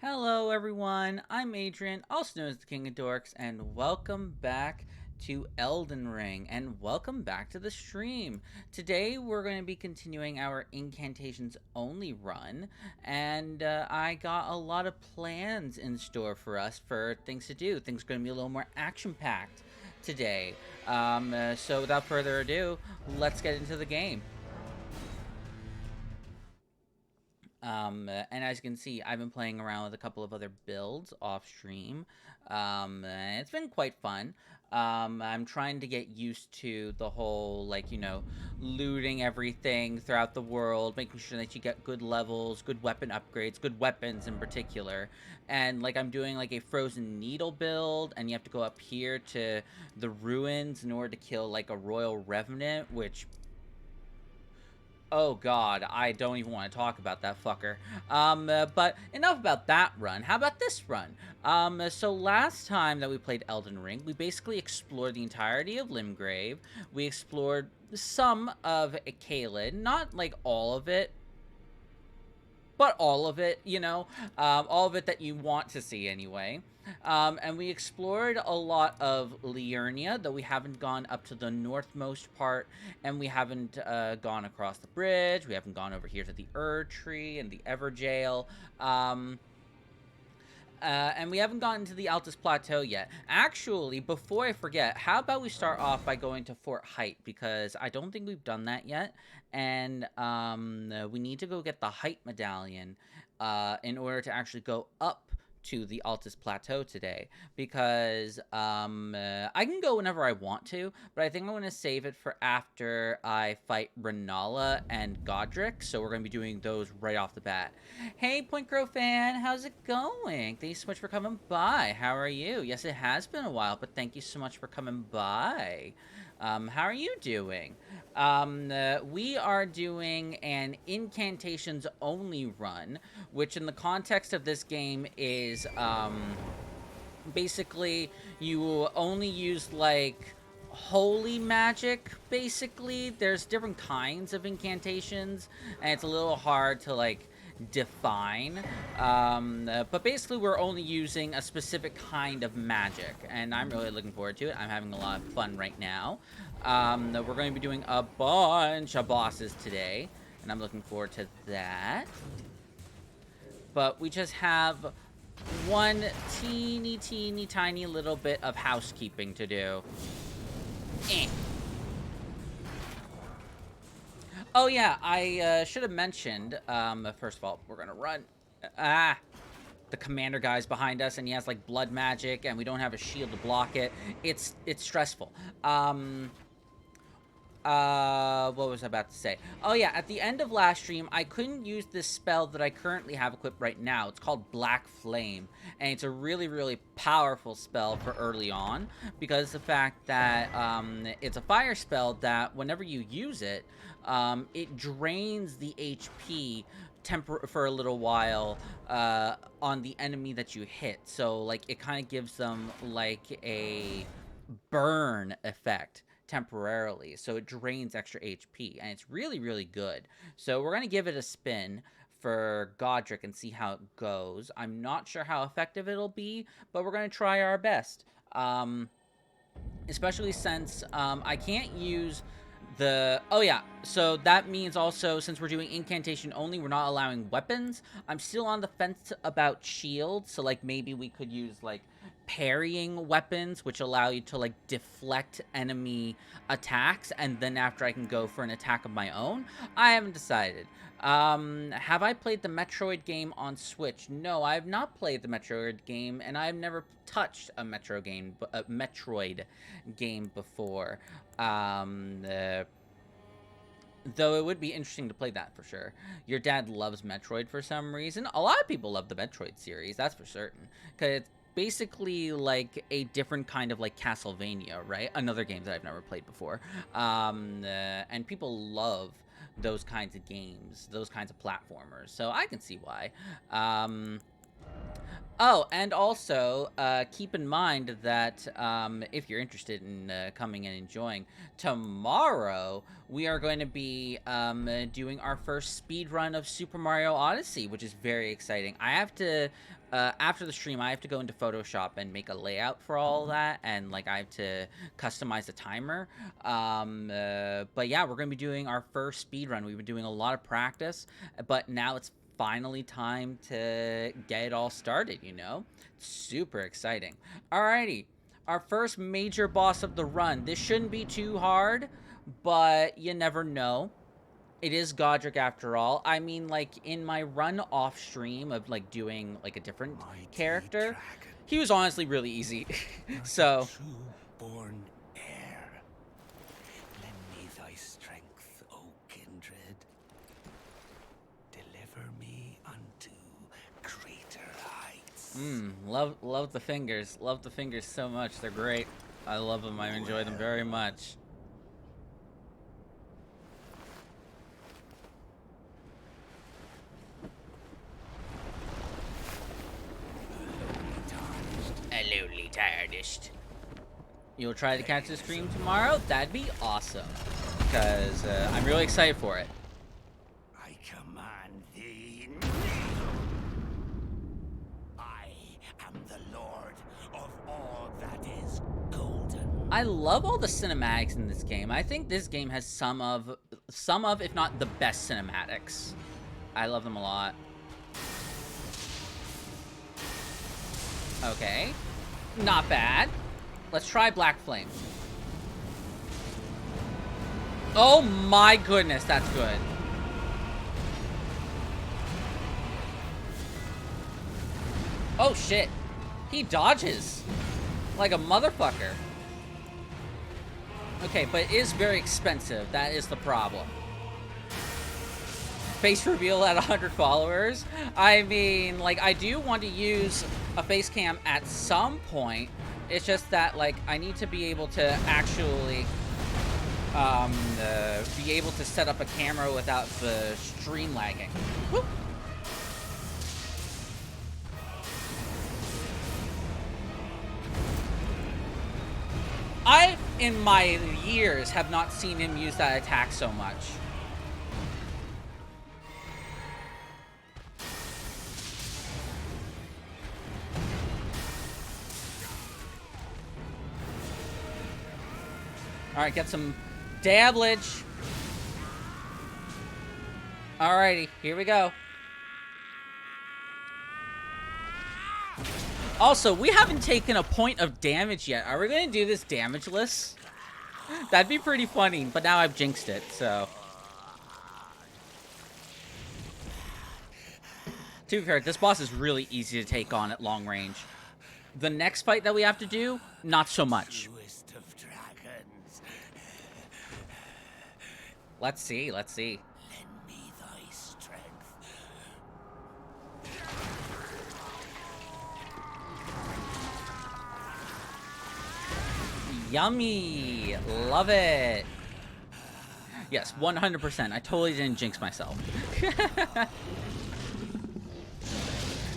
Hello, everyone. I'm Adrian, also known as the King of Dorks, and welcome back to Elden Ring, and welcome back to the stream. Today, we're going to be continuing our Incantations Only Run, and I got a lot of plans in store for us for things to do. Things are going to be a little more action-packed today. So without further ado, let's get into the game. And as you can see, I've been playing around with a couple of other builds off stream. And it's been quite fun. I'm trying to get used to the whole, looting everything throughout the world, making sure that you get good levels, good weapon upgrades, good weapons in particular. And, I'm doing, a frozen needle build, and you have to go up here to the ruins in order to kill, a royal revenant, which oh god, I don't even want to talk about that fucker. But enough about that run. How about this run? So last time that we played Elden Ring, we basically explored the entirety of Limgrave. We explored some of Caelid, not like all of it, but all of it, all of it that you want to see anyway. And we explored a lot of Liurnia, though we haven't gone up to the northmost part, and we haven't gone across the bridge. We haven't gone over here to the Ur Tree and the Everjail. And we haven't gotten to the Altus Plateau yet. Actually, before I forget, how about we start off by going to Fort Height, because I don't think we've done that yet, and we need to go get the Height Medallion in order to actually go up to the Altus Plateau today, because I can go whenever I want to, but I think I'm going to save it for after I fight Renala and Godric, so we're going to be doing those right off the bat. Hey, Point Crow fan, how's it going? Thanks so much for coming by. How are you? Yes, it has been a while, but thank you so much for coming by. How are you doing? We are doing an Incantations Only Run, which in the context of this game is, basically, you only use, holy magic, basically. There's different kinds of incantations, and it's a little hard to, define. But basically, we're only using a specific kind of magic, and I'm really looking forward to it. I'm having a lot of fun right now. We're going to be doing a bunch of bosses today, and I'm looking forward to that. But we just have one teeny tiny little bit of housekeeping to do. Eh. Oh yeah, I should have mentioned, first of all, we're gonna run. The commander guy's behind us, and he has, blood magic, and we don't have a shield to block it. It's stressful. What was I about to say? Oh yeah, at the end of last stream, I couldn't use this spell that I currently have equipped right now. It's called Black Flame, and it's a really powerful spell for early on, because the fact that, it's a fire spell that whenever you use it, it drains the HP for a little while, on the enemy that you hit. So, it kind of gives them, a burn effect temporarily, so it drains extra HP, and it's really good. So we're gonna give it a spin for Godric and see how it goes. I'm not sure how effective it'll be, but we're gonna try our best. Especially since I can't use oh yeah, so that means also, since we're doing incantation only, we're not allowing weapons. I'm still on the fence about shields, so maybe we could use parrying weapons, which allow you to deflect enemy attacks, and then after I can go for an attack of my own. I haven't decided. Have I played the Metroid game on Switch? No, I have not played the Metroid game, and I've never touched a Metroid game before. Though it would be interesting to play that for sure. Your dad loves Metroid for some reason. A lot of people love the Metroid series, that's for certain. Because it's basically a different kind of Castlevania, right? Another game that I've never played before. And people love those kinds of games, those kinds of platformers. So I can see why. Oh, and also, keep in mind that if you're interested in coming and enjoying, tomorrow we are going to be doing our first speed run of Super Mario Odyssey, which is very exciting. I have to, after the stream, I have to go into Photoshop and make a layout for all of that, and like I have to customize the timer. But yeah, we're going to be doing our first speed run. We've been doing a lot of practice, but now it's finally time to get it all started, you know? Super exciting. Alrighty, our first major boss of the run. This shouldn't be too hard, but you never know. It is Godric after all. I mean, like, in my run off stream of, like, doing, like, a different character, he was honestly really easy. So... born heir. Lend me thy strength, O kindred. Deliver me unto greater heights. Love the fingers. Love the fingers so much. They're great. I love them. I enjoy them very much. A lonely tarnished. You'll try to catch the stream tomorrow? That'd be awesome. Because I'm really excited for it. I command thee. I am the Lord of all that is golden. I love all the cinematics in this game. I think this game has some of, if not the best cinematics. I love them a lot. Okay. Not bad. Let's try Black Flame. Oh my goodness, that's good. Oh shit. He dodges. Like a motherfucker. Okay, but it is very expensive. That is the problem. Face reveal at 100 followers. I mean, like, I do want to use a face cam at some point. It's just that, like, I need to be able to actually be able to set up a camera without the stream lagging. Woo! I, in my years, have not seen him use that attack so much. Alright, get some dablage. Alrighty, here we go. Also, we haven't taken a point of damage yet. Are we going to do this damageless? That'd be pretty funny, but now I've jinxed it, so. To be fair, this boss is really easy to take on at long range. The next fight that we have to do, not so much. Let's see, let's see. Lend me thy strength. Yummy! Love it! Yes, 100%. I totally didn't jinx myself.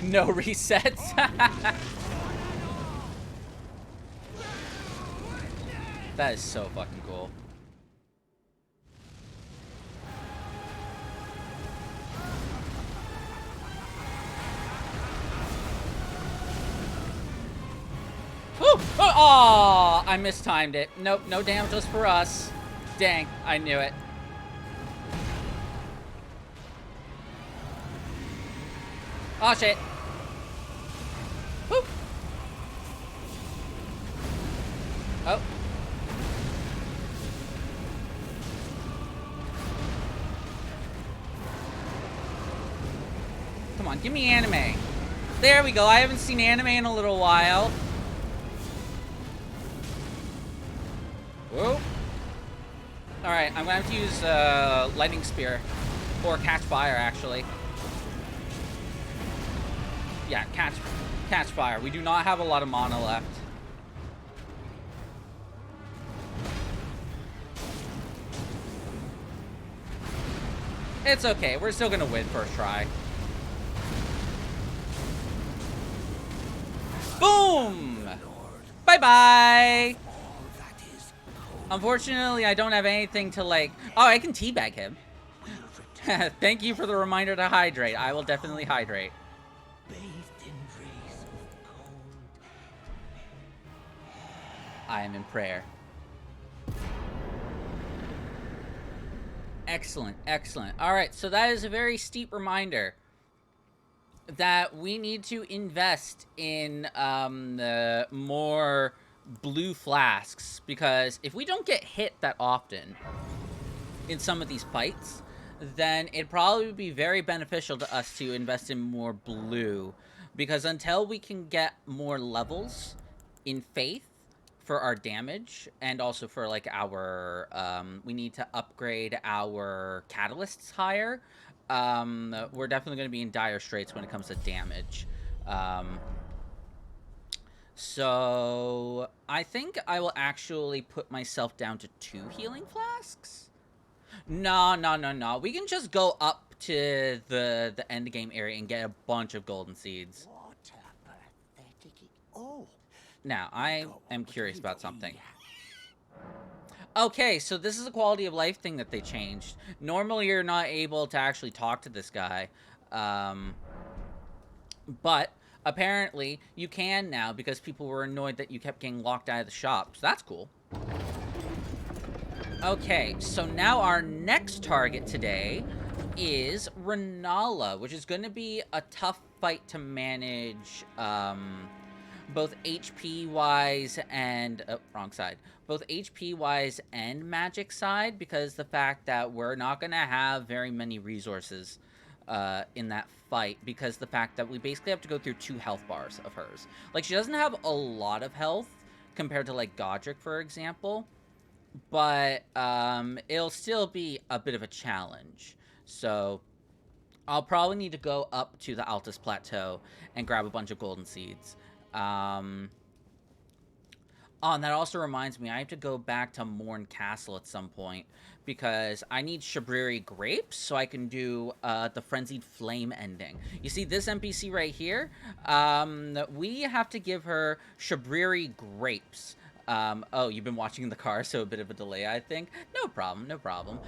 No resets. That is so fucking cool. Woo! Oh, I mistimed it. Nope, no damages for us. Dang, I knew it. Oh, shit. Woo! Oh. Come on, give me anime. There we go. I haven't seen anime in a little while. Whoa. Alright, I'm gonna have to use Lightning Spear. Or Catch Fire, actually. Yeah, catch Fire. We do not have a lot of mana left. It's okay. We're still gonna win first try. Boom! the Lord Bye-bye! all that is cold Unfortunately, I don't have anything to, like... Oh, I can teabag him. will return Thank you for the reminder to hydrate. I will definitely hydrate. bathed in rays of cold. I am in prayer. Excellent, excellent. All right, so that is a very steep reminder that we need to invest in more blue flasks, because if we don't get hit that often in some of these fights, then it'd probably be very beneficial to us to invest in more blue, because until we can get more levels in faith for our damage, and also for like our we need to upgrade our catalysts higher, we're definitely going to be in dire straits when it comes to damage. So I think I will actually put myself down to 2 healing flasks. No, no, no, no. We can just go up to the end game area and get a bunch of golden seeds. What a pathetic. Oh, Now, I go am over to curious you, about though. something. Okay, so this is a quality of life thing that they changed. Normally, you're not able to actually talk to this guy. But apparently, you can now because people were annoyed that you kept getting locked out of the shop. So that's cool. Okay, so now our next target today is Renala, which is going to be a tough fight to manage, both HP-wise and... Oh, wrong side. Both HP-wise and magic side, because the fact that we're not going to have very many resources in that fight, because the fact that we basically have to go through 2 health bars of hers. Like, she doesn't have a lot of health compared to, like, Godric, for example, but it'll still be a bit of a challenge. So I'll probably need to go up to the Altus Plateau and grab a bunch of golden seeds. Oh, and that also reminds me, I have to go back to Morn Castle at some point, because I need Shabriri grapes so I can do the Frenzied Flame ending. You see this NPC right here? We have to give her Shabriri grapes. Oh, you've been watching in the car, so a bit of a delay, I think. No problem, no problem.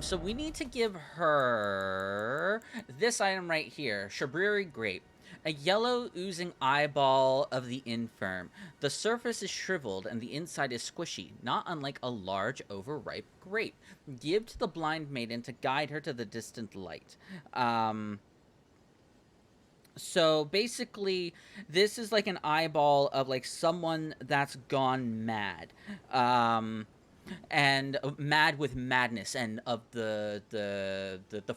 So we need to give her this item right here, Shabriri grape. A yellow oozing eyeball of the infirm. The surface is shriveled and the inside is squishy, not unlike a large overripe grape. Give to the blind maiden to guide her to the distant light. So basically, this is like an eyeball of like someone that's gone mad. And mad with madness and of the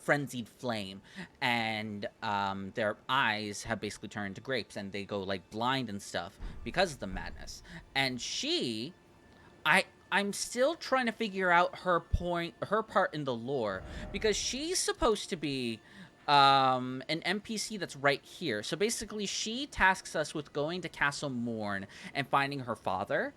frenzied flame, and their eyes have basically turned to grapes and they go like blind and stuff because of the madness. And I'm still trying to figure out her part in the lore, because she's supposed to be an NPC that's right here. So basically, she tasks us with going to Castle Morn and finding her father.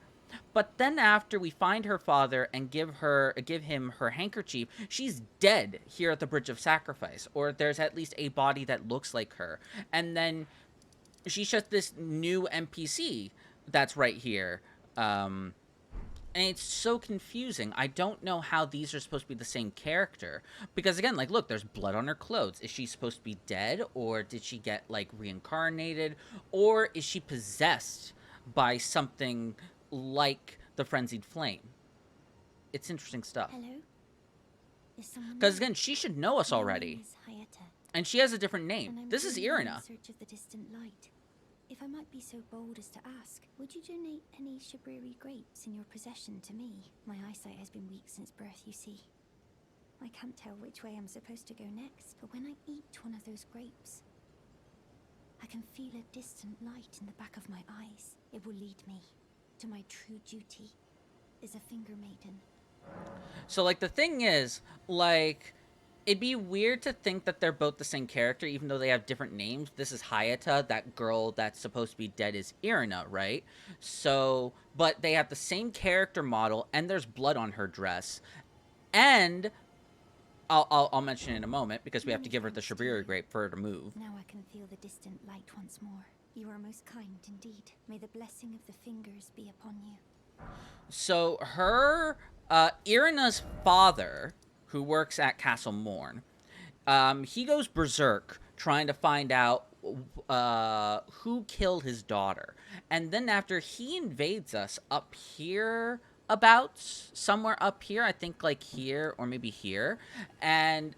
But then after we find her father and give him her handkerchief, she's dead here at the Bridge of Sacrifice, or there's at least a body that looks like her. And then she's just this new NPC that's right here. And it's so confusing. I don't know how these are supposed to be the same character. Because again, like, look, there's blood on her clothes. Is she supposed to be dead? Or did she get, like, reincarnated? Or is she possessed by something like the Frenzied Flame? It's interesting stuff. Hello? Is someone Because there? again, she should know us My already. name is Hayata, And she has a different and name. I'm This is journeying in Irina. search of the distant light. If I might be so bold as to ask, would you donate any Shabriri grapes in your possession to me? My eyesight has been weak since birth, you see. I can't tell which way I'm supposed to go next, but when I eat one of those grapes, I can feel a distant light in the back of my eyes. It will lead me to my true duty as a finger maiden. So, like, the thing is, like, it'd be weird to think that they're both the same character, even though they have different names. This is Hayata, that girl that's supposed to be dead is Irina, right? So, but they have the same character model, and there's blood on her dress. And I'll mention it in a moment, because we have to give her the Shabriri grape for her to move. Now I can feel the distant light once more. You are most kind indeed. May the blessing of the fingers be upon you. So her, Irina's father, who works at Castle Morn, he goes berserk trying to find out who killed his daughter. And then after he invades us up here, about somewhere up here, I think like here or maybe here. And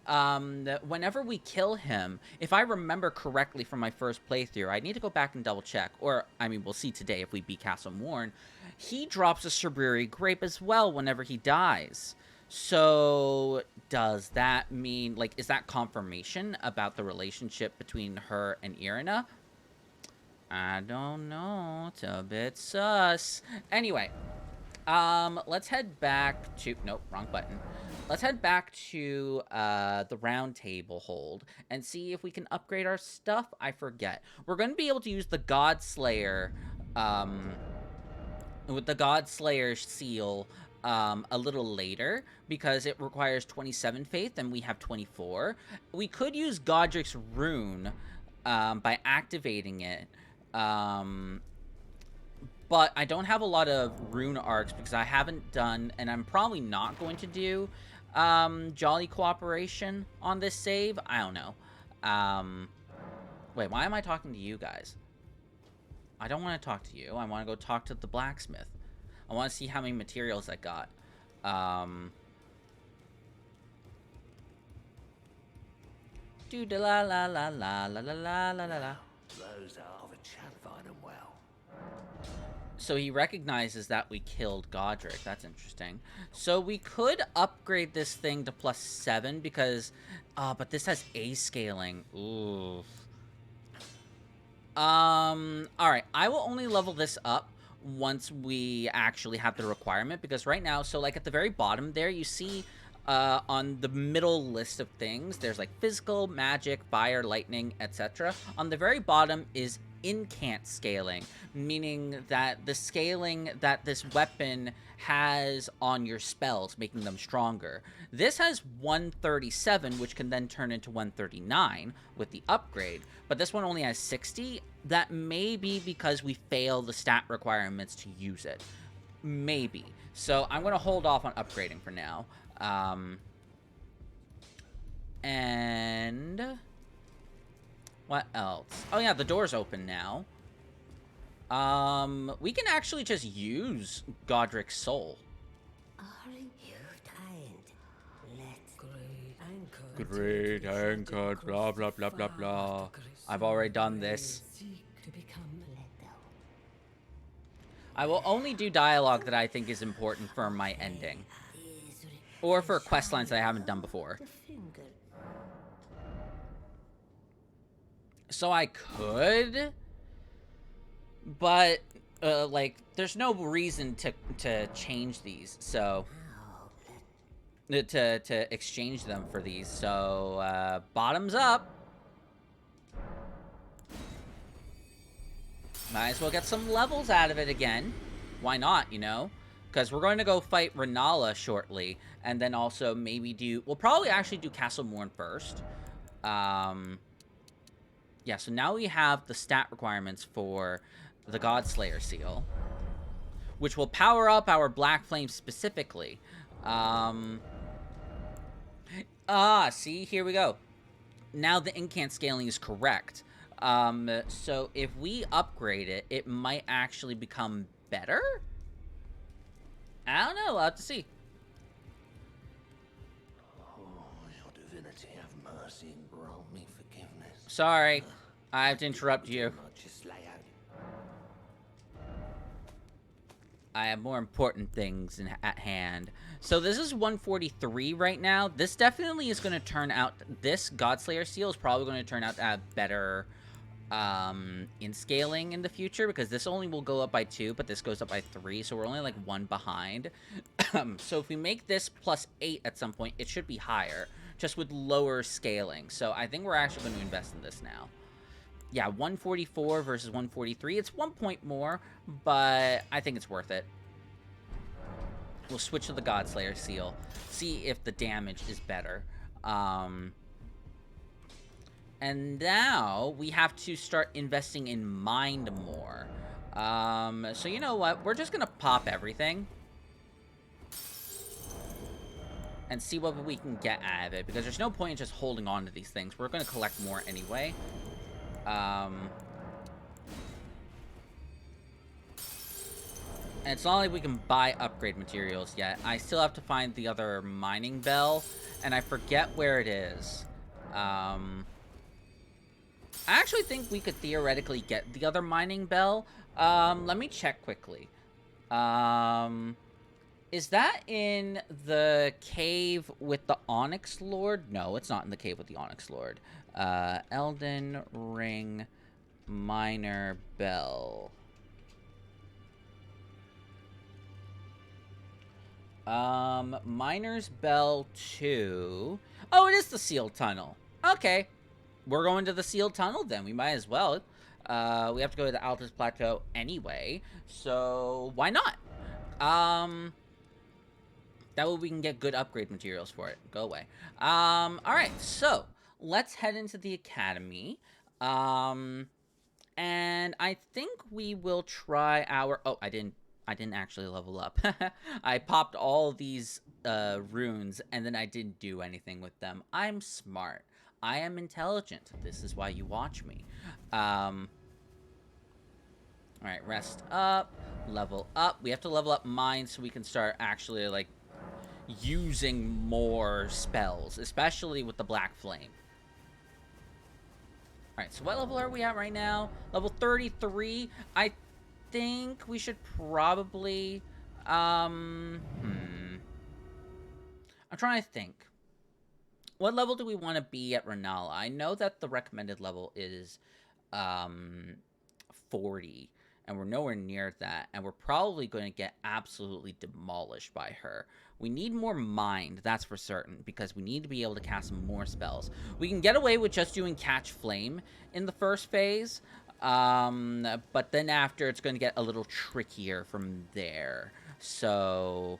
whenever we kill him, if I remember correctly from my first playthrough, I need to go back and double check. Or, I mean, we'll see today if we beat Castle Morn. He drops a Shabriri grape as well whenever he dies. So does that mean, like, is that confirmation about the relationship between her and Irina? I don't know. It's a bit sus. Anyway, let's head back to, nope, wrong button. Let's head back to the round table hold and see if we can upgrade our stuff. I forget. We're going to be able to use the God Slayer, with the God Slayer seal a little later, because it requires 27 faith and we have 24. We could use Godric's rune by activating it, but I don't have a lot of rune arcs because I haven't done, and I'm probably not going to do Jolly Cooperation on this save. I don't know. Wait, why am I talking to you guys? I don't want to talk to you. I want to go talk to the blacksmith. I want to see how many materials I got. Do da la la la la la la la la la. Those are of a Chadvine and well. So he recognizes that we killed Godric. That's interesting. So we could upgrade this thing to +7 because, but this has A scaling. Ooh. Alright, I will only level this up once we actually have the requirement, because right now, so like at the very bottom there, you see on the middle list of things, there's like physical, magic, fire, lightning, etc. On the very bottom is incant scaling, meaning that the scaling that this weapon has on your spells, making them stronger. This has 137, which can then turn into 139 with the upgrade, but this one only has 60. That may be because we fail the stat requirements to use it. Maybe. So I'm going to hold off on upgrading for now. And what else? Oh yeah, the door's open now. We can actually just use Godric's soul. Aren't you kind? Let's Great anchor, blah blah blah blah blah. I've already done this. I will only do dialogue that I think is important for my ending, or for quest lines that I haven't done before. So I could, but like, there's no reason to change these. So to exchange them for these. So bottoms up. Might as well get some levels out of it again. Why not, you know? Because we're going to go fight Renala shortly. And then also maybe do... We'll probably actually do Castle Morn first. Yeah, so now we have the stat requirements for the Godslayer seal, which will power up our Black Flame specifically. See, here we go. Now the incant scaling is correct. So if we upgrade it, it might actually become better? I don't know, we'll have to see. Oh, your divinity, have mercy and grant me forgiveness. Sorry, I have to interrupt you. Just lay out. I have more important things at hand. So this is 143 right now. This definitely is going to turn out... This Godslayer seal is probably going to turn out to have better in scaling in the future, because this only will go up by 2, but this goes up by 3, so we're only like 1 behind. So if we make this +8 at some point, it should be higher, just with lower scaling. So I think we're actually going to invest in this now. Yeah, 144 versus 143. It's 1 point more, but I think it's worth it. We'll switch to the Godslayer seal, see if the damage is better. And now we have to start investing in mind more. So you know what? We're just gonna pop everything and see what we can get out of it, because there's no point in just holding on to these things. We're gonna collect more anyway. And it's not like we can buy upgrade materials yet. I still have to find the other mining bell, and I forget where it is. I actually think we could theoretically get the other mining bell. Let me check quickly. Is that in the cave with the Onyx Lord? No, it's not in the cave with the Onyx Lord. Elden Ring Miner Bell. Miner's Bell 2. Oh, it is the sealed tunnel. Okay. We're going to the sealed tunnel then. We might as well. We have to go to the Altus Plateau anyway. So, why not? That way we can get good upgrade materials for it. Go away. Alright, so let's head into the academy. And I think we will try our... Oh, I didn't actually level up. I popped all these runes, and then I didn't do anything with them. I'm smart. I am intelligent. This is why you watch me. Alright, rest up. Level up. We have to level up mine so we can start actually, like, using more spells, especially with the Black Flame. Alright, so what level are we at right now? Level 33. I think we should probably, I'm trying to think. What level do we want to be at Renala? I know that the recommended level is, 40. And we're nowhere near that. And we're probably going to get absolutely demolished by her. We need more mind, that's for certain. Because we need to be able to cast more spells. We can get away with just doing Catch Flame in the first phase. But then after, it's going to get a little trickier from there. So,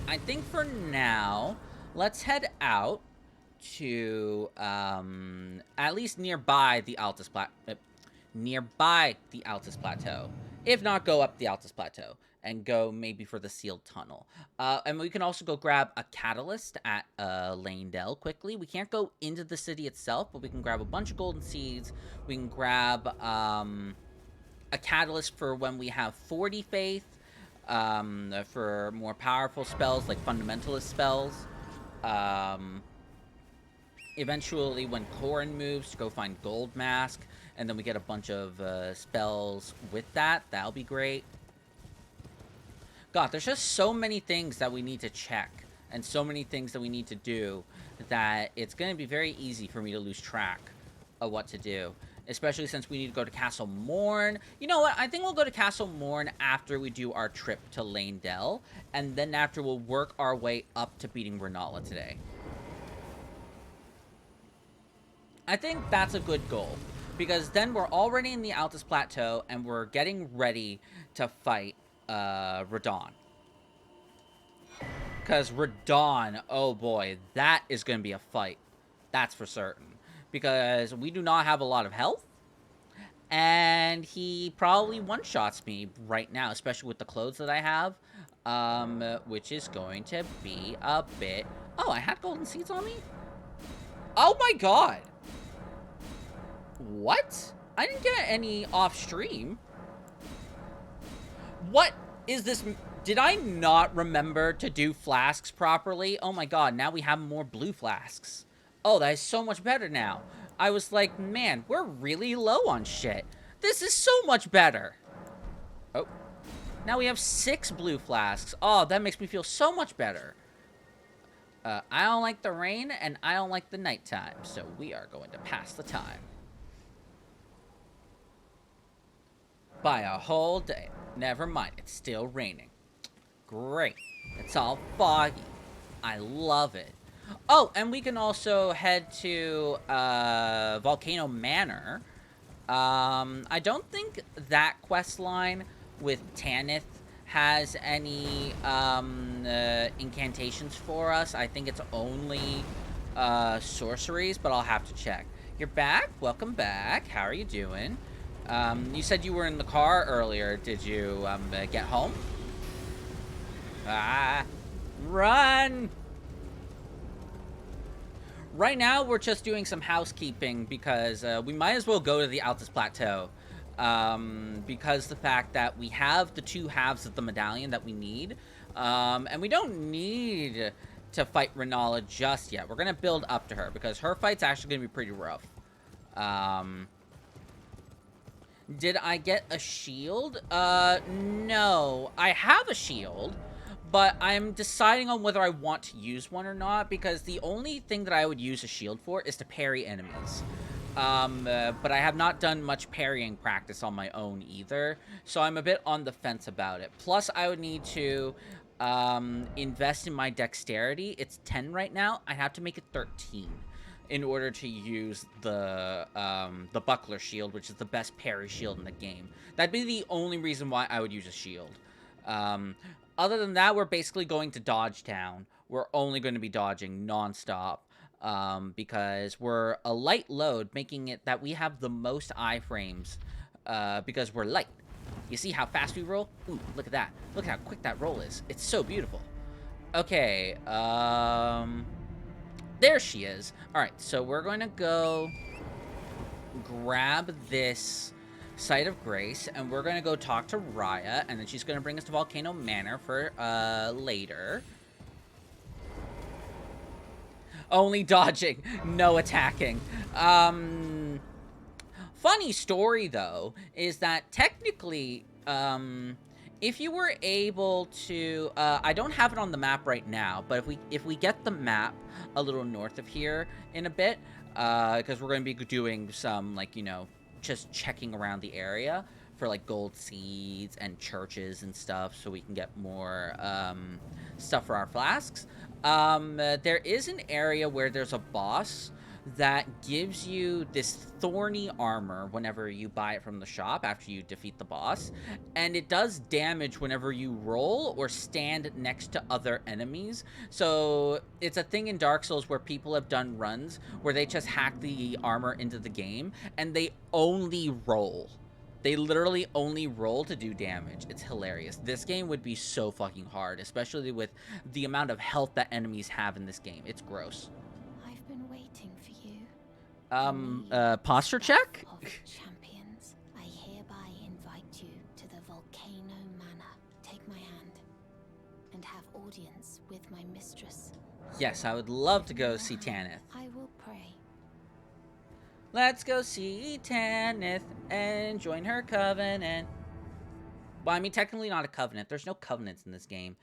I think for now, let's head out to, at least nearby the Altus Plateau. If not, go up the Altus Plateau and go maybe for the sealed tunnel. And we can also go grab a catalyst at Lanedell quickly. We can't go into the city itself, but we can grab a bunch of golden seeds. We can grab a catalyst for when we have 40 faith, for more powerful spells like fundamentalist spells. Eventually, when Corrin moves, to go find Gold Mask, and then we get a bunch of spells with that. That'll be great. God, there's just so many things that we need to check, and so many things that we need to do, that it's going to be very easy for me to lose track of what to do. Especially since we need to go to Castle Morn. You know what? I think we'll go to Castle Morn after we do our trip to Lanedell, and then after we'll work our way up to beating Renala today. I think that's a good goal, because then we're already in the Altus Plateau, and we're getting ready to fight Radahn. Because Radahn, oh boy, that is going to be a fight. That's for certain. Because we do not have a lot of health, and he probably one-shots me right now, especially with the clothes that I have, which is going to be a bit... Oh, I had golden seeds on me? Oh my god! What? I didn't get any off-stream. What is this? Did I not remember to do flasks properly? Oh my god, now we have more blue flasks. Oh, that is so much better now. I was like, man, we're really low on shit. This is so much better. Oh. Now we have 6 blue flasks. Oh, that makes me feel so much better. I don't like the rain, and I don't like the nighttime, so we are going to pass the time. By a whole day. Never mind, it's still raining. Great. It's all foggy. I love it. Oh, and we can also head to Volcano Manor. I don't think that quest line with Tanith has any incantations for us. I think it's only sorceries, but I'll have to check. You're back? Welcome back. How are you doing? You said you were in the car earlier. Did you, get home? Ah, run! Right now, we're just doing some housekeeping because we might as well go to the Altus Plateau. Because the fact that we have the 2 halves of the medallion that we need. And we don't need to fight Renala just yet. We're going to build up to her because her fight's actually going to be pretty rough. Did I get a shield? No. I have a shield, but I'm deciding on whether I want to use one or not because the only thing that I would use a shield for is to parry enemies. But I have not done much parrying practice on my own either, so I'm a bit on the fence about it. Plus, I would need to invest in my dexterity. It's 10 right now. I have to make it 13 in order to use the buckler shield, which is the best parry shield in the game. That'd be the only reason why I would use a shield. Other than that, we're basically going to Dodge Town. We're only going to be dodging non-stop. Because we're a light load, making it that we have the most iframes, because we're light. You see how fast we roll? Ooh, look at that. Look at how quick that roll is. It's so beautiful. Okay, there she is. Alright, so we're going to go grab this Site of Grace, and we're going to go talk to Raya, and then she's going to bring us to Volcano Manor for, later. Only dodging, no attacking. Funny story, though, is that technically, if you were able to, I don't have it on the map right now, but if we get the map a little north of here in a bit, because we're going to be doing some, like, you know, just checking around the area for, like, gold seeds and churches and stuff, so we can get more, stuff for our flasks. There is an area where there's a boss that gives you this thorny armor whenever you buy it from the shop after you defeat the boss, and it does damage whenever you roll or stand next to other enemies. So it's a thing in Dark Souls where people have done runs where they just hack the armor into the game and they only roll. They literally only roll to do damage. It's hilarious. This game would be so fucking hard, especially with the amount of health that enemies have in this game. It's gross. I've been waiting for you. Posture check? Of champions, I hereby invite you to the Volcano Manor. Take my hand and have audience with my mistress. Yes, I would love to go see Tanith. I will pray. Let's go see Tanith and join her covenant. Well, I mean, technically not a covenant. There's no covenants in this game.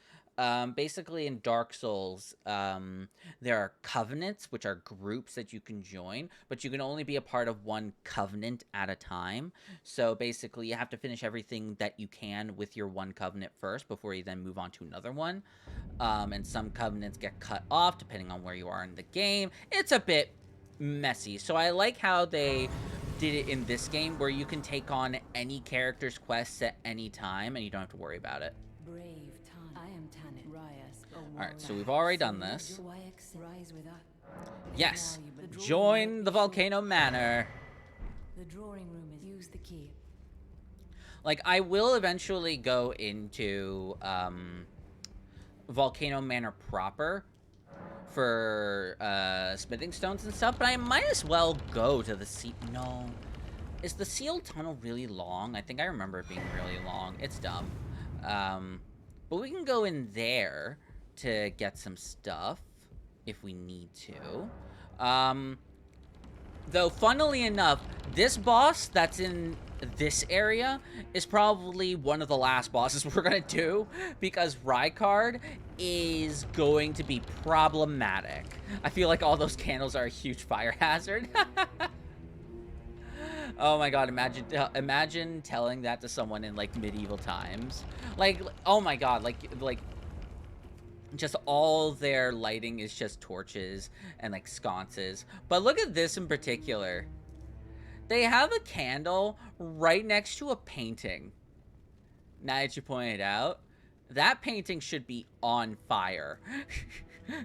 Basically, in Dark Souls, there are covenants, which are groups that you can join, but you can only be a part of one covenant at a time. So basically, you have to finish everything that you can with your one covenant first before you then move on to another one. And some covenants get cut off depending on where you are in the game. It's a bit messy. So I like how they did it in this game where you can take on any character's quests at any time and you don't have to worry about it. Alright, so we've already done this. Yes, join the Volcano Manor. The drawing room is use the key. Like, I will eventually go into Volcano Manor proper for smithing stones and stuff, but I might as well go to the sea. No. Is the sealed tunnel really long? I think I remember it being really long. It's dumb. But we can go in there to get some stuff if we need to. Though, funnily enough, this boss that's in this area is probably one of the last bosses we're gonna do, because Rykard is going to be problematic. I feel like all those candles are a huge fire hazard. Oh my god, imagine telling that to someone in, like, medieval times. Like, oh my god, like just all their lighting is just torches and, like, sconces. But look at this in particular. They have a candle right next to a painting. Now that you point it out, that painting should be on fire.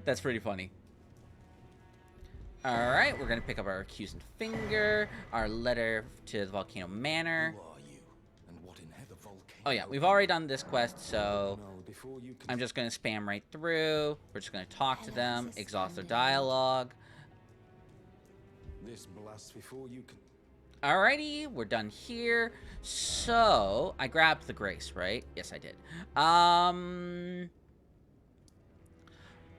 That's pretty funny. Alright, we're gonna pick up our accusing finger, our letter to the Volcano Manor. Who are you? And what in heather volcano? Oh yeah, we've already done this quest, so No, before you can... I'm just gonna spam right through. We're just gonna talk to Hello, them, Sister exhaust their Splendid. dialogue. This blast before you can... Alrighty, we're done here. So, I grabbed the Grace, right? Yes, I did.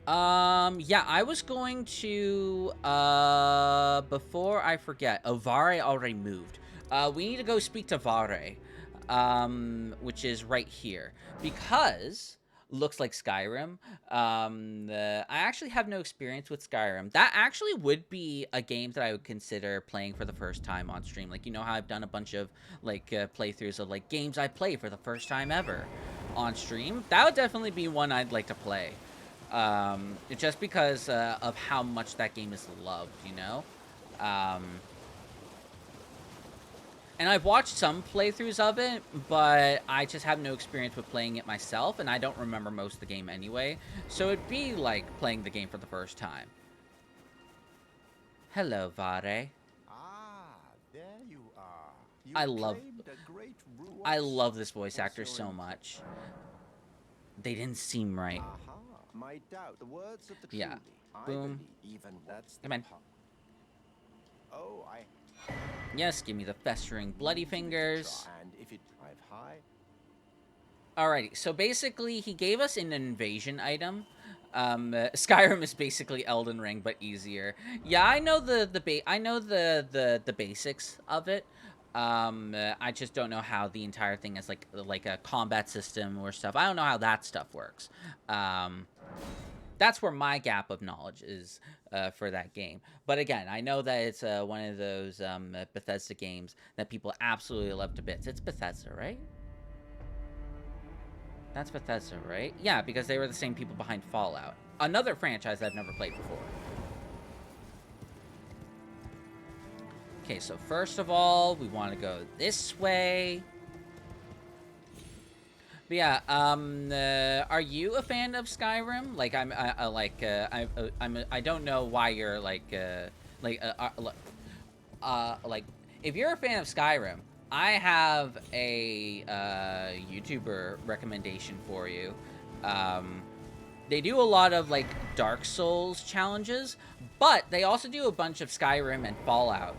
Yeah, I was going to, before I forget, Vare already moved. We need to go speak to Vare, which is right here, because looks like Skyrim. I actually have no experience with Skyrim. That actually would be a game that I would consider playing for the first time on stream. Like, you know how I've done a bunch of, like, playthroughs of, like, games I play for the first time ever on stream? That would definitely be one I'd like to play. Just because of how much that game is loved, you know? And I've watched some playthroughs of it, but I just have no experience with playing it myself, and I don't remember most of the game anyway. So it'd be like playing the game for the first time. Hello, Vare. Ah, there you are. You I love claimed a great ruin. this voice actor What's so your much. They didn't seem right. Aha, my doubt. The words of the Yeah. truly. I Boom. believe even that's Come in. Oh, I... Yes, give me the festering bloody fingers. And if it drive high... Alrighty, so basically he gave us an invasion item. Skyrim is basically Elden Ring, but easier. Yeah, I know the basics of it. I just don't know how the entire thing is like a combat system or stuff. I don't know how that stuff works. That's where my gap of knowledge is for that game. But again, I know that it's one of those Bethesda games that people absolutely love to bits. It's Bethesda, right? That's Bethesda, right? Yeah, because they were the same people behind Fallout. Another franchise I've never played before. Okay, so first of all, we want to go this way. But yeah, are you a fan of Skyrim? Like, I don't know why you're like, if you're a fan of Skyrim, I have a YouTuber recommendation for you. They do a lot of like Dark Souls challenges, but they also do a bunch of Skyrim and Fallout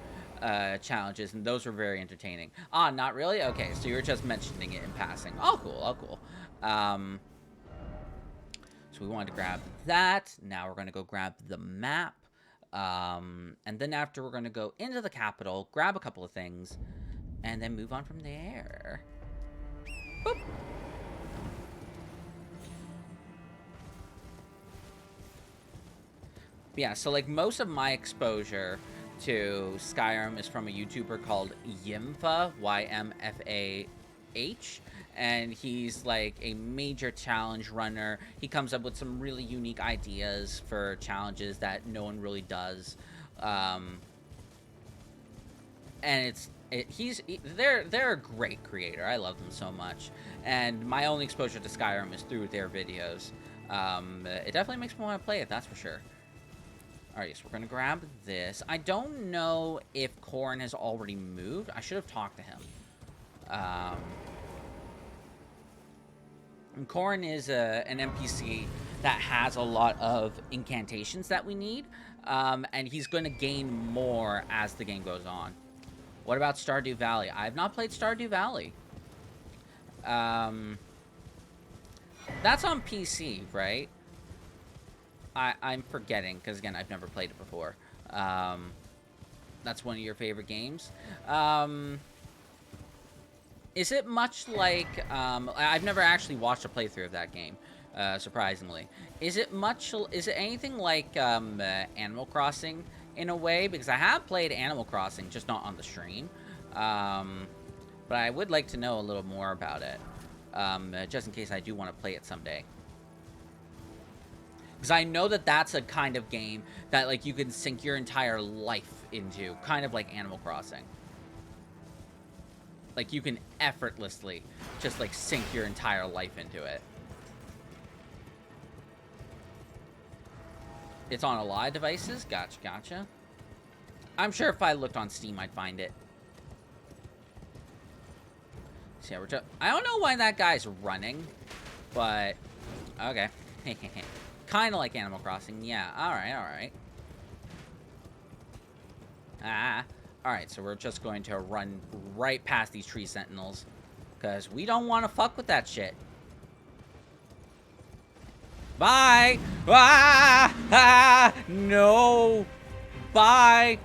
challenges, and those were very entertaining. Ah, not really? Okay, so you were just mentioning it in passing. Oh, cool. Oh, cool. So we wanted to grab that. Now we're going to go grab the map. And then after, we're going to go into the capital, grab a couple of things, and then move on from there. Boop. Yeah, so like most of my exposure to Skyrim is from a YouTuber called Yimfa, Y-M-F-A-H, and he's like a major challenge runner. He comes up with some really unique ideas for challenges that no one really does, and they're a great creator. I love them so much, and my only exposure to Skyrim is through their videos. It definitely makes me want to play it, that's for sure. Alright, so we're gonna grab this. I don't know if Corrin has already moved. I should have talked to him. Corrin is an NPC that has a lot of incantations that we need, and he's going to gain more as the game goes on. What about Stardew Valley? I have not played Stardew Valley. That's on PC, right? I'm forgetting, because again, I've never played it before. That's one of your favorite games. Is it much like... I've never actually watched a playthrough of that game, surprisingly. Is it anything like Animal Crossing in a way? Because I have played Animal Crossing, just not on the stream. But I would like to know a little more about it, just in case I do want to play it someday. Because I know that that's a kind of game that, like, you can sink your entire life into. Kind of like Animal Crossing. Like, you can effortlessly just, like, sink your entire life into it. It's on a lot of devices? Gotcha, gotcha. I'm sure if I looked on Steam, I'd find it. So yeah, I don't know why that guy's running, but okay. Kind of like Animal Crossing. Yeah, alright, alright. Alright, so we're just going to run right past these tree sentinels, because we don't want to fuck with that shit. Bye! No! Bye!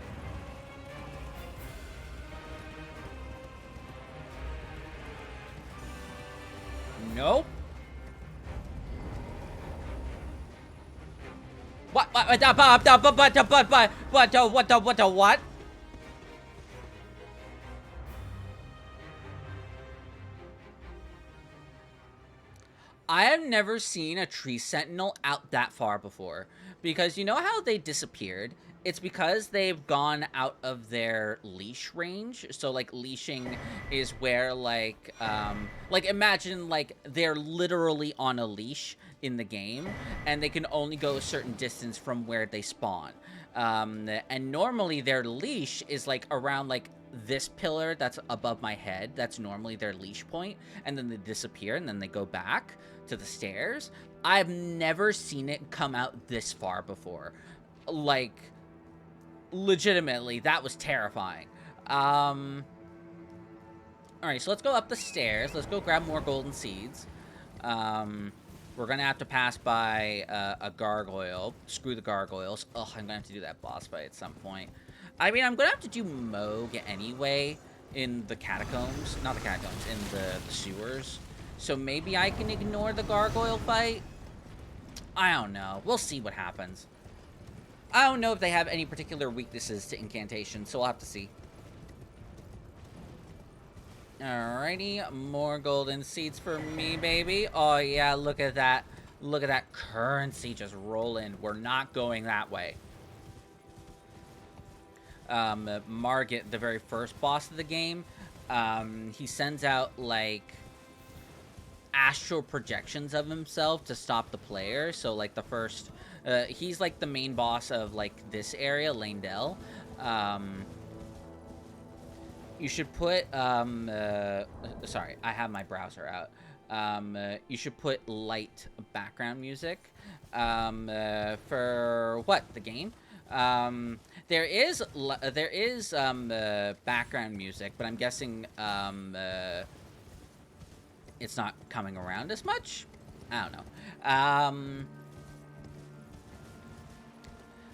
Nope. What? What? I have never seen a tree sentinel out that far before, because you know how they disappeared? It's because they've gone out of their leash range. So like leashing is where like imagine like they're literally on a leash in the game and they can only go a certain distance from where they spawn. And normally their leash is like around like this pillar that's above my head. That's normally their leash point, and then they disappear and then they go back to the stairs. I've never seen it come out this far before. Like, legitimately, that was terrifying. Alright, so let's go up the stairs. Let's go grab more golden seeds. We're gonna have to pass by a gargoyle. Screw the gargoyles. Ugh, I'm gonna have to do that boss fight at some point. I mean, I'm gonna have to do Moog anyway in the catacombs. Not the catacombs, in the sewers. So maybe I can ignore the gargoyle fight? I don't know. We'll see what happens. I don't know if they have any particular weaknesses to incantation, so we'll have to see. Alrighty, more golden seeds for me, baby. Oh yeah, look at that. Look at that currency just rolling. We're not going that way. Margit, the very first boss of the game, he sends out, like, astral projections of himself to stop the player. So, like, the first... he's, like, the main boss of, like, this area, Lanedell. You should put, sorry, I have my browser out. You should put light background music, for what? The game? There is background music, but I'm guessing, it's not coming around as much? I don't know.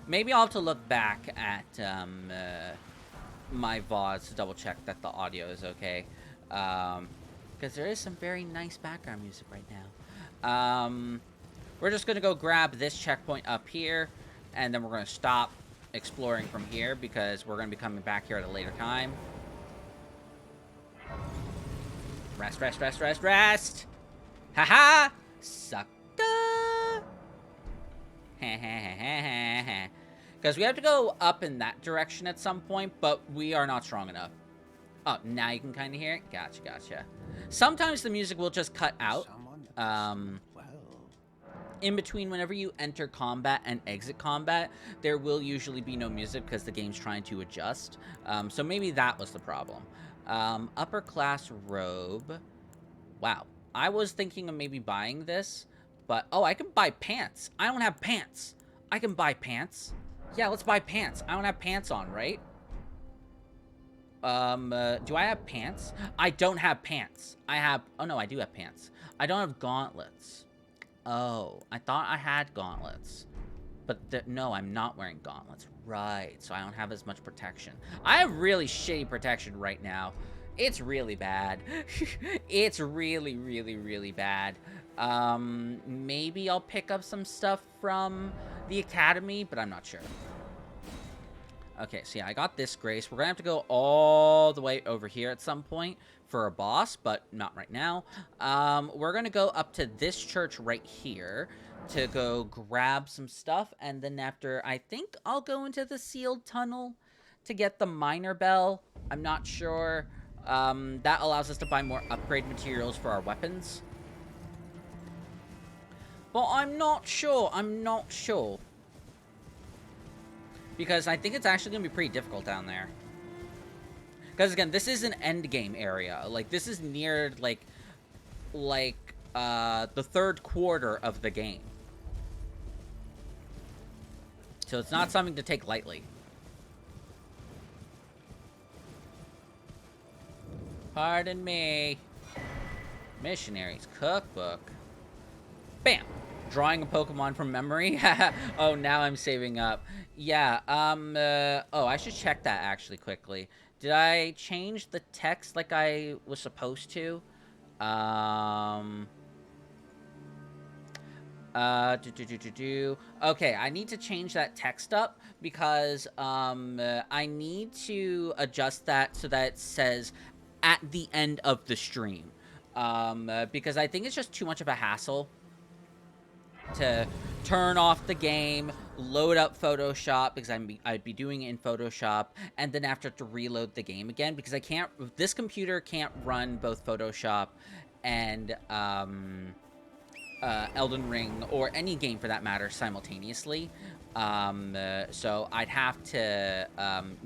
Maybe I'll have to look back at, my VODs to double check that the audio is okay. Because there is some very nice background music right now. We're just gonna go grab this checkpoint up here, and then we're gonna stop exploring from here because we're gonna be coming back here at a later time. Rest, rest, rest, rest, rest! Haha! Sucker! Because we have to go up in that direction at some point, but we are not strong enough. Oh, now you can kind of hear it? Gotcha, gotcha. Sometimes the music will just cut out. In between, whenever you enter combat and exit combat, there will usually be no music because the game's trying to adjust. So maybe that was the problem. Upper class robe. Wow. I was thinking of maybe buying this, but... Oh, I can buy pants. I don't have pants. I can buy pants. Yeah, let's buy pants. I don't have pants on, right? Do I have pants? I don't have pants. I have... Oh, no, I do have pants. I don't have gauntlets. Oh, I thought I had gauntlets. But no, I'm not wearing gauntlets. Right, so I don't have as much protection. I have really shitty protection right now. It's really bad. It's really, really, really bad. Maybe I'll pick up some stuff from the academy, but I'm not sure. Okay, so yeah, I got this grace. We're gonna have to go all the way over here at some point for a boss, but not right now. We're gonna go up to this church right here to go grab some stuff, and then after, I think I'll go into the sealed tunnel to get the minor bell. I'm not sure. That allows us to buy more upgrade materials for our weapons. But I'm not sure. I'm not sure. Because I think it's actually going to be pretty difficult down there. Because, again, this is an end game area. Like, this is near, the third quarter of the game. So it's not something to take lightly. Pardon me. Missionary's Cookbook. Bam! Drawing a Pokemon from memory. Oh, now I'm saving up. Yeah, oh, I should check that actually quickly. Did I change the text like I was supposed to? Okay, I need to change that text up because, I need to adjust that so that it says at the end of the stream. Because I think it's just too much of a hassle to turn off the game, load up Photoshop, because I'd be doing it in Photoshop, and then after to reload the game again, because I can't, this computer can't run both Photoshop and, Elden Ring, or any game for that matter, simultaneously. So I'd have to,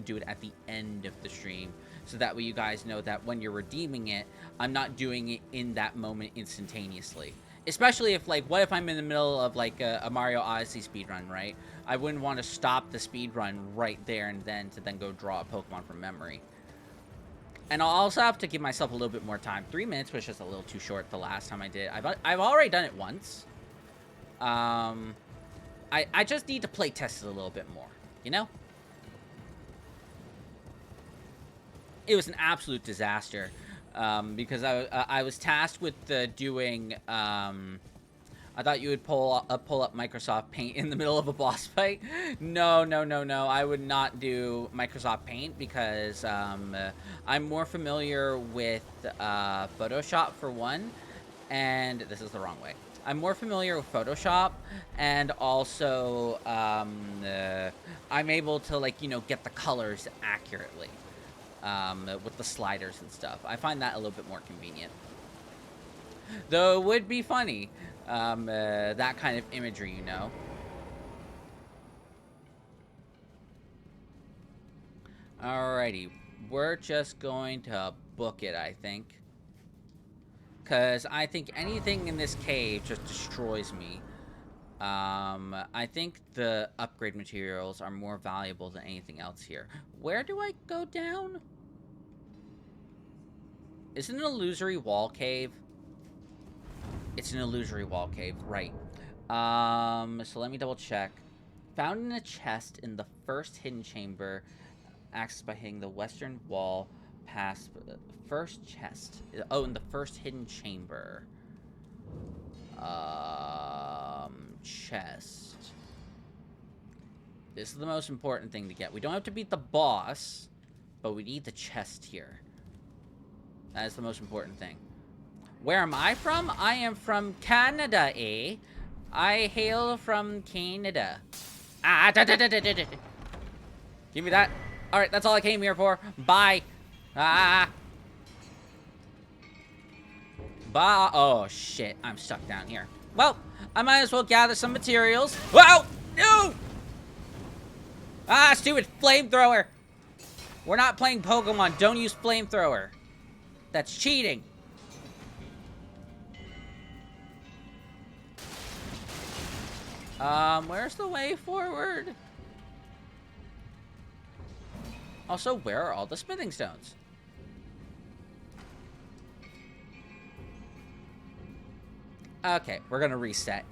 do it at the end of the stream, so that way you guys know that when you're redeeming it, I'm not doing it in that moment instantaneously. Especially if, like, what if I'm in the middle of, like, a Mario Odyssey speedrun, right? I wouldn't want to stop the speedrun right there and then to then go draw a Pokemon from memory. And I'll also have to give myself a little bit more time. 3 minutes was just a little too short the last time I did. I've already done it once. I just need to play test it a little bit more, you know? It was an absolute disaster. Because I was tasked with doing, I thought you would pull up Microsoft Paint in the middle of a boss fight. No. I would not do Microsoft Paint because, I'm more familiar with, Photoshop for one, and this is the wrong way. I'm more familiar with Photoshop, and also, I'm able to, like, you know, get the colors accurately. With the sliders and stuff. I find that a little bit more convenient. Though it would be funny, that kind of imagery, you know. Alrighty, we're just going to book it, I think. Because I think anything in this cave just destroys me. I think the upgrade materials are more valuable than anything else here. Where do I go down? Is it an illusory wall cave? It's an illusory wall cave, right. So let me double check. Found in a chest in the first hidden chamber, accessed by hitting the western wall past first chest. Oh, in the first hidden chamber. Chest. This is the most important thing to get. We don't have to beat the boss, but we need the chest here. That is the most important thing. Where am I from? I am from Canada, eh? I hail from Canada. Ah, give me that. Alright, that's all I came here for. Bye. Ah. Bye. Oh, shit. I'm stuck down here. Well, I might as well gather some materials. Whoa! No! Ah, stupid flamethrower. We're not playing Pokemon. Don't use flamethrower. That's cheating. Where's the way forward? Also, where are all the smithing stones? Okay, we're gonna reset.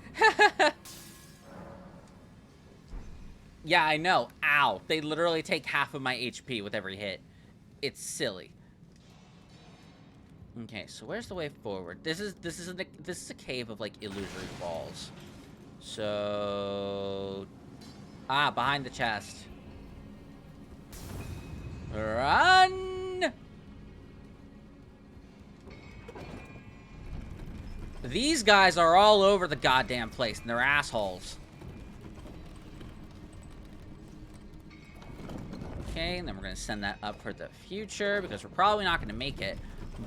Yeah, I know. Ow. They literally take half of my HP with every hit. It's silly. Okay, so where's the way forward? This is a cave of, like, illusory walls. So, behind the chest. Run! These guys are all over the goddamn place, and they're assholes. Okay, and then we're gonna send that up for the future, because we're probably not gonna make it,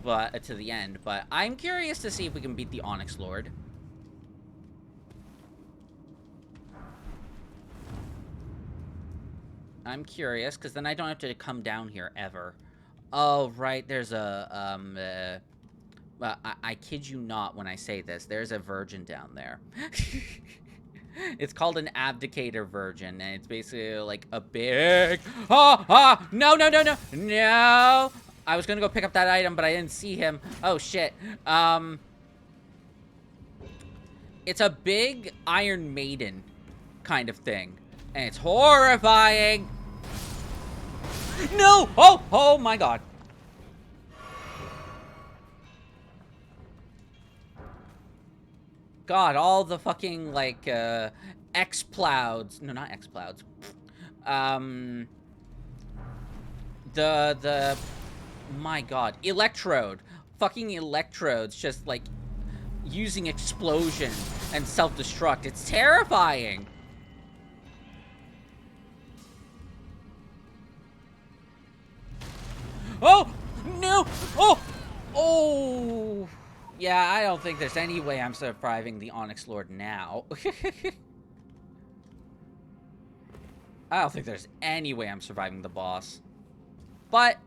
but to the end. But I'm curious to see if we can beat the Onyx Lord. I'm curious, because then I don't have to come down here ever. Oh, right, there's a, well, I kid you not when I say this. There's a virgin down there. It's called an abdicator virgin, and it's basically like a big... no, no, no, no, no! I was gonna go pick up that item, but I didn't see him. Oh, shit. It's a big Iron Maiden kind of thing, and it's horrifying. No! Oh my god. God, all the fucking, like, X-Clouds. No, not X-Clouds. My god. Electrode. Fucking electrodes just, like, using explosion and self-destruct. It's terrifying. Oh! No! Oh! Yeah, I don't think there's any way I'm surviving the Onyx Lord now. I don't think there's any way I'm surviving the boss. But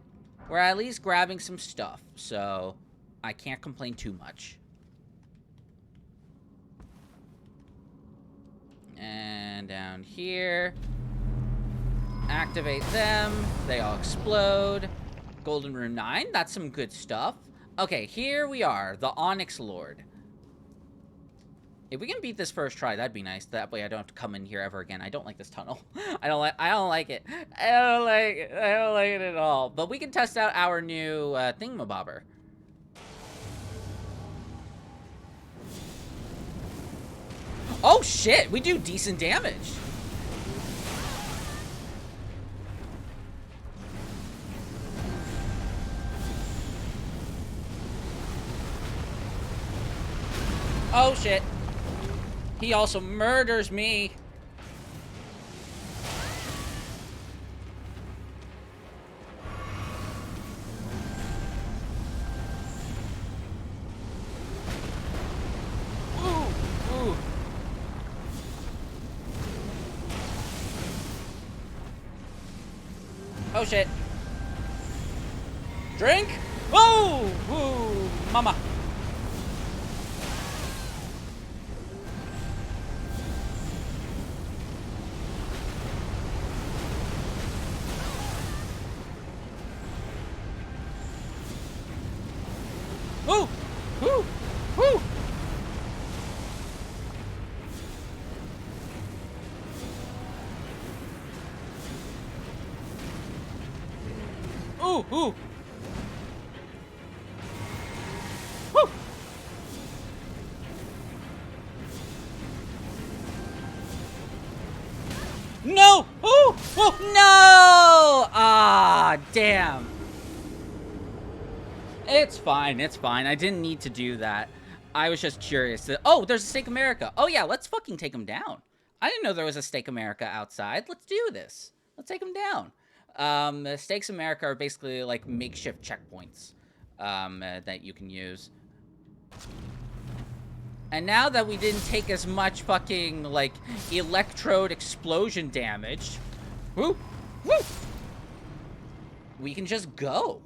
we're at least grabbing some stuff, so I can't complain too much. And down here. Activate them. They all explode. Golden Rune 9. That's some good stuff. Okay, here we are. The Onyx Lord. If we can beat this first try, that'd be nice. That way I don't have to come in here ever again. I don't like this tunnel. I don't like it. I don't like it. I don't like it at all. But we can test out our new thingamabobber. Oh shit, we do decent damage. Oh shit. He also murders me. Ooh. Oh shit. Drink? Whoa! Woo! Mama. Woo! Woo! Woo! Ooh! Ooh! Woo! No! Ooh! Ooh! No! Ah, damn. It's fine, it's fine. I didn't need to do that. I was just curious. Oh, there's a Stake America. Oh yeah, let's fucking take him down. I didn't know there was a Stake America outside. Let's do this. Let's take him down. The Stakes America are basically like makeshift checkpoints that you can use. And now that we didn't take as much fucking, like, electrode explosion damage, woo, woo, we can just go.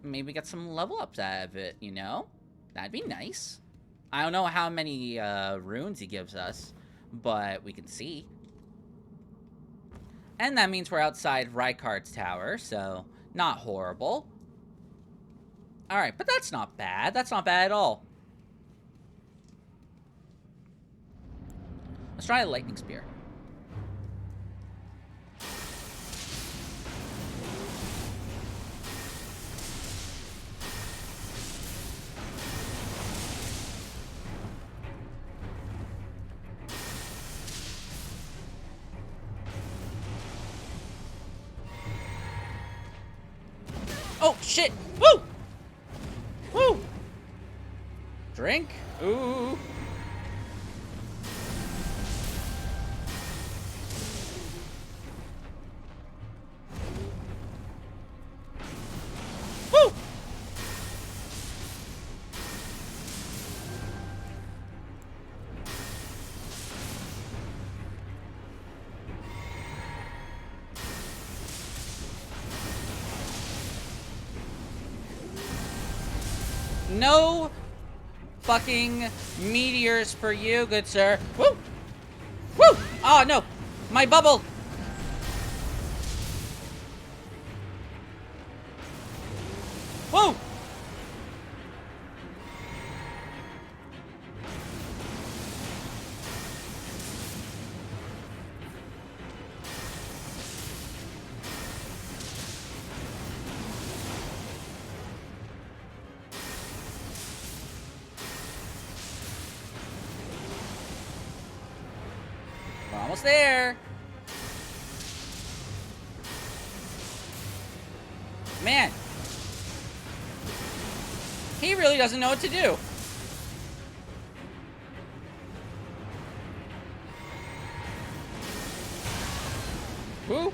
Maybe get some level ups out of it, you know? That'd be nice. I don't know how many runes he gives us, but we can see. And that means we're outside Rykard's tower, so not horrible. Alright, but that's not bad. That's not bad at all. Let's try a lightning spear. Oh, shit! Woo! Woo! Drink? Ooh. Woo! No fucking meteors for you, good sir. Woo! Woo! Oh, no! My bubble! Woo! We're almost there. Man. He really doesn't know what to do. Woo.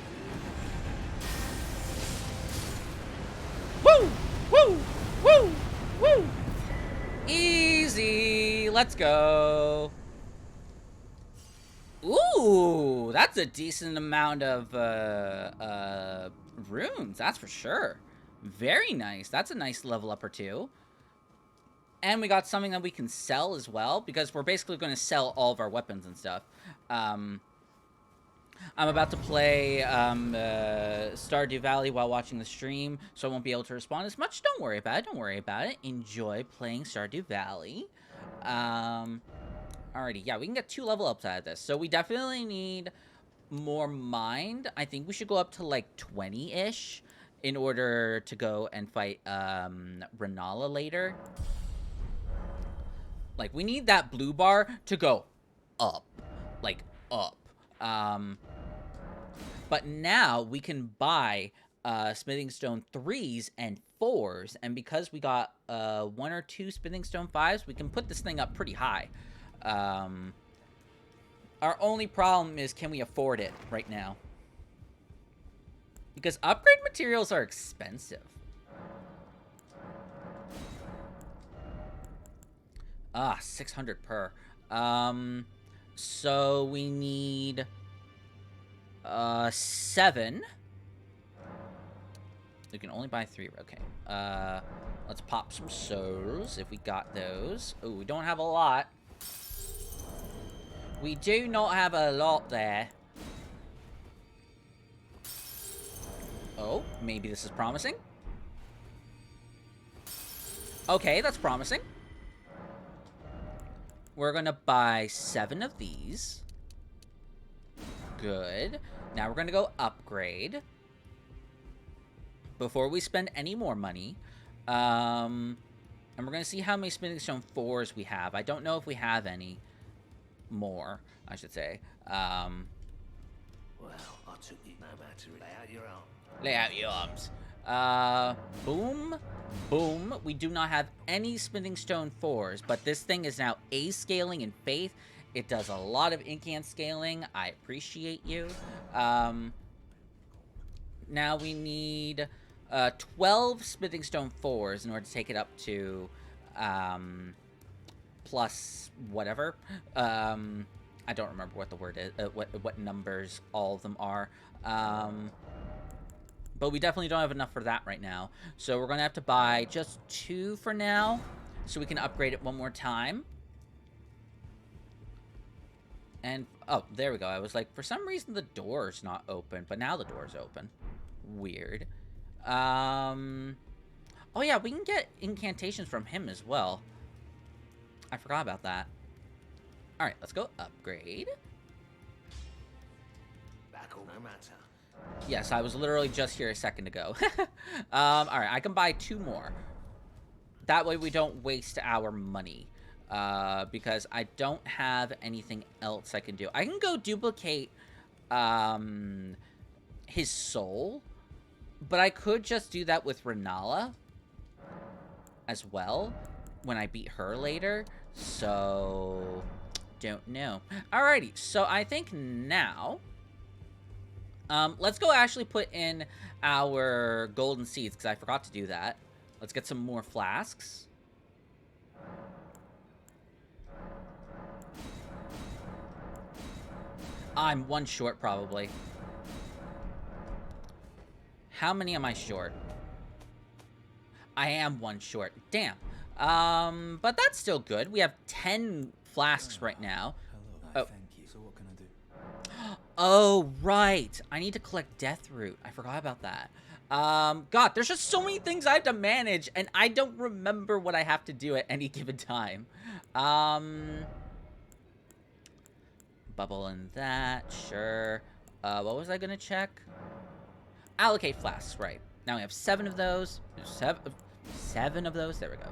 Woo! Woo! Woo! Woo! Easy. Let's go. Ooh, that's a decent amount of runes, that's for sure. Very nice. That's a nice level up or two. And we got something that we can sell as well, because we're basically going to sell all of our weapons and stuff. I'm about to play Stardew Valley while watching the stream, so I won't be able to respond as much. Don't worry about it. Don't worry about it. Enjoy playing Stardew Valley. Alrighty, yeah, we can get 2 level ups out of this. So we definitely need more mind. I think we should go up to like 20-ish in order to go and fight Renala later. Like, we need that blue bar to go up. Like, up. But now we can buy Smithing Stone 3s and 4s. And because we got 1 or 2 Smithing Stone 5s, we can put this thing up pretty high. Our only problem is, can we afford it right now? Because upgrade materials are expensive. Ah, 600 per. So we need 7. We can only buy 3. Okay. Let's pop some souls if we got those. Oh, we don't have a lot. We do not have a lot there. Oh, maybe this is promising. Okay, that's promising. We're gonna buy 7 of these. Good. Now we're gonna go upgrade. Before we spend any more money. And we're gonna see how many Smithing Stone 4s we have. I don't know if we have any more, I should say. Well, I took it no matter. Lay out your arm. Lay out your arms. Boom. Boom. We do not have any Smithing Stone 4s, but this thing is now A scaling in Faith. It does a lot of incant scaling. I appreciate you. Now we need 12 Smithing Stone 4s in order to take it up to plus whatever. I don't remember what the word is, what numbers all of them are. But we definitely don't have enough for that right now. So we're going to have to buy just 2 for now, so we can upgrade it one more time. And, oh, there we go. I was like, for some reason the door's not open, but now the door's open. Weird. Oh yeah, we can get incantations from him as well. I forgot about that. Alright, let's go upgrade. Back on no matter. Yes, I was literally just here a second ago. Alright, I can buy 2 more. That way we don't waste our money. Because I don't have anything else I can do. I can go duplicate his soul. But I could just do that with Renala as well when I beat her later. So, don't know. Alrighty, so I think now, let's go actually put in our golden seeds, because I forgot to do that. Let's get some more flasks. I'm 1 short, probably. How many am I short? I am 1 short. Damn. But that's still good. We have 10 flasks right now. Hello. Thank you. So what can I do? Oh, right. I need to collect Death Root. I forgot about that. God, there's just so many things I have to manage, and I don't remember what I have to do at any given time. Bubble in that, sure. What was I gonna check? Allocate flasks, right. Now we have 7 of those. Seven of those, there we go.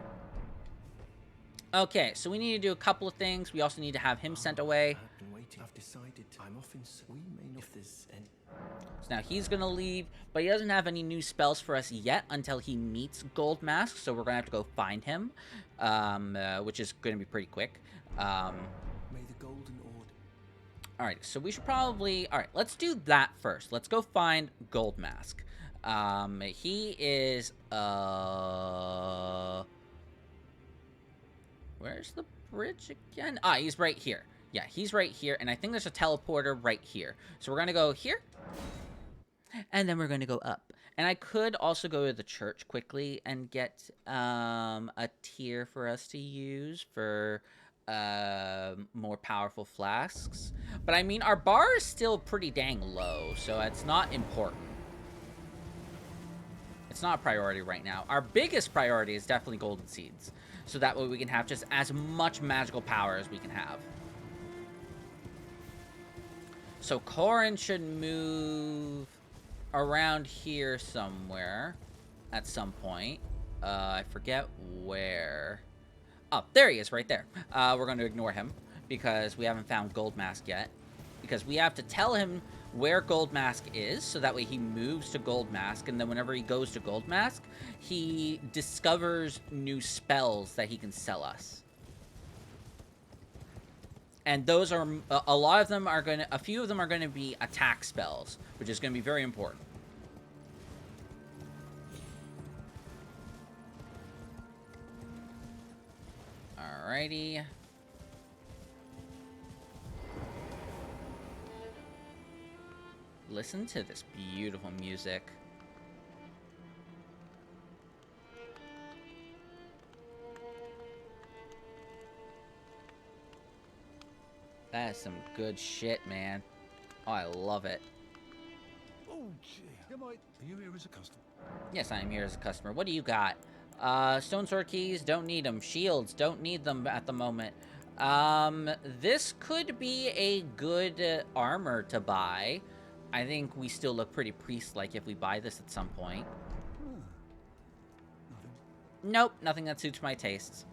Okay, so we need to do a couple of things. We also need to have him sent away. I've been waiting. I've decided I'm off in. We may not. If there's any. So now he's gonna leave, but he doesn't have any new spells for us yet until he meets Gold Mask, so we're gonna have to go find him, which is gonna be pretty quick. May the golden order. Alright, so we should probably... Alright, let's do that first. Let's go find Gold Mask. He is, where's the bridge again? Ah, he's right here. Yeah, he's right here, and I think there's a teleporter right here. So we're gonna go here, and then we're gonna go up. And I could also go to the church quickly and get, a tier for us to use for... more powerful flasks. But I mean, our bar is still pretty dang low, so it's not important. It's not a priority right now. Our biggest priority is definitely golden seeds, so that way we can have just as much magical power as we can have. So Corrin should move around here somewhere at some point. I forget where. Oh, there he is, right there. We're going to ignore him because we haven't found Gold Mask yet. Because we have to tell him where Gold Mask is, so that way he moves to Gold Mask, and then whenever he goes to Gold Mask, he discovers new spells that he can sell us. And those are, a lot of them are going to, a few of them are going to be attack spells, which is going to be very important. Alrighty. Listen to this beautiful music. That is some good shit, man. Oh, I love it. Oh, gee. Are you here as a customer? Yes, I am here as a customer. What do you got? Stone sword keys, don't need them. Shields, don't need them at the moment. This could be a good armor to buy. I think we still look pretty priest-like if we buy this at some point. Nothing. Nope, nothing that suits my tastes.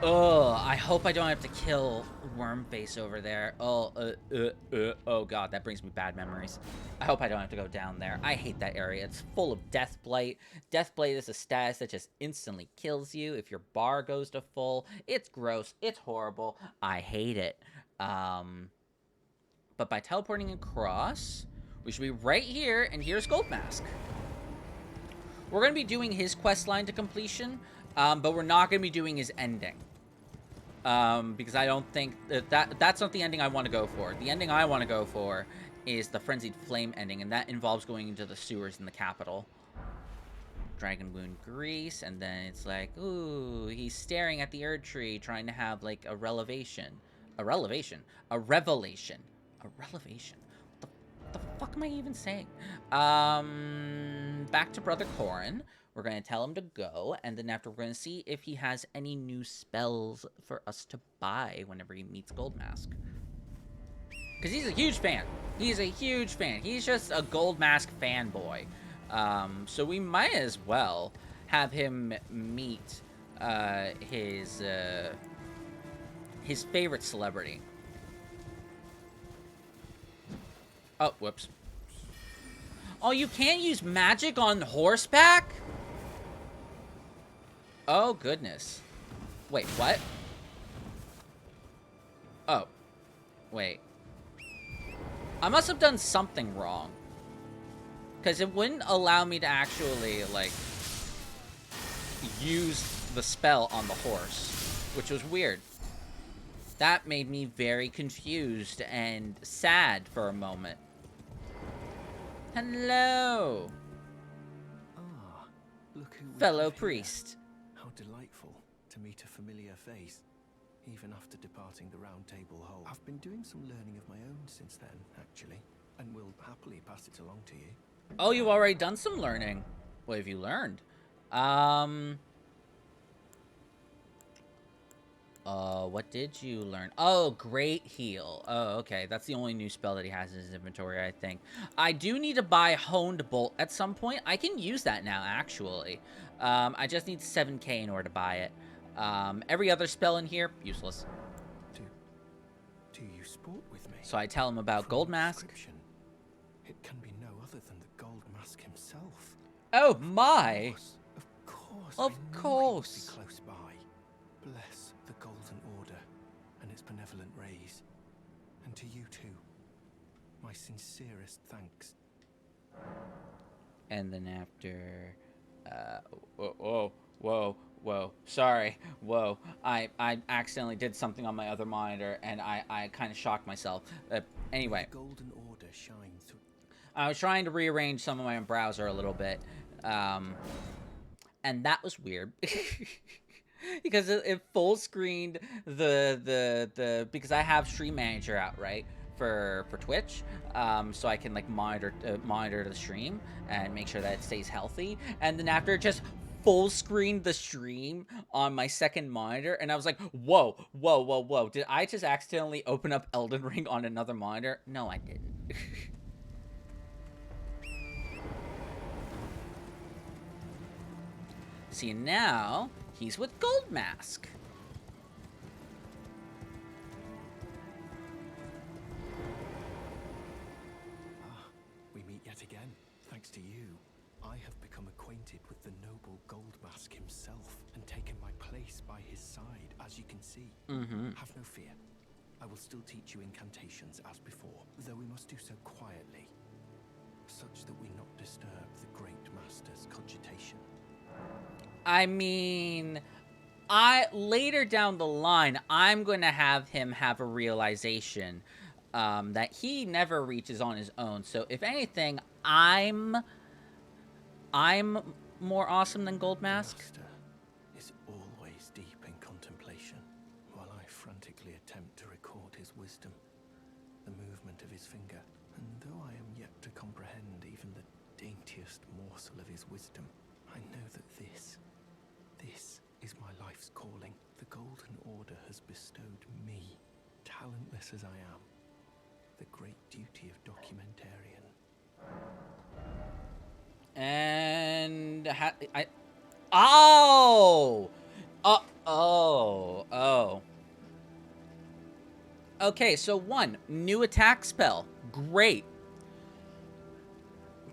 Ugh, I hope I don't have to kill Wormface over there. Oh, oh god, that brings me bad memories. I hope I don't have to go down there. I hate that area. It's full of Death Blight. Death Blight is a status that just instantly kills you if your bar goes to full. It's gross. It's horrible. I hate it. But by teleporting across, we should be right here, and here's Gold Mask. We're going to be doing his quest line to completion, but we're not going to be doing his ending. Because I don't think that's not the ending I want to go for. The ending I want to go for is the Frenzied Flame ending, and that involves going into the sewers in the capital. Dragon Wound Grease, and then it's like, ooh, he's staring at the Erd Tree, trying to have, like, a revelation. A revelation. A revelation. A revelation. What the fuck am I even saying? Back to Brother Corrin. We're going to tell him to go, and then after we're going to see if he has any new spells for us to buy whenever he meets Gold Mask. Because he's a huge fan. He's a huge fan. He's just a Gold Mask fanboy. So we might as well have him meet his favorite celebrity. Oh, whoops. Oh, you can't use magic on horseback? Oh, goodness. Wait, what? Oh. Wait. I must have done something wrong. Because it wouldn't allow me to actually, like, use the spell on the horse. Which was weird. That made me very confused and sad for a moment. Hello. Look who we fellow have here. priest. How delightful to meet a familiar face, even after departing the Round Table Hall. I've been doing some learning of my own since then, actually, and will happily pass it along to you. Oh, you've already done some learning. What have you learned? What did you learn? Oh, Great Heal. Oh, okay. That's the only new spell that he has in his inventory, I think. I do need to buy Honed Bolt at some point. I can use that now, actually. I just need 7k in order to buy it. Every other spell in here, useless. Do you sport with me? So I tell him about From Gold the Mask. description, it can be no other than the Gold Mask himself. Oh, my! Of course. Of I knew course. he would be close by. Bless the Golden Order and its benevolent rays. And to you too, my sincerest thanks. And then after, whoa, sorry, whoa, I accidentally did something on my other monitor, and I kind of shocked myself. Anyway, The Golden Order shine through. I was trying to rearrange some of my browser a little bit, and that was weird. Because it full screened because I have Stream Manager out, right, for Twitch, so I can like monitor the stream and make sure that it stays healthy. And then after it just full screened the stream on my second monitor, and I was like, whoa, did I just accidentally open up Elden Ring on another monitor? No, I didn't. See, now he's with Gold Mask. We meet yet again. Thanks to you, I have become acquainted with the noble Gold Mask himself and taken my place by his side, as you can see. Have no fear. I will still teach you incantations as before, though we must do so quietly, such that we not disturb the great master's cogitation. I mean, later down the line, I'm going to have him have a realization that he never reaches on his own. So if anything, I'm more awesome than Gold Mask. The master is always deep in contemplation, while I frantically attempt to record his wisdom, the movement of his finger. And though I am yet to comprehend even the daintiest morsel of his wisdom, I know that this is my life's calling. The Golden Order has bestowed me, talentless as I am, the great duty of documentarian. And okay, so 1, new attack spell. Great.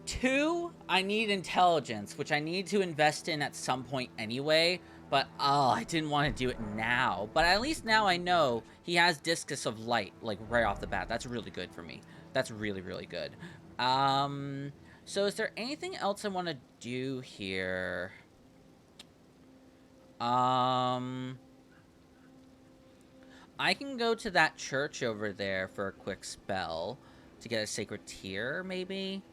2, I need intelligence, which I need to invest in at some point anyway. But, I didn't want to do it now. But at least now I know he has Discus of Light, like, right off the bat. That's really good for me. That's really, really good. So is there anything else I want to do here? I can go to that church over there for a quick spell to get a Sacred Tear, maybe?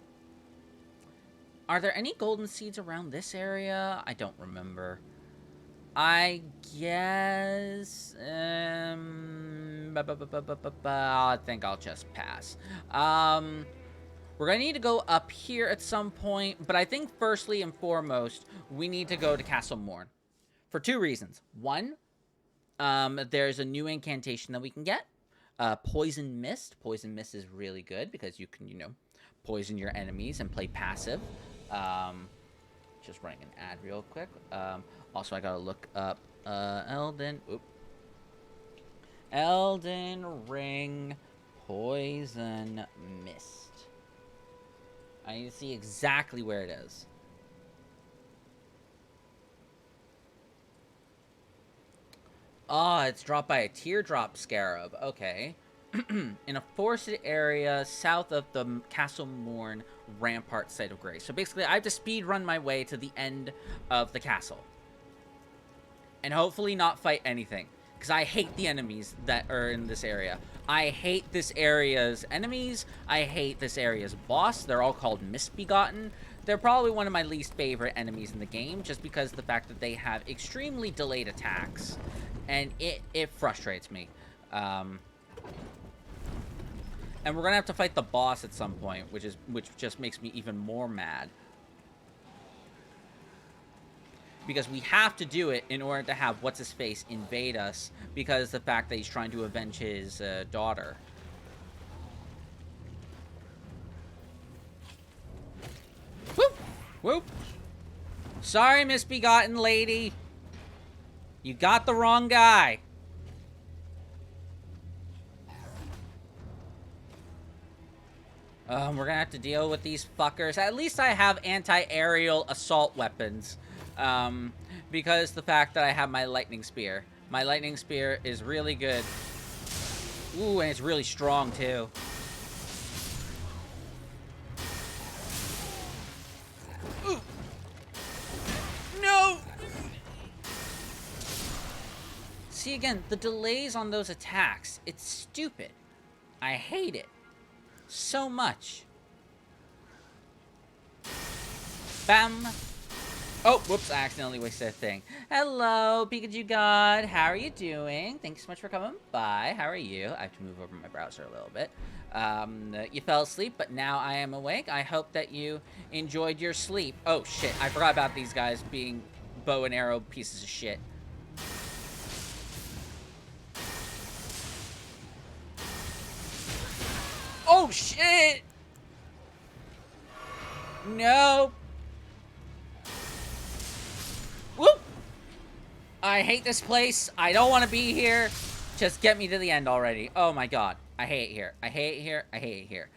Are there any golden seeds around this area? I don't remember. I guess... I think I'll just pass. We're going to need to go up here at some point, but I think firstly and foremost, we need to go to Castle Morn. For 2 reasons. 1, there's a new incantation that we can get. Poison Mist. Poison Mist is really good because you can, poison your enemies and play passive. Just running an ad real quick. Also, I gotta look up Elden. Elden Ring Poison Mist. I need to see exactly where it is. Oh, it's dropped by a teardrop scarab. Okay. In a forested area south of the Castle Morn Rampart Site of Grace. So basically, I have to speed run my way to the end of the castle. And hopefully not fight anything. Because I hate the enemies that are in this area. I hate this area's enemies. I hate this area's boss. They're all called Misbegotten. They're probably one of my least favorite enemies in the game, just because of the fact that they have extremely delayed attacks. And it frustrates me. And we're gonna have to fight the boss at some point, which just makes me even more mad. Because we have to do it in order to have What's-His-Face invade us, because the fact that he's trying to avenge his daughter. Whoop! Whoop! Sorry, misbegotten lady. You got the wrong guy. We're gonna have to deal with these fuckers. At least I have anti-aerial assault weapons. Because the fact that I have my lightning spear. My lightning spear is really good. Ooh, and it's really strong, too. Ooh. No! See, again, the delays on those attacks. It's stupid. I hate it. So much. Bam! Oh, whoops, I accidentally wasted a thing. Hello, Pikachu God. How are you doing? Thanks so much for coming by. How are you? I have to move over my browser a little bit. You fell asleep, but now I am awake. I hope that you enjoyed your sleep. Oh, shit. I forgot about these guys being bow and arrow pieces of shit. Oh, shit! No! Whoop! I hate this place. I don't want to be here. Just get me to the end already. Oh my god. I hate it here. I hate it here. I hate it here.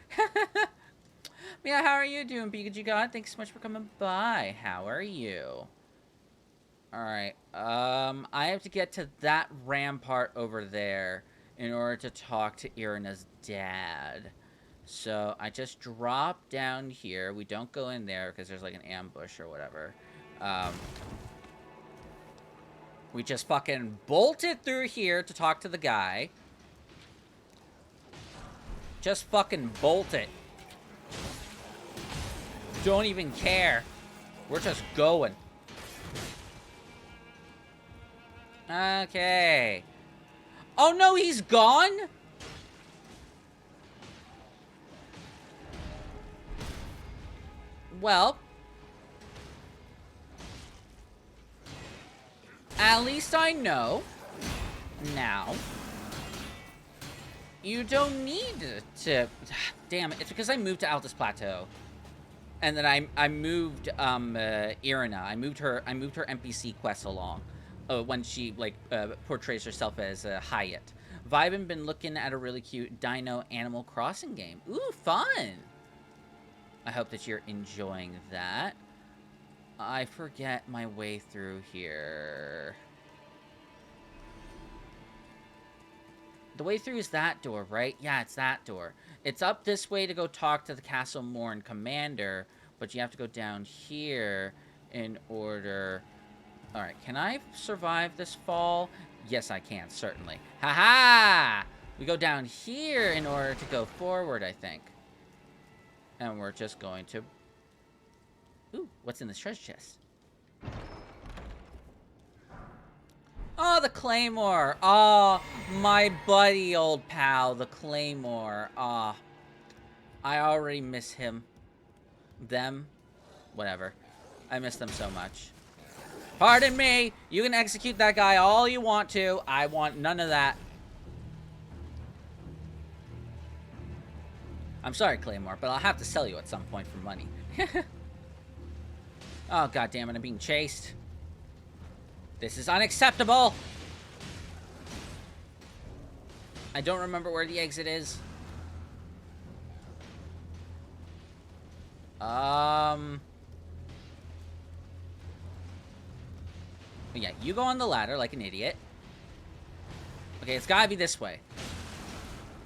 Yeah, how are you doing, Pikachu God? Thanks so much for coming by. How are you? Alright. I have to get to that rampart over there in order to talk to Irina's dad. So, I just drop down here. We don't go in there because there's like an ambush or whatever. We just fucking bolted through here to talk to the guy. Just fucking bolt it. Don't even care. We're just going. Okay. Oh no, he's gone? Well. At least I know. Now. You don't need to... Damn it. It's because I moved to Altus Plateau. And then I moved Irina. I moved her NPC quest along. When she, like, portrays herself as Hyatt. Vibin been looking at a really cute Dino Animal Crossing game. Ooh, fun! I hope that you're enjoying that. I forget my way through here. The way through is that door, right? Yeah, it's that door. It's up this way to go talk to the Castle Morn commander, but you have to go down here in order... Alright, can I survive this fall? Yes, I can, certainly. Ha-ha! We go down here in order to go forward, I think. And we're just going to... Ooh, what's in this treasure chest? Oh, the Claymore. Oh, my buddy, old pal, the Claymore. Oh, I already miss him. Them. Whatever. I miss them so much. Pardon me. You can execute that guy all you want to. I want none of that. I'm sorry, Claymore, but I'll have to sell you at some point for money. Oh, goddammit, I'm being chased. This is unacceptable! I don't remember where the exit is. Yeah, you go on the ladder like an idiot. Okay, it's gotta be this way.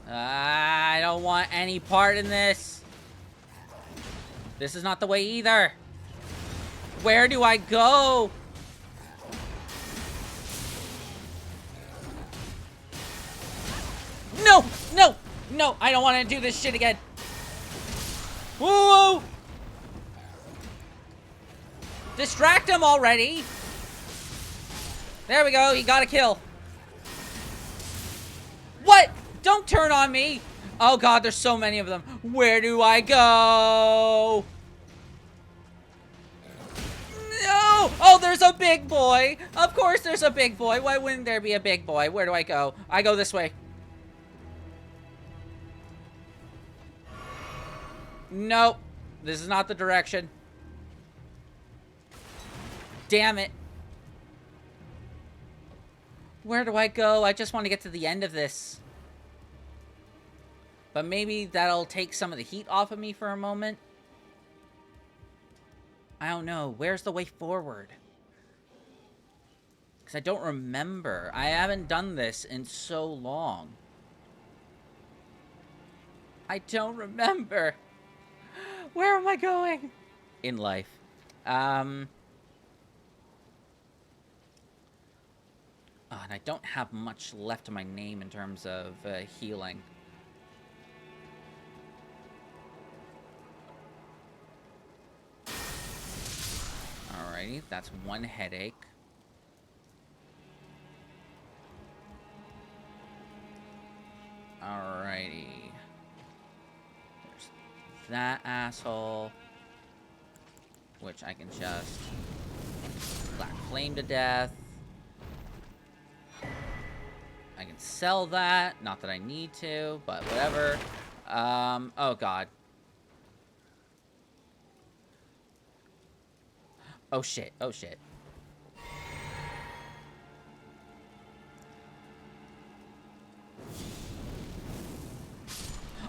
I don't want any part in this. This is not the way either. Where do I go? No! No! No! I don't want to do this shit again. Whoa! Distract him already! There we go, he got a kill. What? Don't turn on me! Oh god, there's so many of them. Where do I go? No! Oh, there's a big boy! Of course there's a big boy. Why wouldn't there be a big boy? Where do I go? I go this way. Nope. This is not the direction. Damn it. Where do I go? I just want to get to the end of this. But maybe that'll take some of the heat off of me for a moment. I don't know. Where's the way forward? Because I don't remember. I haven't done this in so long. I don't remember. Where am I going? In life. Oh, and I don't have much left of my name in terms of healing. Alrighty, that's one headache. Alrighty. There's that asshole. Which I can just Black Flame to death. I can sell that. Not that I need to, but whatever. Oh god. Oh shit, oh shit.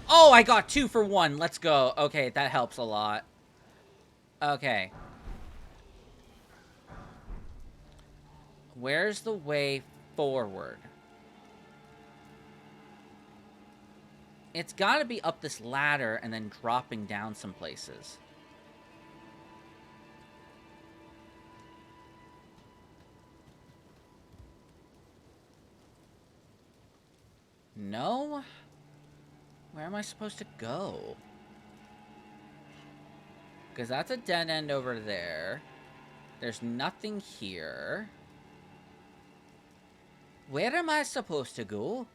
Oh, I got 2 for 1. Let's go. Okay, that helps a lot. Okay. Where's the way forward? It's gotta be up this ladder and then dropping down some places. No? Where am I supposed to go? Because that's a dead end over there. There's nothing here. Where am I supposed to go?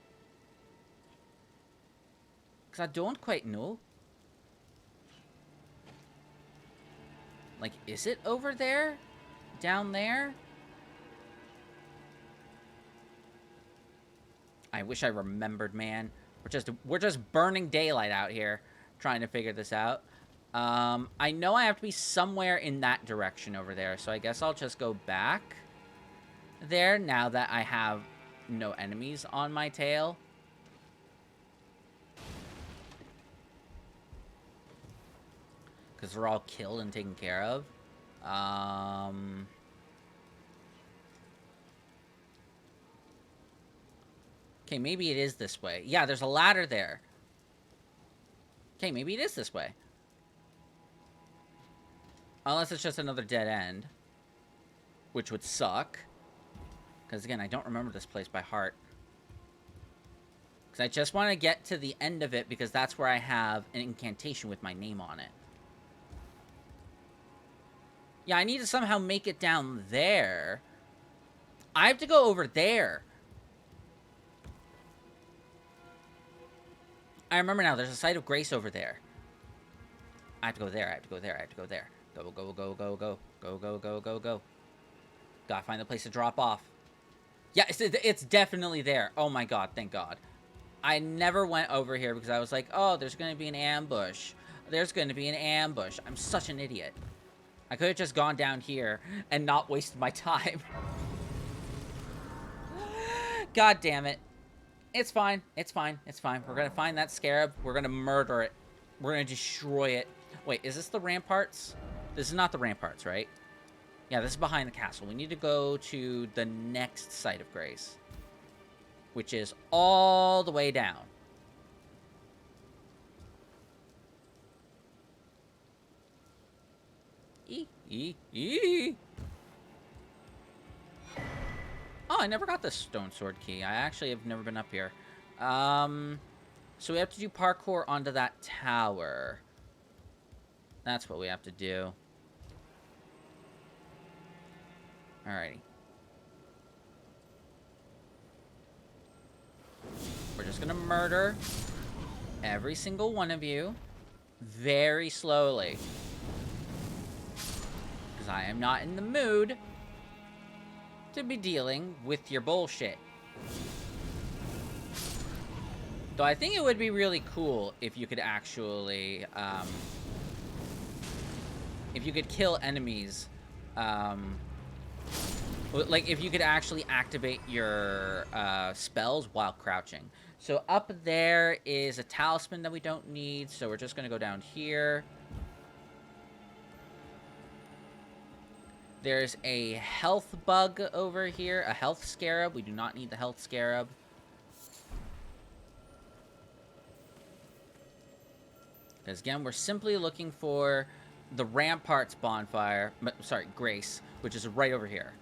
Because I don't quite know. Like, is it over there? Down there? I wish I remembered, man. We're just burning daylight out here, trying to figure this out. I know I have to be somewhere in that direction over there, so I guess I'll just go back there now that I have no enemies on my tail. Because they're all killed and taken care of. Okay, maybe it is this way. Yeah, there's a ladder there. Okay, maybe it is this way. Unless it's just another dead end. Which would suck. Because, again, I don't remember this place by heart. Because I just want to get to the end of it because that's where I have an incantation with my name on it. Yeah, I need to somehow make it down there. I have to go over there. I remember now, there's a site of grace over there. I have to go there, I have to go there, I have to go there. Go, go, go, go, go. Go, go, go, go, go. Gotta find the place to drop off. Yeah, it's definitely there. Oh my god, thank god. I never went over here because I was like, oh, there's gonna be an ambush. There's gonna be an ambush. I'm such an idiot. I could have just gone down here and not wasted my time. God damn it. It's fine. It's fine. It's fine. We're gonna find that scarab. We're gonna murder it. We're gonna destroy it. Wait, is this the ramparts? This is not the ramparts, right? Yeah, this is behind the castle. We need to go to the next site of grace. Which is all the way down. Oh, I never got the stone sword key. I actually have never been up here. So we have to do parkour onto that tower. That's what we have to do. Alrighty. We're just gonna murder every single one of you very slowly. Because I am not in the mood to be dealing with your bullshit. Though I think it would be really cool if you could actually, if you could kill enemies, like if you could actually activate your spells while crouching. So up there is a talisman that we don't need, so we're just gonna go down here. There's a health bug over here, a health scarab. We do not need the health scarab. Because again, we're simply looking for the Ramparts bonfire, sorry, Grace, which is right over here.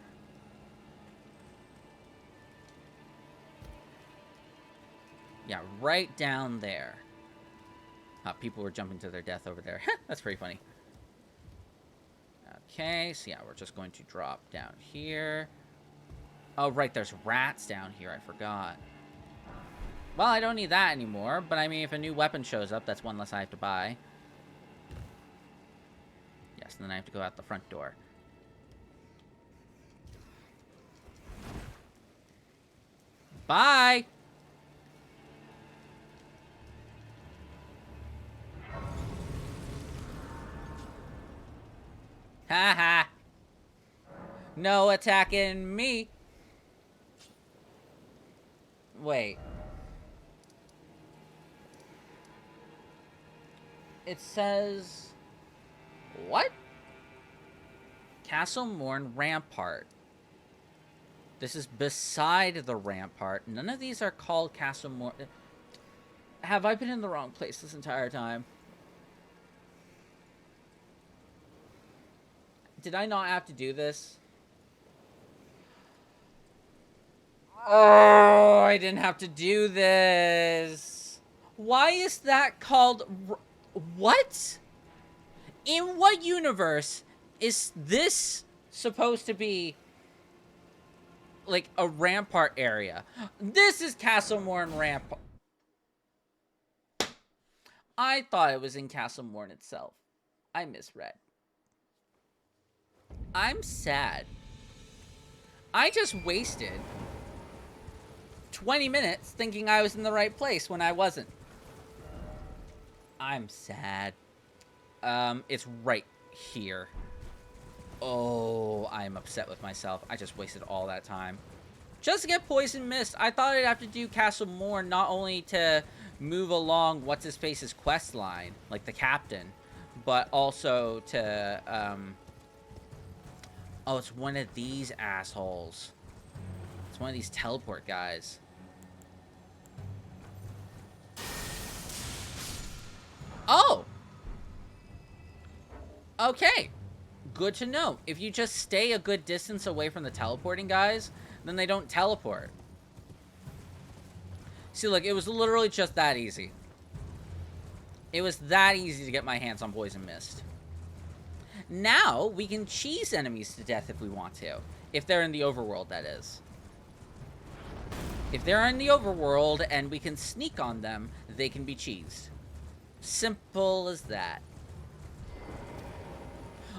Yeah, right down there. People were jumping to their death over there. That's pretty funny. Okay, so yeah, we're just going to drop down here. Oh, right, there's rats down here. I forgot. Well, I don't need that anymore, but I mean, if a new weapon shows up, that's one less I have to buy. Yes, and then I have to go out the front door. Bye! Haha. No attacking me. Wait. It says... What? Castle Morn Rampart. This is beside the Rampart. None of these are called Castle Morn. Have I been in the wrong place this entire time? Did I not have to do this? Oh, I didn't have to do this. Why is that called... What? In what universe is this supposed to be, like, a rampart area? This is Castle Morn Rampart. I thought it was in Castle Morn itself. I misread. I'm sad. I just wasted 20 minutes thinking I was in the right place when I wasn't. I'm sad. It's right here. Oh, I'm upset with myself. I just wasted all that time. Just to get Poison Mist. I thought I'd have to do Castle Morn not only to move along What's-His-Face's quest line, like the captain, but also to, Oh, it's one of these assholes. It's one of these teleport guys. Oh! Okay. Good to know. If you just stay a good distance away from the teleporting guys, then they don't teleport. See, look, it was literally just that easy. It was that easy to get my hands on Poison Mist. Now, we can cheese enemies to death if we want to. If they're in the overworld, that is. If they're in the overworld and we can sneak on them, they can be cheesed. Simple as that.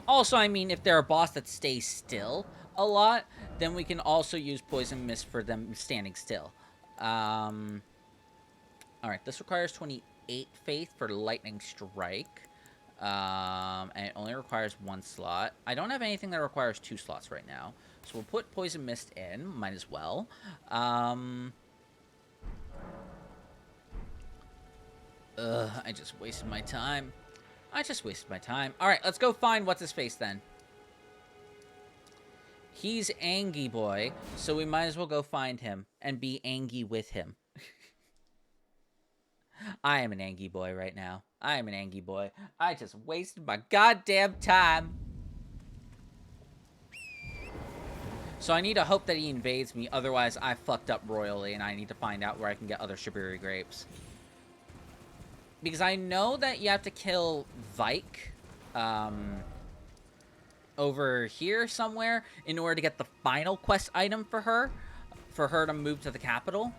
Also, I mean, if they're a boss that stays still a lot, then we can also use Poison Mist for them standing still. Alright, this requires 28 faith for Lightning Strike. And it only requires 1 slot. I don't have anything that requires 2 slots right now. So we'll put Poison Mist in. Might as well. I just wasted my time. Alright, let's go find What's-His-Face then. He's Angie Boy, so we might as well go find him and be Angie with him. I am an Angie Boy right now. I am an Angie Boy. I just wasted my goddamn time. So I need to hope that he invades me, otherwise I fucked up royally and I need to find out where I can get other Shibiri grapes. Because I know that you have to kill Vike over here somewhere in order to get the final quest item for her to move to the capital.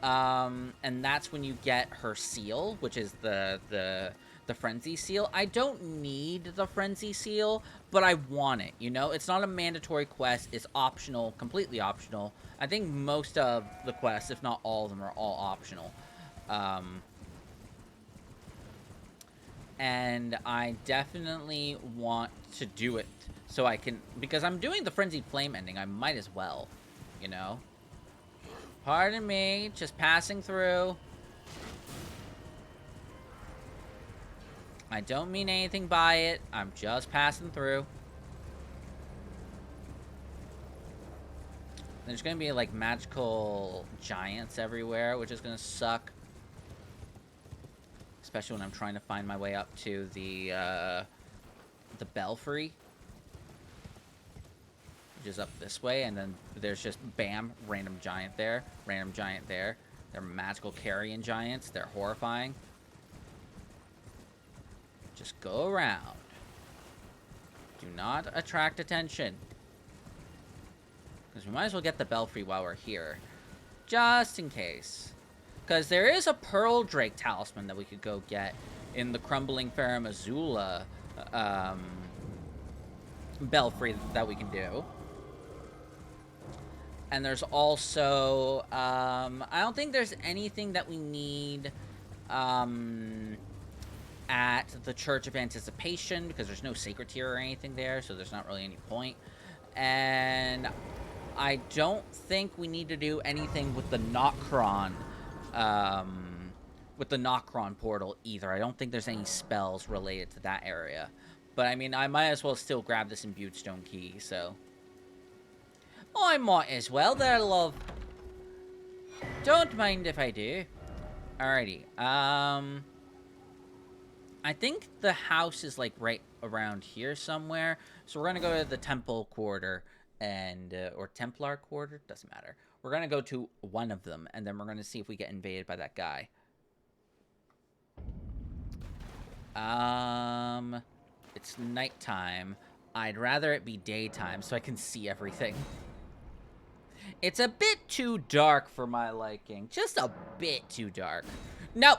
And that's when you get her seal, which is the frenzy seal. I don't need the frenzy seal, but I want it, you know? It's not a mandatory quest. It's optional, completely optional. I think most of the quests, if not all of them, are all optional. And I definitely want to do it so I can, because I'm doing the Frenzied Flame ending, I might as well, you know? Pardon me, just passing through. I don't mean anything by it, I'm just passing through. There's gonna be, like, magical giants everywhere, which is gonna suck. Especially when I'm trying to find my way up to the belfry. Which is up this way, and then there's just, bam, random giant there, random giant there. They're magical carrion giants. They're horrifying. Just go around. Do not attract attention. Because we might as well get the belfry while we're here. Just in case. Because there is a Pearl Drake talisman that we could go get in the Crumbling Farum Azula belfry that we can do. And there's also, I don't think there's anything that we need at the Church of Anticipation, because there's no sacred tier or anything there, so there's not really any point. And I don't think we need to do anything with the Nokron, portal either. I don't think there's any spells related to that area. But, I mean, I might as well still grab this imbued stone key, so. I might as well, there, love. Don't mind if I do. Alrighty, I think the house is, like, right around here somewhere. So we're gonna go to the Temple Quarter and, or Templar Quarter, doesn't matter. We're gonna go to one of them, and then we're gonna see if we get invaded by that guy. It's nighttime. I'd rather it be daytime so I can see everything. It's a bit too dark for my liking. Just a bit too dark. No!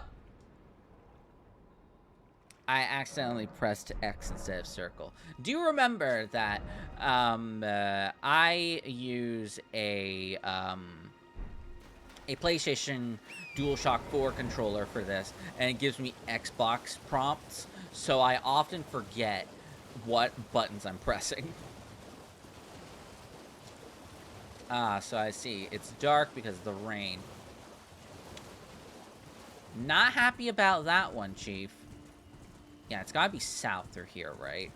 I accidentally pressed X instead of circle. Do you remember that I use a PlayStation DualShock 4 controller for this, and it gives me Xbox prompts, so I often forget what buttons I'm pressing. Ah, so I see. It's dark because of the rain. Not happy about that one, Chief. Yeah, it's gotta be south through here, right?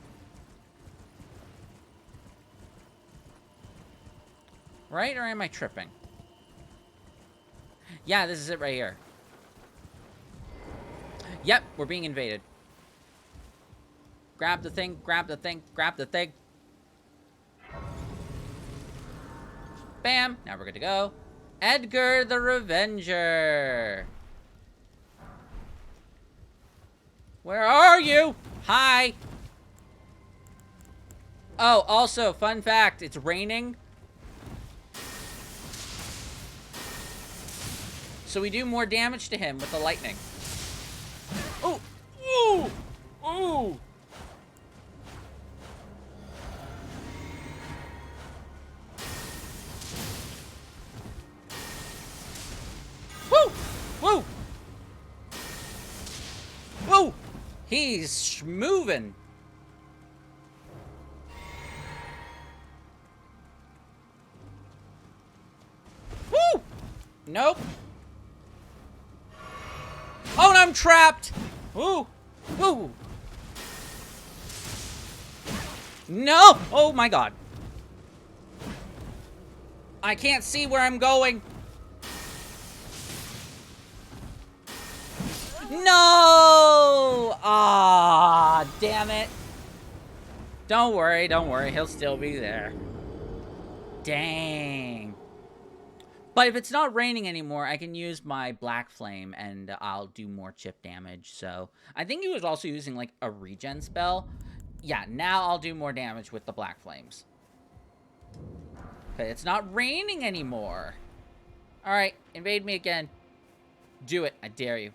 Right, or am I tripping? Yeah, this is it right here. Yep, we're being invaded. Grab the thing, grab the thing, grab the thing. Bam! Now we're good to go. Edgar the Revenger! Where are you? Hi! Oh, also, fun fact, it's raining. So we do more damage to him with the lightning. Oh! Ooh! Ooh! Woo! Woo! Woo! He's schmovin'. Woo! Nope. Oh, and I'm trapped! Woo! Woo! No! Oh my god. I can't see where I'm going. No! Ah, damn it. Don't worry, don't worry. He'll still be there. Dang. But if it's not raining anymore, I can use my Black Flame and I'll do more chip damage. So I think he was also using like a regen spell. Yeah, now I'll do more damage with the black flames. Okay, it's not raining anymore. Alright, invade me again. Do it, I dare you.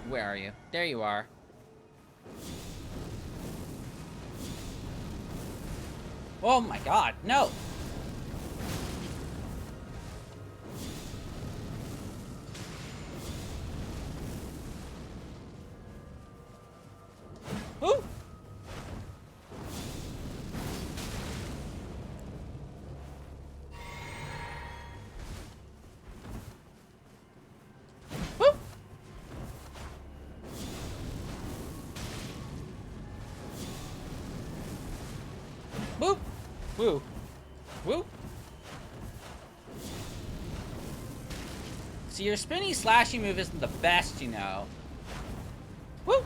Where are you? There you are. Oh my god, no! Ooh! Woo! Woo! Woo! Woo! So your spinny slashy move isn't the best, you know. Woo!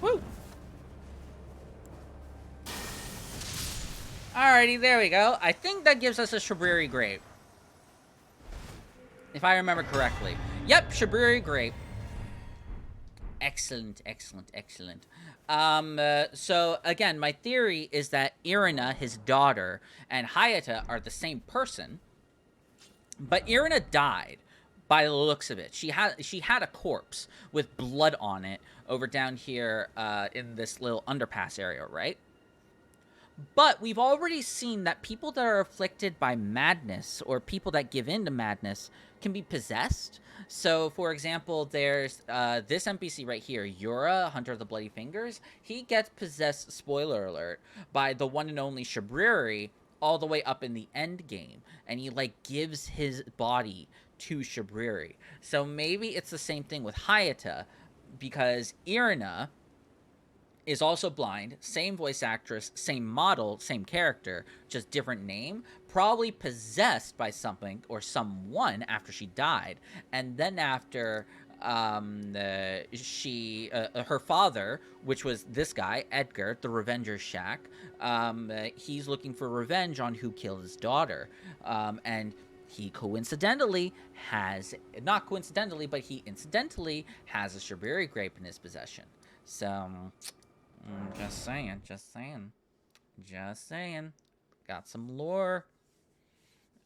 Woo! Alrighty, there we go. I think that gives us a Shabriri Grape. If I remember correctly. Yep, Shabriri Grape. Excellent, excellent, excellent. So, again, my theory is that Irina, his daughter, and Hayata are the same person. But Irina died, by the looks of it. She had a corpse with blood on it over down here in this little underpass area, right? But we've already seen that people that are afflicted by madness or people that give in to madness can be possessed. So, for example, there's this NPC right here, Yura, Hunter of the Bloody Fingers. He gets possessed, spoiler alert, by the one and only Shabriri all the way up in the end game. And he, like, gives his body to Shabriri. So maybe it's the same thing with Hayata, because Irina is also blind, same voice actress, same model, same character, just different name, probably possessed by something or someone after she died. And then after her father, which was this guy, Edgar, the Revenger's Shack, he's looking for revenge on who killed his daughter. And he coincidentally has, not coincidentally, but he incidentally has a Shabriri Grape in his possession. So, just saying, just saying. Just saying. Got some lore.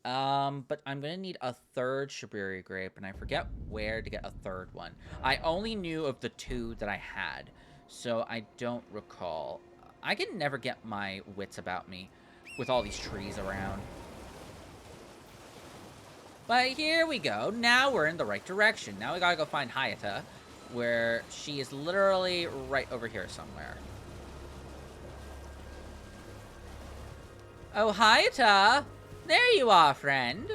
But I'm gonna need a third Shabriri Grape, and I forget where to get a third one. I only knew of the two that I had, so I don't recall. I can never get my wits about me with all these trees around. But here we go. Now we're in the right direction. Now we gotta go find Hayata, where she is literally right over here somewhere. Oh, Hayata! There you are, friend!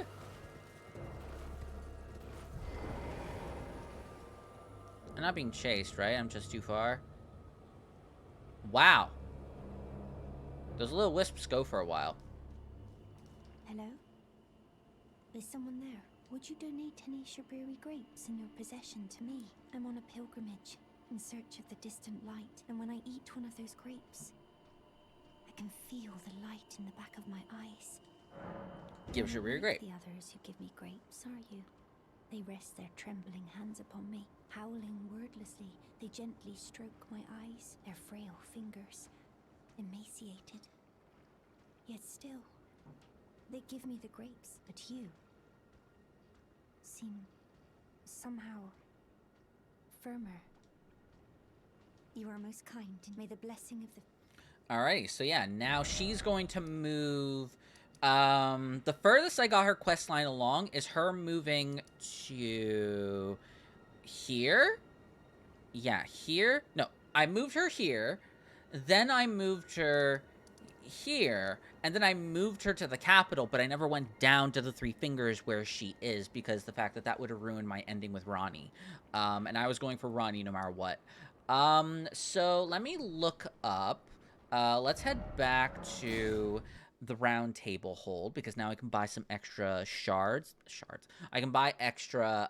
I'm not being chased, right? I'm just too far. Wow. Those little wisps go for a while. Hello? Is someone there? Would you donate any Shabriri grapes in your possession to me? I'm on a pilgrimage, in search of the distant light, and when I eat one of those grapes, I can feel the light in the back of my eyes. Give Shabriri grape. The others who give me grapes, are you? They rest their trembling hands upon me, howling wordlessly. They gently stroke my eyes, their frail fingers, emaciated. Yet still, they give me the grapes, but you seem somehow firmer. You are most kind, and may the blessing of the... Alrighty, so yeah, now she's going to move. The furthest I got her quest line along is her moving to here. Yeah, here. No, I moved her here. Then I moved her here. And then I moved her to the capital, but I never went down to the Three Fingers where she is because the fact that that would have ruined my ending with Ronnie. And I was going for Ronnie no matter what. So let me look up. Let's head back to the round table hold because now I can buy some extra shards. I can buy extra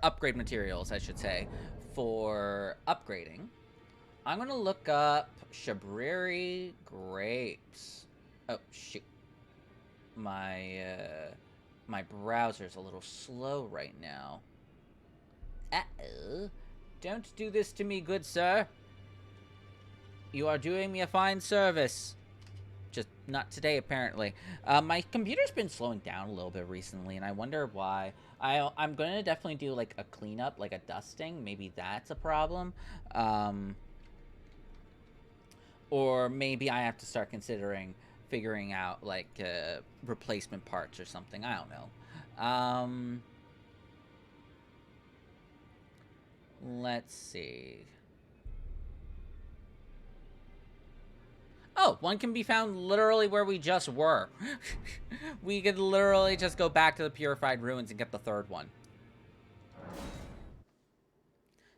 upgrade materials, I should say, for upgrading. I'm gonna look up Shabriri grapes. Oh shoot, my browser's a little slow right now. Uh-oh. Don't do this to me, good sir. You are doing me a fine service. Just not today, apparently. My computer's been slowing down a little bit recently, and I wonder why. I'm going to definitely do, like, a cleanup, like a dusting. Maybe that's a problem. Or maybe I have to start considering figuring out, like, replacement parts or something. I don't know. Let's see. Oh, one can be found literally where we just were. We could literally just go back to the Purified Ruins and get the third one.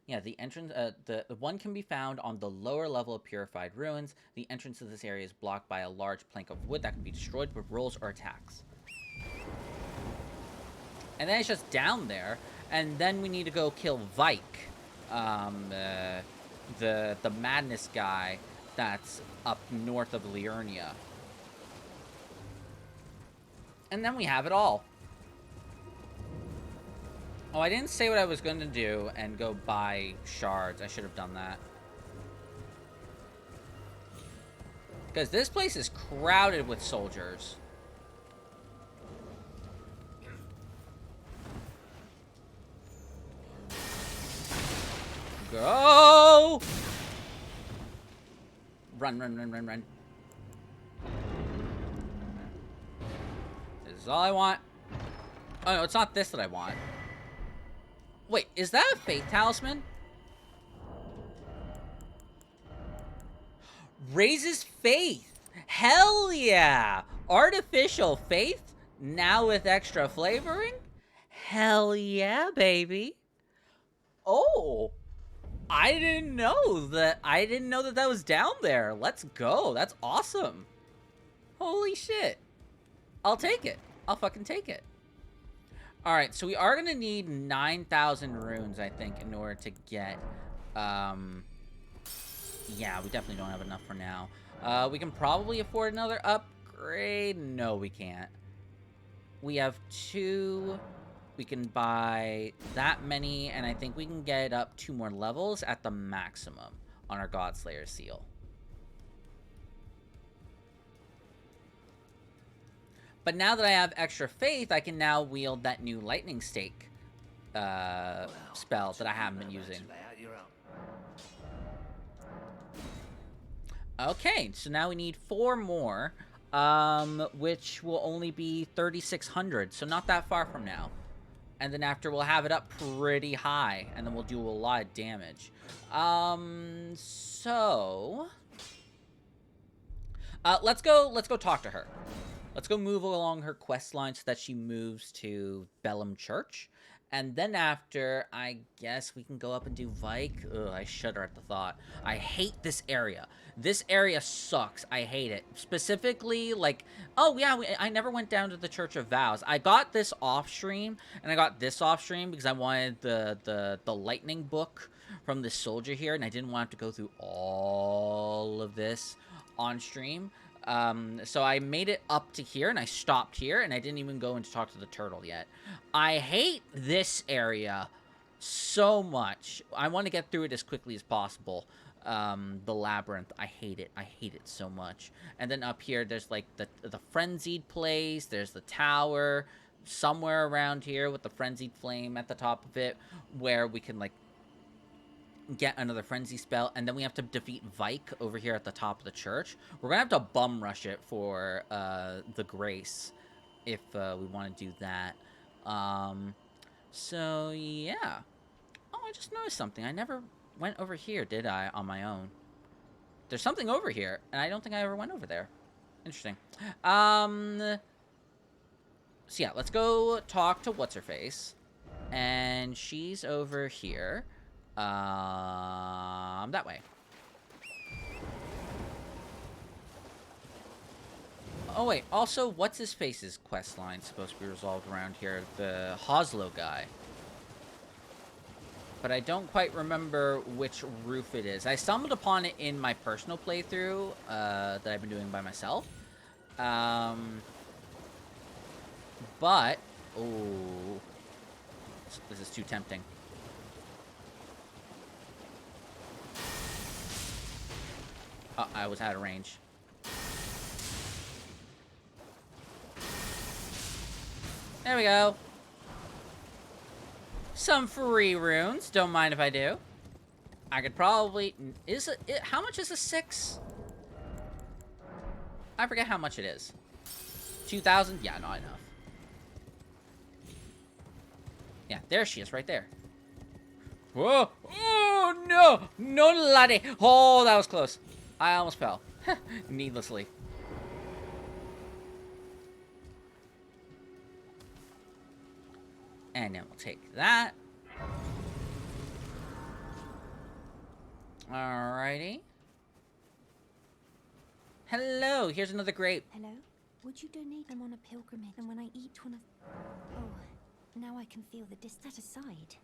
Yeah, the entrance, the one can be found on the lower level of Purified Ruins. The entrance to this area is blocked by a large plank of wood that can be destroyed with rolls or attacks. And then it's just down there, and then we need to go kill Vike, the madness guy that's up north of Liurnia. And then we have it all. Oh, I didn't say what I was going to do and go buy shards. I should have done that. Because this place is crowded with soldiers. Go! Run, run, run, run, run. This is all I want. Oh, no, it's not this that I want. Wait, is that a faith talisman? Raises faith. Hell yeah. Artificial faith? Now with extra flavoring? Hell yeah, baby. Oh. I didn't know that that was down there. Let's go. That's awesome. Holy shit. I'll take it. I'll fucking take it. Alright, so we are going to need 9,000 runes, I think, in order to get... Yeah, we definitely don't have enough for now. We can probably afford another upgrade. No, we can't. We have 2... We can buy that many, and I think we can get up 2 more levels at the maximum on our Godslayer seal. But now that I have extra faith, I can now wield that new lightning stake spell that I haven't been using. Okay, so now we need 4 more, which will only be 3,600, so not that far from now. And then after, we'll have it up pretty high, and then we'll do a lot of damage. Let's go talk to her. Let's go move along her quest line so that she moves to Bellum Church. And then after, I guess we can go up and do Vike. Ugh, I shudder at the thought. I hate this area. This area sucks. I hate it. Specifically, like, oh yeah, I never went down to the Church of Vows. I got this off stream, and I got this off stream because I wanted the lightning book from this soldier here, and I didn't want to go through all of this on stream. So I made it up to here, and I stopped here, and I didn't even go in to talk to the turtle yet. I hate this area so much. I want to get through it as quickly as possible. The labyrinth, I hate it. I hate it so much. And then up here, there's, like, the frenzied place. There's the tower somewhere around here with the frenzied flame at the top of it, where we can, like, get another frenzy spell, and then we have to defeat Vike over here at the top of the church. We're gonna have to bum rush it for the grace if we want to do that. So yeah. Oh, I just noticed something. I never went over here, did I, on my own? There's something over here, and I don't think I ever went over there. Interesting. So yeah, let's go talk to what's-her-face, and she's over here. That way. Oh wait, also, what's his face's quest line supposed to be resolved around here? The Hoslow guy. But I don't quite remember which roof it is. I stumbled upon it in my personal playthrough that I've been doing by myself. But, oh, this is too tempting. Oh, I was out of range. There we go. Some free runes. Don't mind if I do. I could probably... How much is a 6? I forget how much it is. 2,000? Yeah, not enough. Yeah, there she is, right there. Whoa! Oh, no! No, laddie! Oh, that was close. I almost fell. Needlessly. And then we'll take that. Alrighty. Hello, here's another grape. Hello? Would you donate them on a pilgrimage? And when I eat one of... Oh, now I can feel the That aside.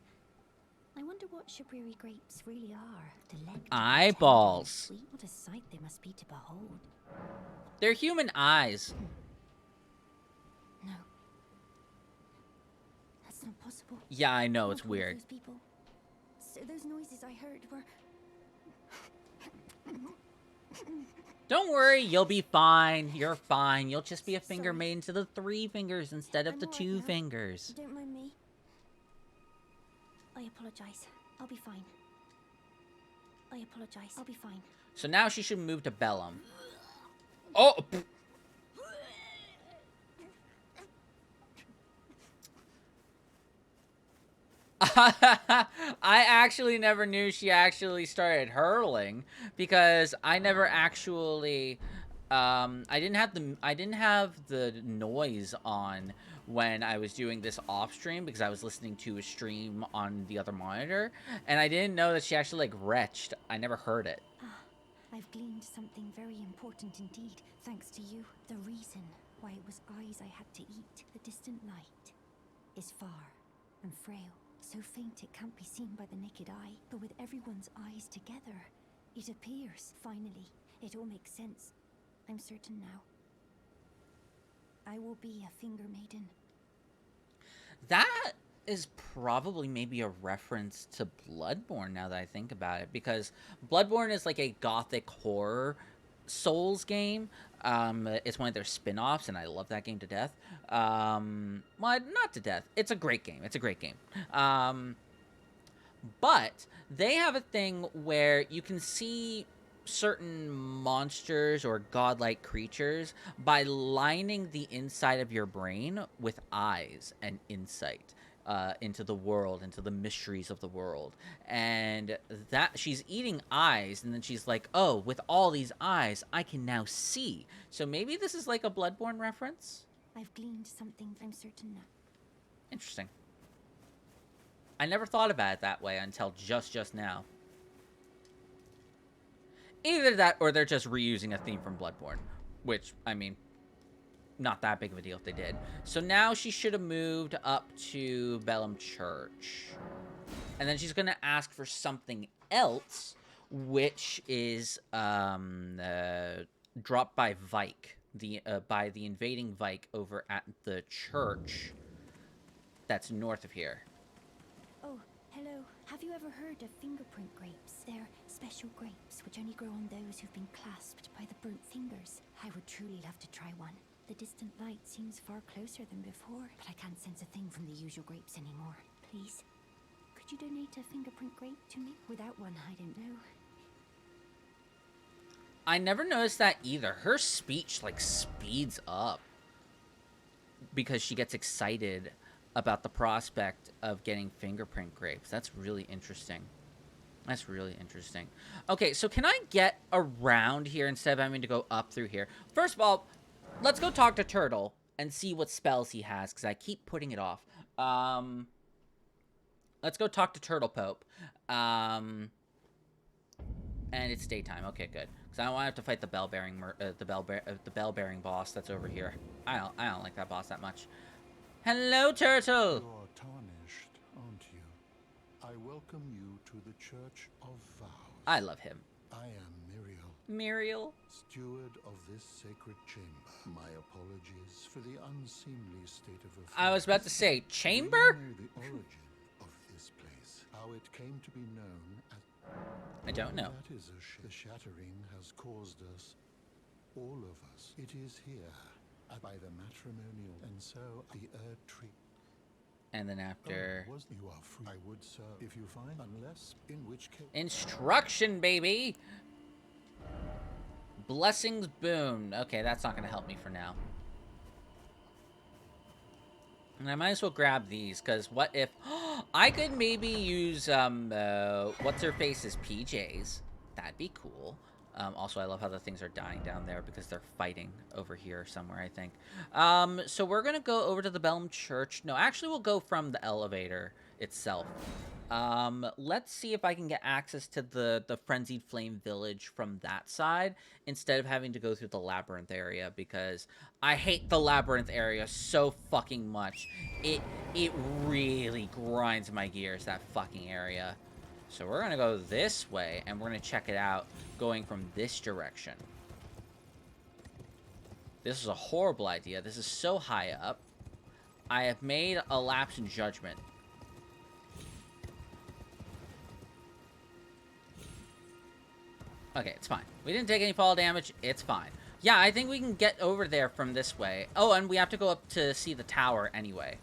I wonder what Shabriri grapes really are. Delectable, Eyeballs. sweet. What a sight they must be to behold. They're human eyes. No. That's not possible. Yeah, I know, it's Not all of weird. those people. So those noises I heard were... Don't worry, you'll be fine. You're fine. You'll just be a finger Sorry. made into the 3 fingers instead of I'm the all right 2 now. fingers. Don't mind me. I apologize. I'll be fine. I apologize. I'll be fine. So now she should move to Bellum. Oh! Pff. I actually never knew she actually started hurling because I never actually I didn't have the noise on when I was doing this off stream because I was listening to a stream on the other monitor and I didn't know that she actually like retched. I never heard it. I've gleaned something very important indeed, thanks to you. The reason why it was eyes I had to eat, the distant light, is far and frail. So faint it can't be seen by the naked eye, but with everyone's eyes together, it appears. Finally, it all makes sense. I'm certain now. I will be a finger maiden. That is probably maybe a reference to Bloodborne now that I think about it, because Bloodborne is like a gothic horror Souls game. It's one of their spin-offs, and I love that game to death. Well, not to death. It's a great game. It's a great game. But they have a thing where you can see certain monsters or godlike creatures by lining the inside of your brain with eyes and insight into the world, into the mysteries of the world. And that she's eating eyes, and then she's like, oh, with all these eyes, I can now see. So maybe this is like a Bloodborne reference? I've gleaned something, I'm certain now. Interesting. I never thought about it that way until just now. Either that, or they're just reusing a theme from Bloodborne. Which, I mean, not that big of a deal if they did. So now she should have moved up to Bellum Church. And then she's going to ask for something else, which is dropped by Vike, by the invading Vike over at the church that's north of here. Oh, hello. Have you ever heard of fingerprint grapes? They're special grapes which only grow on those who've been clasped by the burnt fingers. I would truly love to try one. The distant light seems far closer than before, but I can't sense a thing from the usual grapes anymore. Please, could you donate a fingerprint grape to me? Without one, I don't know. I never noticed that either. Her speech, like, speeds up because she gets excited about the prospect of getting fingerprint grapes. That's really interesting. That's really interesting. Okay, so can I get around here instead of having to go up through here? First of all, let's go talk to Turtle and see what spells he has, because I keep putting it off. Let's go talk to Turtle Pope. And it's daytime. Okay, good. Because I don't want to have to fight the bell-bearing boss that's over here. I don't like that boss that much. Hello, Turtle! You're tarnished, aren't you? I welcome you to the Church of Vows. I love him. I am Miriel, Muriel. steward of this sacred chamber. My apologies for the unseemly state of affairs. I was about to say, chamber? Do you know the origin of this place? How it came to be known as... I don't know. That is the shattering has caused us, all of us. It is here, by the matrimonial, and so the Earth tree. And then after... Oh, you are free. I would serve if you find, unless, in which case... Instruction, baby! Blessings boon. Okay, that's not going to help me for now. And I might as well grab these, because what if... I could maybe use, what's-her-face's PJs. That'd be cool. Also, I love how the things are dying down there, because they're fighting over here somewhere, I think. So we're going to go over to the Bellum Church. No, actually, we'll go from the elevator itself. Let's see if I can get access to the Frenzied Flame Village from that side instead of having to go through the Labyrinth area, because I hate the Labyrinth area so fucking much. It really grinds my gears, that fucking area. So we're gonna go this way, and we're gonna check it out going from this direction. This is a horrible idea. This is so high up. I have made a lapse in judgment. Okay, it's fine. We didn't take any fall damage. It's fine. Yeah, I think we can get over there from this way. Oh, and we have to go up to see the tower anyway.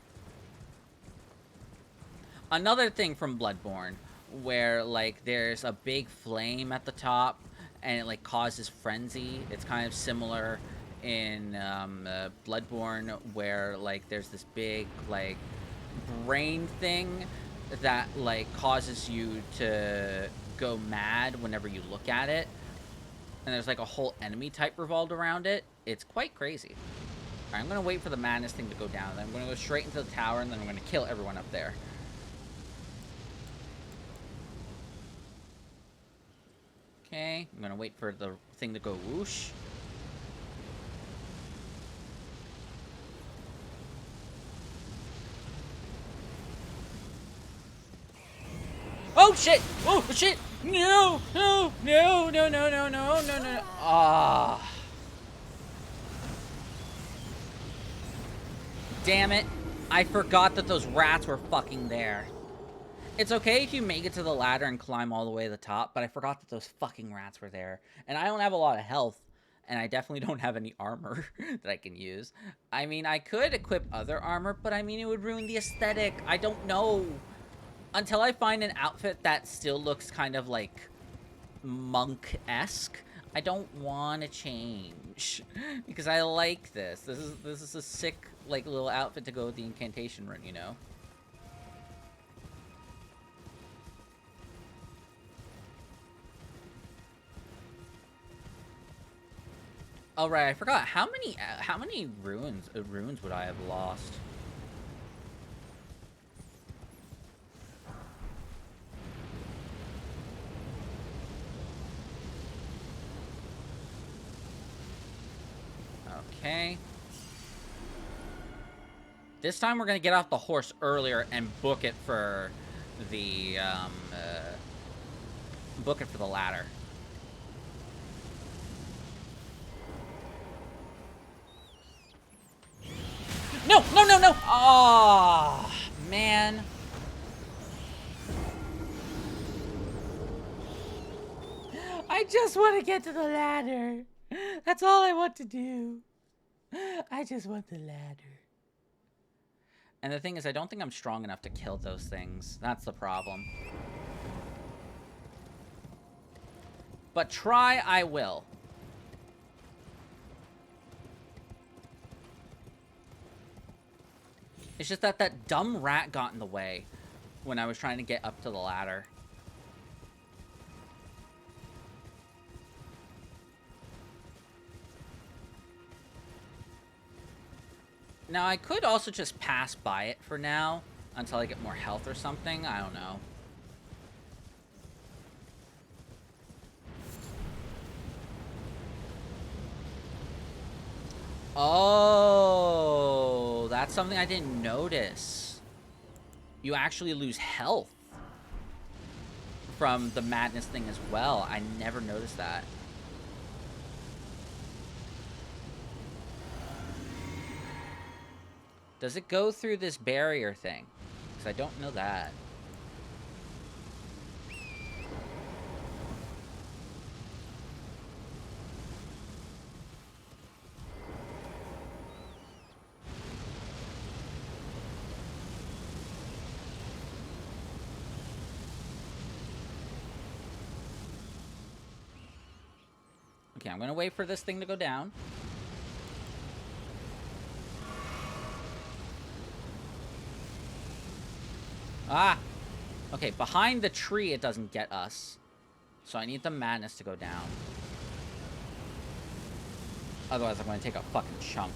Another thing from Bloodborne, where, like, there's a big flame at the top, and it, like, causes frenzy. It's kind of similar in Bloodborne, where, like, there's this big, like, brain thing that, like, causes you to go mad whenever you look at it, and there's like a whole enemy type revolved around it. It's quite crazy. All right, I'm gonna wait for the madness thing to go down, then I'm gonna go straight into the tower, and then I'm gonna kill everyone up there. Okay, I'm gonna wait for the thing to go whoosh. Oh shit! Oh shit! No! No! No! No! No! No! No! No! No! Ah! Damn it! I forgot that those rats were fucking there. It's okay if you make it to the ladder and climb all the way to the top, but I forgot that those fucking rats were there. And I don't have a lot of health, and I definitely don't have any armor that I can use. I mean, I could equip other armor, but I mean, it would ruin the aesthetic. I don't know. Until I find an outfit that still looks kind of like monk-esque, I don't want to change because I like this. This is a sick like little outfit to go with the Incantation run, you know. All right, I forgot how many runes would I have lost? Okay. This time we're gonna get off the horse earlier and book it for the ladder. No! No! No! No! Oh, man. I just want to get to the ladder. That's all I want to do. I just want the ladder. And the thing is, I don't think I'm strong enough to kill those things. That's the problem. But try I will. It's just that that dumb rat got in the way when I was trying to get up to the ladder. Now, I could also just pass by it for now until I get more health or something. I don't know. Oh, that's something I didn't notice. You actually lose health from the madness thing as well. I never noticed that. Does it go through this barrier thing? Because I don't know that. Okay, I'm gonna wait for this thing to go down. Ah! Okay, behind the tree it doesn't get us. So I need the madness to go down. Otherwise I'm gonna take a fucking chunk.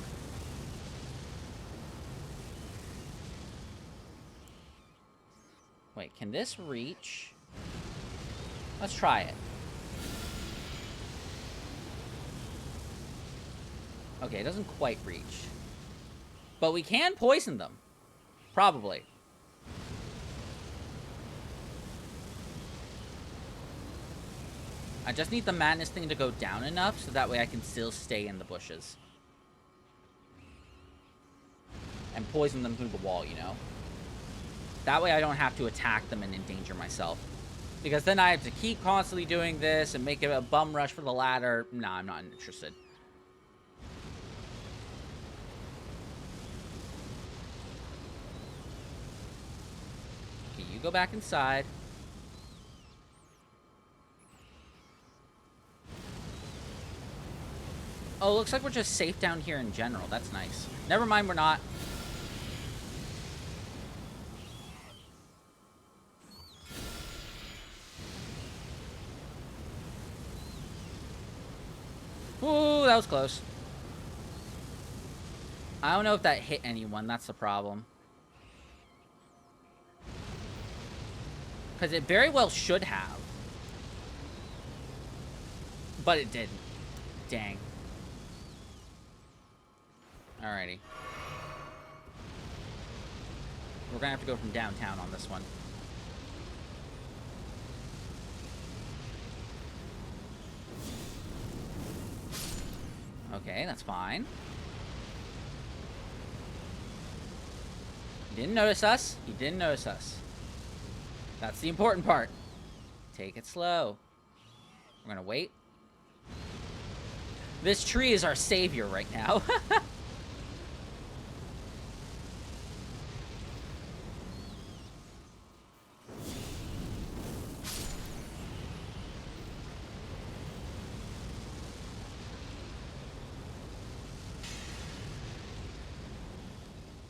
Wait, can this reach? Let's try it. Okay, it doesn't quite reach. But we can poison them. Probably. I just need the madness thing to go down enough so that way I can still stay in the bushes. And poison them through the wall, you know? That way I don't have to attack them and endanger myself. Because then I have to keep constantly doing this and make it a bum rush for the ladder. Nah, I'm not interested. Okay, you go back inside. Oh, looks like we're just safe down here in general. That's nice. Never mind, we're not. Ooh, that was close. I don't know if that hit anyone. That's the problem. Because it very well should have. But it didn't. Dang. Alrighty. We're gonna have to go from downtown on this one. Okay, that's fine. He didn't notice us. He didn't notice us. That's the important part. Take it slow. We're gonna wait. This tree is our savior right now.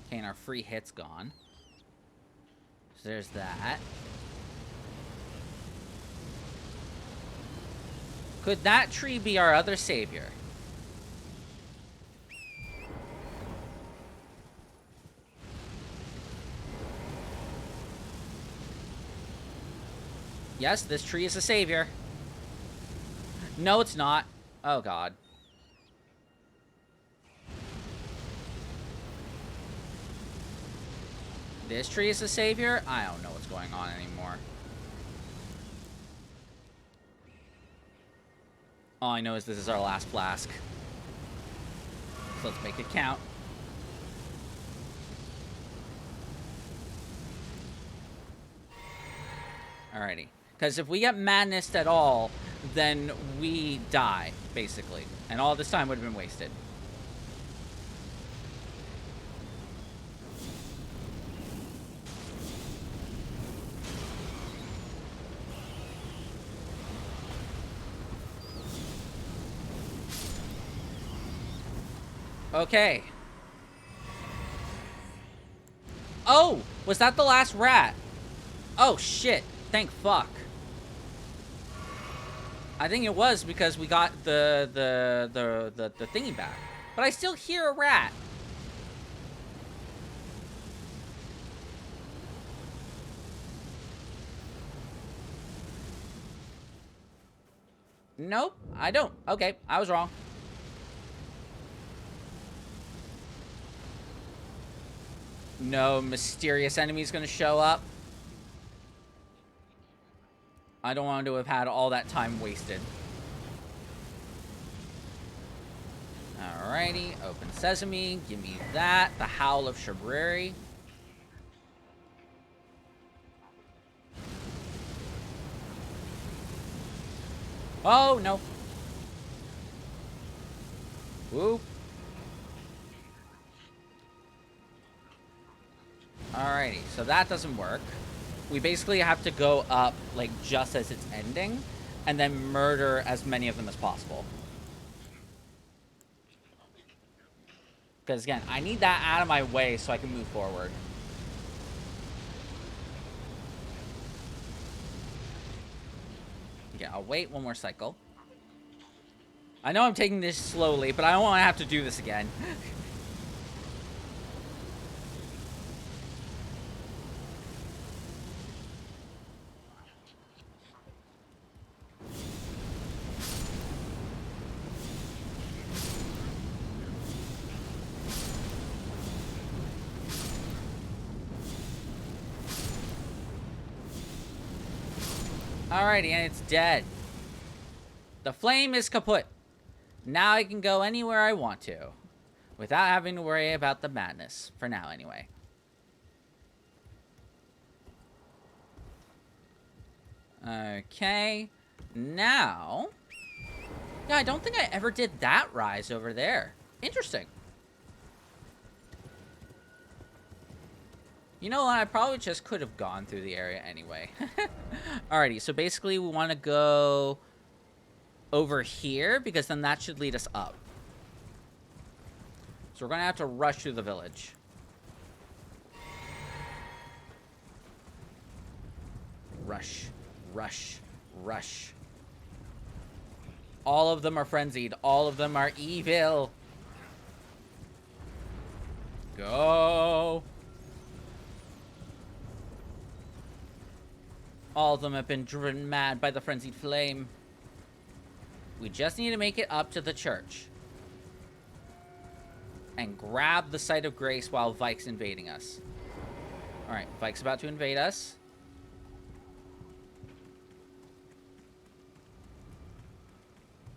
Okay, and our free hit's gone. So there's that. Could that tree be our other savior? Yes, this tree is a savior. No, it's not. Oh, God. This tree is a savior? I don't know what's going on anymore. All I know is this is our last flask. So let's make it count. Alrighty. Because if we get madness at all, then we die, basically. And all this time would have been wasted. Okay. Oh! Was that the last rat? Oh, shit. Thank fuck. I think it was because we got the thingy back. But I still hear a rat. Nope, I don't. Okay, I was wrong. No mysterious enemy's gonna show up. I don't want to have had all that time wasted. Alrighty, open sesame. Give me that. The Howl of Shabriri. Oh, no. Whoop. Alrighty, so that doesn't work. We basically have to go up, like, just as it's ending, and then murder as many of them as possible. Because, again, I need that out of my way so I can move forward. Yeah, I'll wait one more cycle. I know I'm taking this slowly, but I don't want to have to do this again. Alrighty, and it's dead. The flame is kaput. Now I can go anywhere I want to, without having to worry about the madness. For now, anyway. Okay. Now... Yeah, I don't think I ever did that rise over there. Interesting. You know what? I probably just could have gone through the area anyway. Alrighty, so basically we want to go over here, because then that should lead us up. So we're going to have to rush through the village. Rush, rush, rush. All of them are frenzied. All of them are evil. Go. All of them have been driven mad by the frenzied flame. We just need to make it up to the church. And grab the site of grace while Vike's invading us. Alright, Vike's about to invade us.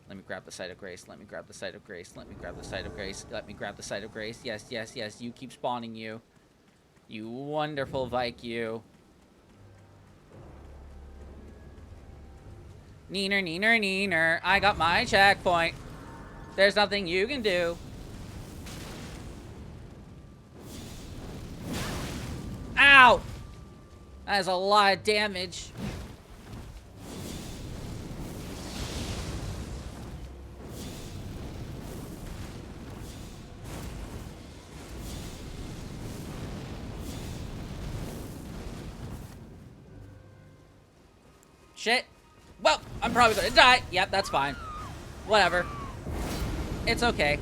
Let me grab the site of grace. Let me grab the site of grace. Let me grab the site of grace. Let me grab the site of grace. Yes, yes, yes. You keep spawning, you. You wonderful Vike, you. Neener, neener, neener. I got my checkpoint. There's nothing you can do. Ow! That is a lot of damage. Shit. Well, I'm probably gonna die. Yep, that's fine. Whatever. It's okay.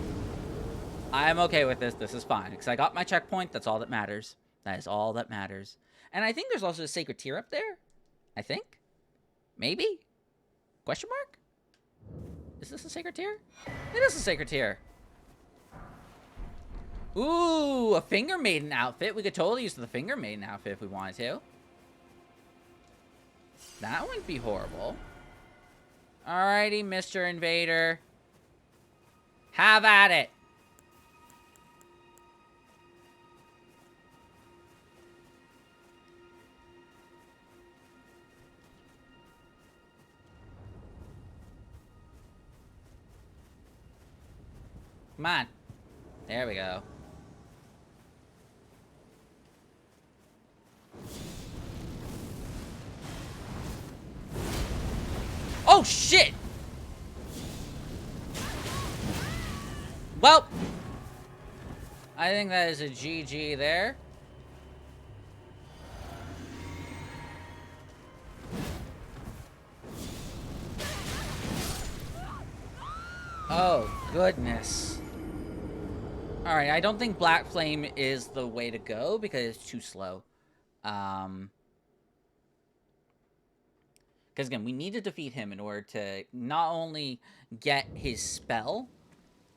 I'm okay with this. This is fine. Because I got my checkpoint. That's all that matters. That is all that matters. And I think there's also a sacred tear up there. I think. Maybe? Question mark? Is this a sacred tear? It is a sacred tear. Ooh, a finger maiden outfit. We could totally use the finger maiden outfit if we wanted to. That wouldn't be horrible. Alrighty, Mr. Invader. Have at it. Come on. There we go. Oh, shit! Well, I think that is a GG there. Oh, goodness. Alright, I don't think Black Flame is the way to go because it's too slow. Because, again, we need to defeat him in order to not only get his spell,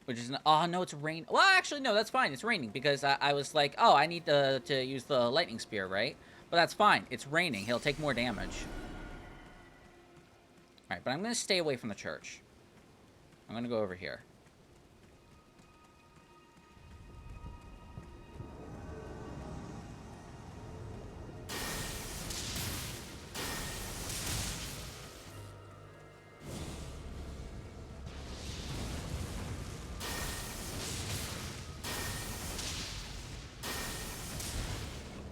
which is... Oh, no, it's rain. Well, actually, no, that's fine. It's raining because I was like, oh, I need to use the lightning spear, right? But that's fine. It's raining. He'll take more damage. Alright, but I'm going to stay away from the church. I'm going to go over here.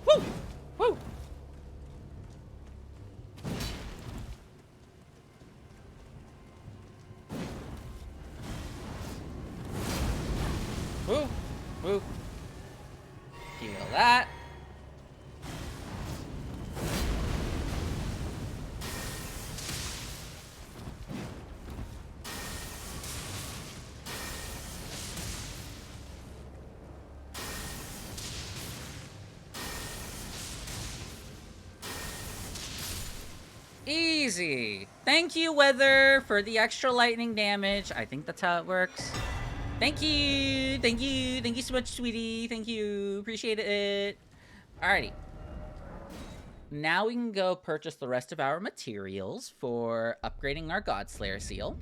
Woo! Woo! Easy. Thank you, Weather, for the extra lightning damage. I think that's how it works. Thank you. Thank you. Thank you so much, sweetie. Thank you. Appreciate it. Alrighty. Now we can go purchase the rest of our materials for upgrading our Godslayer seal.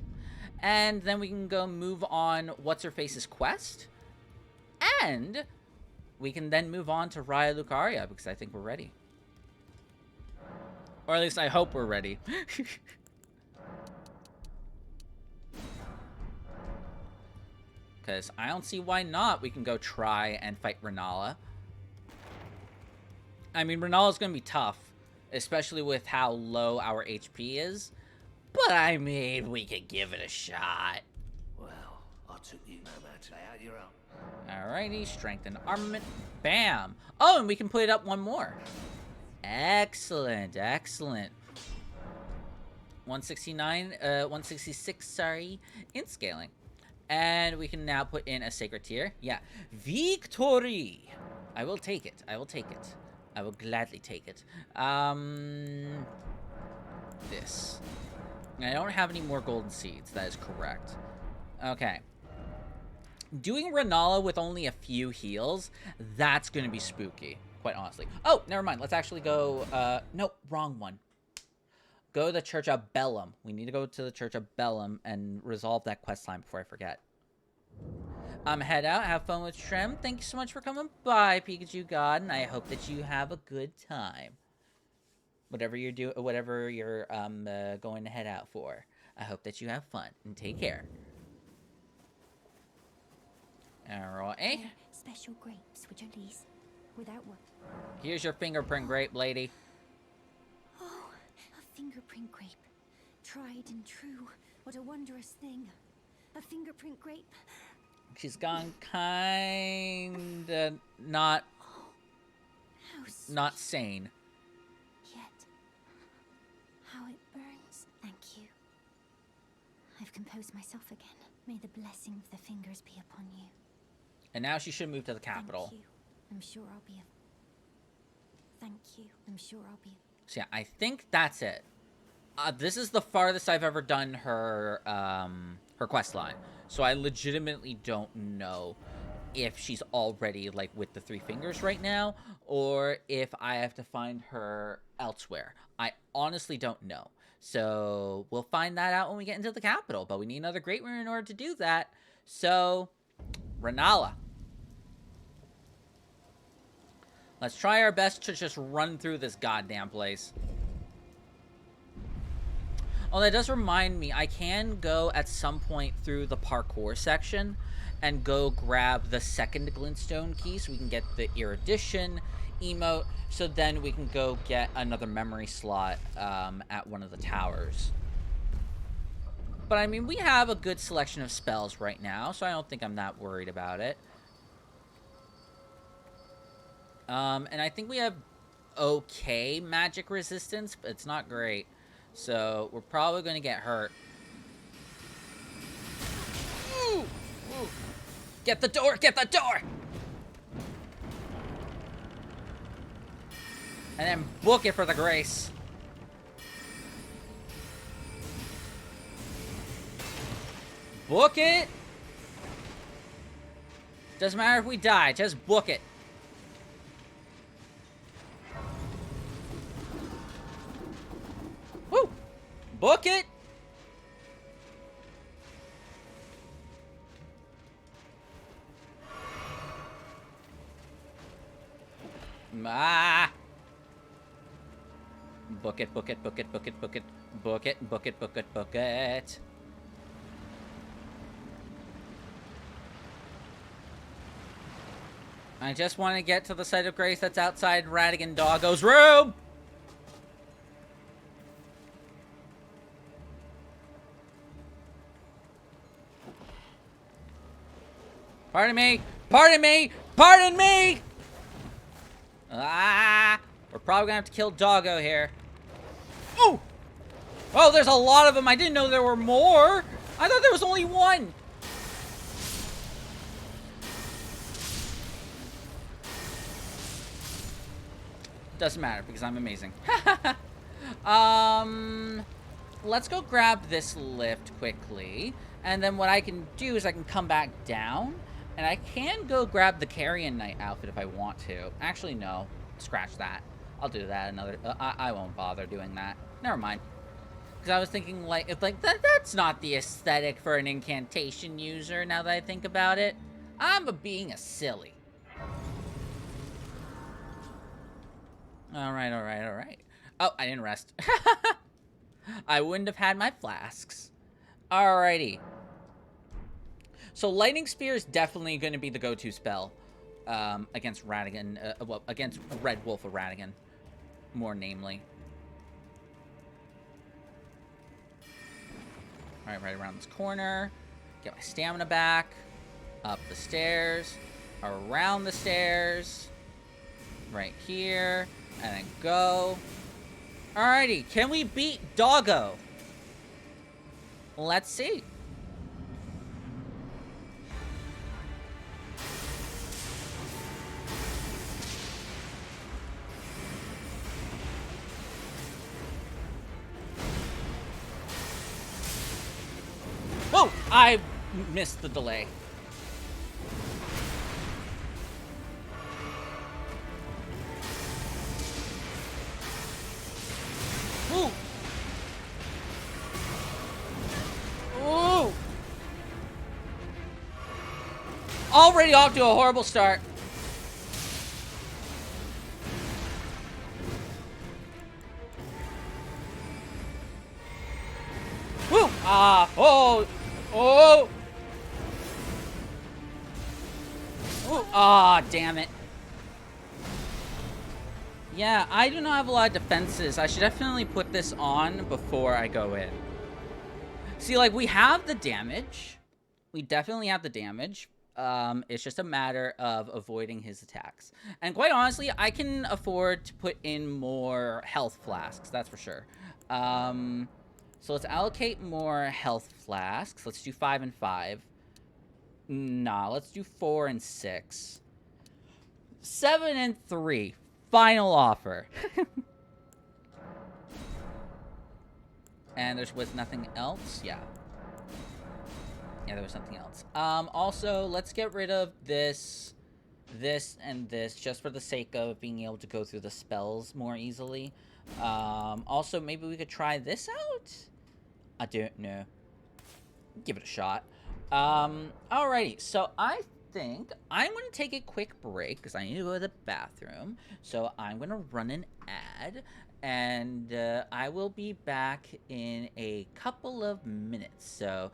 And then we can go move on What's-Her-Face's quest. And we can then move on to Raya Lucaria, because I think we're ready. Or at least I hope we're ready. Because I don't see why not. We can go try and fight Renala. I mean, Renala's going to be tough, especially with how low our HP is. But I mean, we could give it a shot. Well, I took you no matter how you're up. Alrighty, strength and armament. Bam! Oh, and we can put it up one more. Excellent, excellent. 166, sorry, in scaling. And we can now put in a sacred tier. Yeah, Victory! I will take it, I will take it. I will gladly take it. This. I don't have any more golden seeds, that is correct. Okay. Doing Renala with only a few heals, that's gonna be spooky, quite honestly. Oh, never mind. Let's actually go, nope, wrong one. Go to the Church of Bellum. We need to go to the Church of Bellum and resolve that quest line before I forget. Head out. Have fun with Shrem. Thank you so much for coming by, Pikachu God, and I hope that you have a good time. Whatever you're going to head out for. I hope that you have fun, and take care. Alright. They're special grapes, which are these? Without what? Here's your fingerprint grape, lady. Oh, a fingerprint grape. Tried and true. What a wondrous thing. A fingerprint grape. She's gone kinda not sane. Yet, how it burns. Thank you. I've composed myself again. May the blessing of the fingers be upon you. And now she should move to the capital. Thank you. I'm sure I'll be Thank you. I'm sure I'll be So yeah, I think that's it. This is the farthest I've ever done her quest line. So I legitimately don't know if she's already, like, with the 3 fingers right now, or if I have to find her elsewhere. I honestly don't know. So we'll find that out when we get into the capital, but we need another Great Rune in order to do that. So, Renala. Let's try our best to just run through this goddamn place. Oh, that does remind me, I can go at some point through the parkour section and go grab the second glintstone key so we can get the erudition emote, so then we can go get another memory slot at one of the towers. But I mean, we have a good selection of spells right now, so I don't think I'm that worried about it. And I think we have okay magic resistance, but it's not great. So, we're probably going to get hurt. Ooh! Ooh! Get the door! Get the door! And then book it for the grace. Book it! Doesn't matter if we die, just book it. Woo! Book it! Ah! Book it, book it, book it, book it, book it, book it, book it, book it, book it. I just want to get to the site of grace that's outside Radigan Doggo's room! Pardon me! Pardon me! Pardon me! Ah! We're probably gonna have to kill Doggo here. Ooh! Oh, there's a lot of them. I didn't know there were more. I thought there was only one. Doesn't matter because I'm amazing. Let's go grab this lift quickly. And then what I can do is I can come back down. And I can go grab the Carrion Knight outfit if I want to. Actually, no. Scratch that. I'll do that another... I won't bother doing that. Never mind. Because I was thinking, like, if like that's not the aesthetic for an incantation user, now that I think about it. I'm being a silly. Alright, alright, alright. Oh, I didn't rest. I wouldn't have had my flasks. Alrighty. So Lightning Spear is definitely going to be the go-to spell against Radigan. Well, against Red Wolf of Radigan, more namely. All right, right around this corner. Get my stamina back. Up the stairs. Around the stairs. Right here. And then go. Alrighty, can we beat Doggo? Let's see. Whoa! I missed the delay. Ooh! Ooh! Already off to a horrible start. Woo! Ah! Oh! Oh! Ooh! Ah! Damn it. Yeah, I do not have a lot of defenses. I should definitely put this on before I go in. See, like, we have the damage. We definitely have the damage. It's just a matter of avoiding his attacks. And quite honestly, I can afford to put in more health flasks. That's for sure. So let's allocate more health flasks. Let's do 5 and 5. Nah, let's do 4 and 6. 7 and 3. Final offer. And was nothing else? Yeah. Yeah, there was something else. Also, let's get rid of this, and this, just for the sake of being able to go through the spells more easily. Also, maybe we could try this out? I don't know. Give it a shot. Alrighty, so I think I'm going to take a quick break because I need to go to the bathroom. So I'm going to run an ad, and I will be back in a couple of minutes. So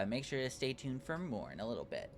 make sure to stay tuned for more in a little bit.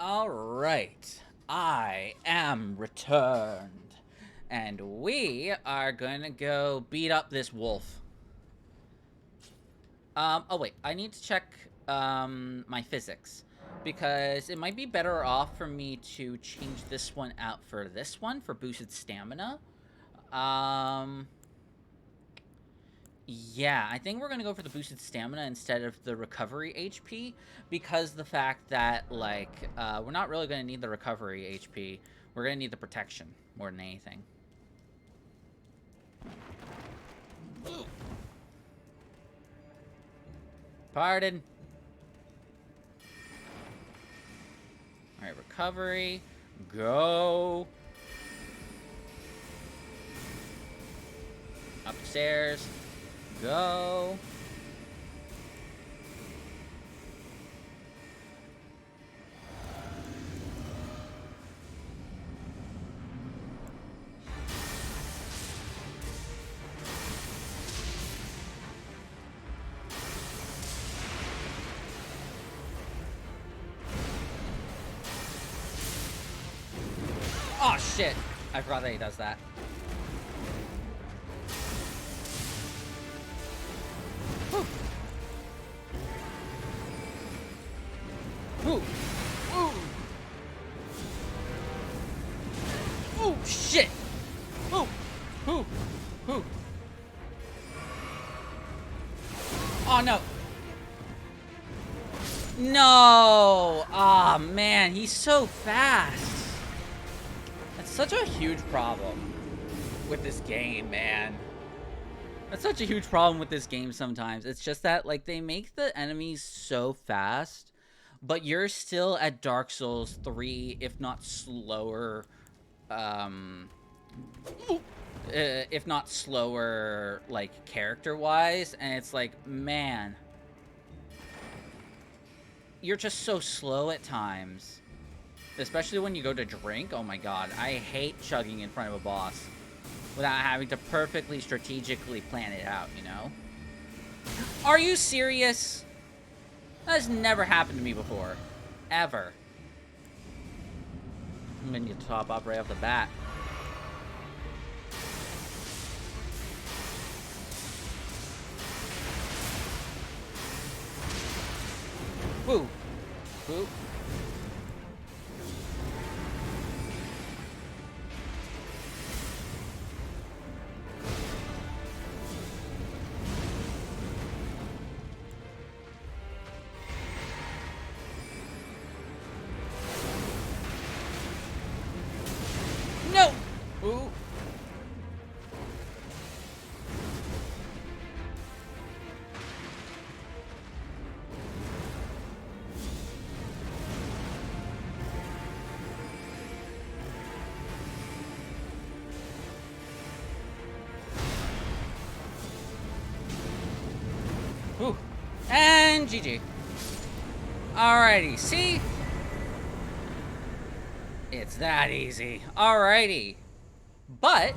Alright. I am returned. And we are gonna go beat up this wolf. Oh wait, I need to check, my physics. Because it might be better off for me to change this one out for this one, for boosted stamina. Yeah, I think we're gonna go for the boosted stamina instead of the recovery HP, because the fact that, like, we're not really gonna need the recovery HP. We're gonna need the protection more than anything. Ooh. Pardon. Alright, recovery. Go. Upstairs. Go. Oh shit! I forgot that he does that. Whew. Ooh. Ooh. Ooh, shit. Ooh. Ooh. Ooh. Oh, no. No. Ah, man. He's so fast. That's such a huge problem with this game, man. That's such a huge problem with this game sometimes. It's just that, like, they make the enemies so fast, but you're still at Dark Souls 3, if not slower, if not slower, like, character-wise, and it's like, man, you're just so slow at times. Especially when you go to drink. Oh my god, I hate chugging in front of a boss without having to perfectly strategically plan it out, you know? Are you serious? That has never happened to me before. Ever. I'm gonna need to top up right off the bat. Woo! Woo! No! Ooh. Ooh. And GG. Alrighty, see? It's that easy. Alrighty. But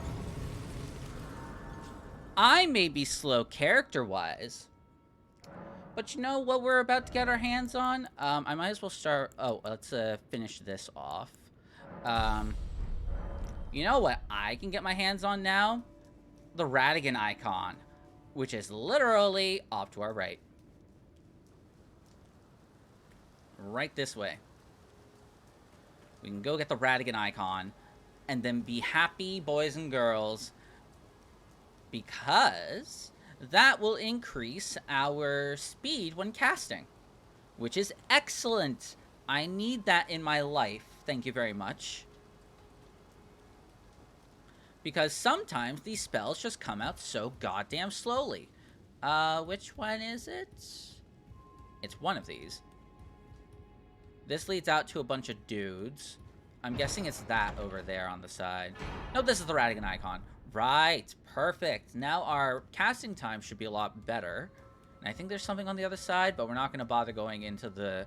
I may be slow character-wise, but you know what we're about to get our hands on? I might as well start... Oh, let's finish this off. You know what I can get my hands on now? The Radigan icon, which is literally off to our right. Right this way. We can go get the Radigan icon, and then be happy, boys and girls, because that will increase our speed when casting, which is excellent. I need that in my life. Thank you very much. Because sometimes these spells just come out so goddamn slowly. Which one is it? It's one of these. This leads out to a bunch of dudes. I'm guessing it's that over there on the side. No, this is the Radigan icon. Right, perfect. Now our casting time should be a lot better. And I think there's something on the other side, but we're not going to bother going into the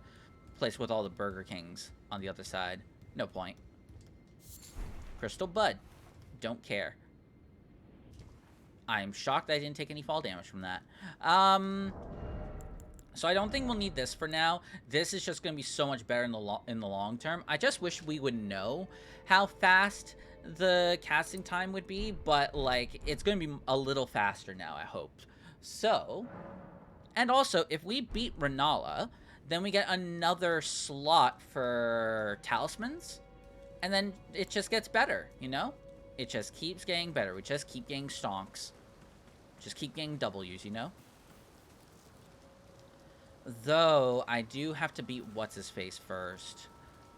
place with all the Burger Kings on the other side. No point. Crystal Bud. Don't care. I am shocked I didn't take any fall damage from that. So I don't think we'll need this for now. This is just going to be so much better in the long term. I just wish we would know how fast the casting time would be, but like it's going to be a little faster now, I hope. So, and also if we beat Renala, then we get another slot for talismans, and then it just gets better, you know? It just keeps getting better. We just keep getting stonks. Just keep getting W's, you know? Though, I do have to beat What's-His-Face first.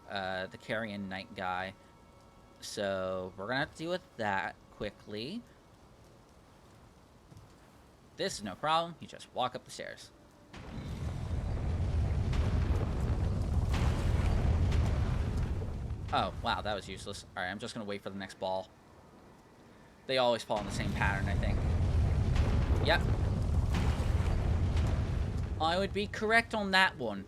The Carrion Knight guy. So, we're gonna have to deal with that quickly. This is no problem. You just walk up the stairs. Oh, wow, that was useless. Alright, I'm just gonna wait for the next ball. They always fall in the same pattern, I think. Yep. I would be correct on that one.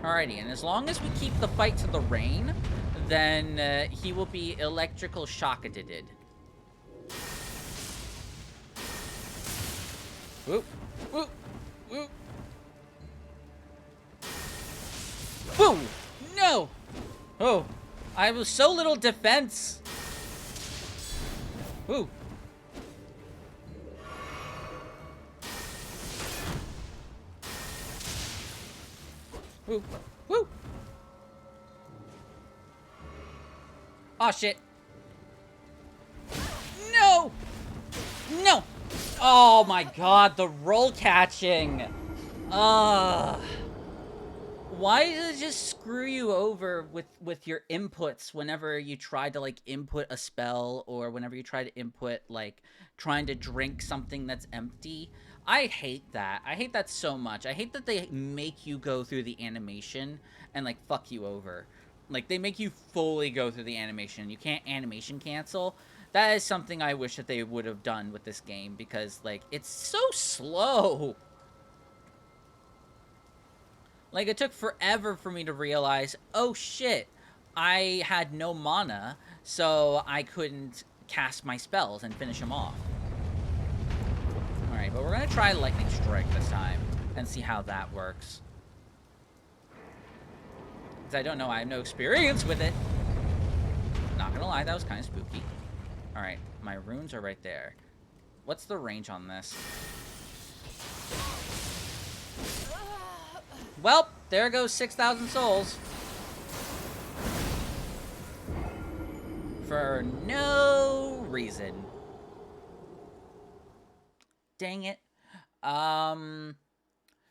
Alrighty, and as long as we keep the fight to the rain, then he will be electrical shocketed. Whoop, whoop, whoop. Whoa! No! Oh, I have so little defense. Woo. Woo. Woo. Oh, shit. No! No! Oh, my God. The roll catching. Why does it just screw you over with your inputs whenever you try to, like, input a spell, or whenever you try to input, like, trying to drink something that's empty? I hate that. I hate that so much. I hate that they make you go through the animation and, like, fuck you over. Like, they make you fully go through the animation. You can't animation cancel. That is something I wish that they would have done with this game, because, like, it's so slow. Like, it took forever for me to realize, oh shit, I had no mana, so I couldn't cast my spells and finish them off. Alright, but we're gonna try Lightning Strike this time, and see how that works. Because I don't know, I have no experience with it. Not gonna lie, that was kind of spooky. Alright, my runes are right there. What's the range on this? Well, there goes 6,000 souls. For no reason. Dang it.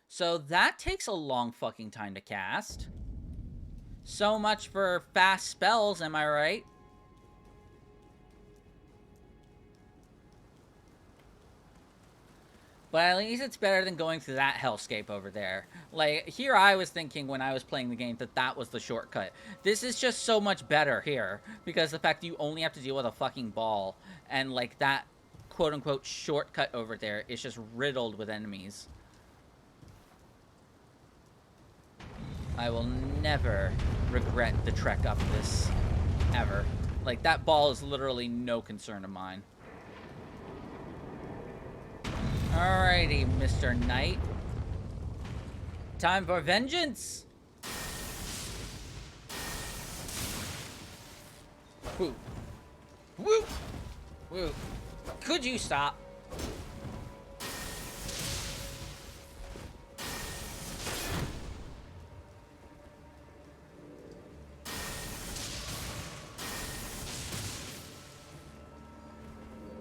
So that takes a long fucking time to cast. So much for fast spells, am I right? But at least it's better than going through that hellscape over there. Like, here I was thinking when I was playing the game that that was the shortcut. This is just so much better here, because the fact that you only have to deal with a fucking ball, and, like, that quote-unquote shortcut over there is just riddled with enemies. I will never regret the trek up this, ever. Like, that ball is literally no concern of mine. Alrighty, Mr. Knight. Time for vengeance! Woo. Woo! Woo. Could you stop?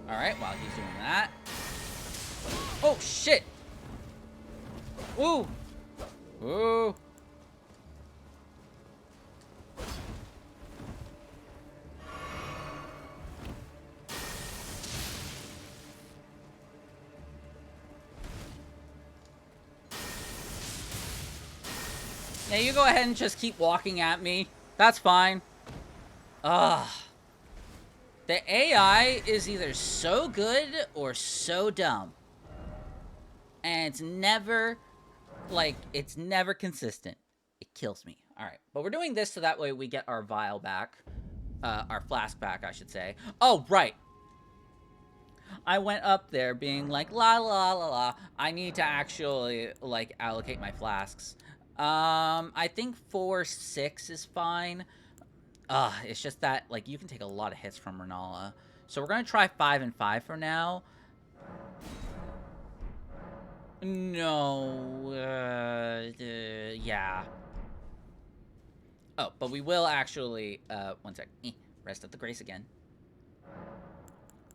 Alright, while he's doing that. Oh, shit! Woo! Woo! Yeah, you go ahead and just keep walking at me. That's fine. Ugh. The AI is either so good or so dumb. And it's never, like, it's never consistent. It kills me. Alright, but we're doing this so that way we get our vial back. Our flask back, I should say. Oh, right. I went up there being like, la la la la. I need to actually, like, allocate my flasks. I think 4-6 is fine. It's just that, like, you can take a lot of hits from Renala. So we're gonna try 5 and 5 for now. No, yeah. Oh, but we will actually, one sec. Rest of the grace again.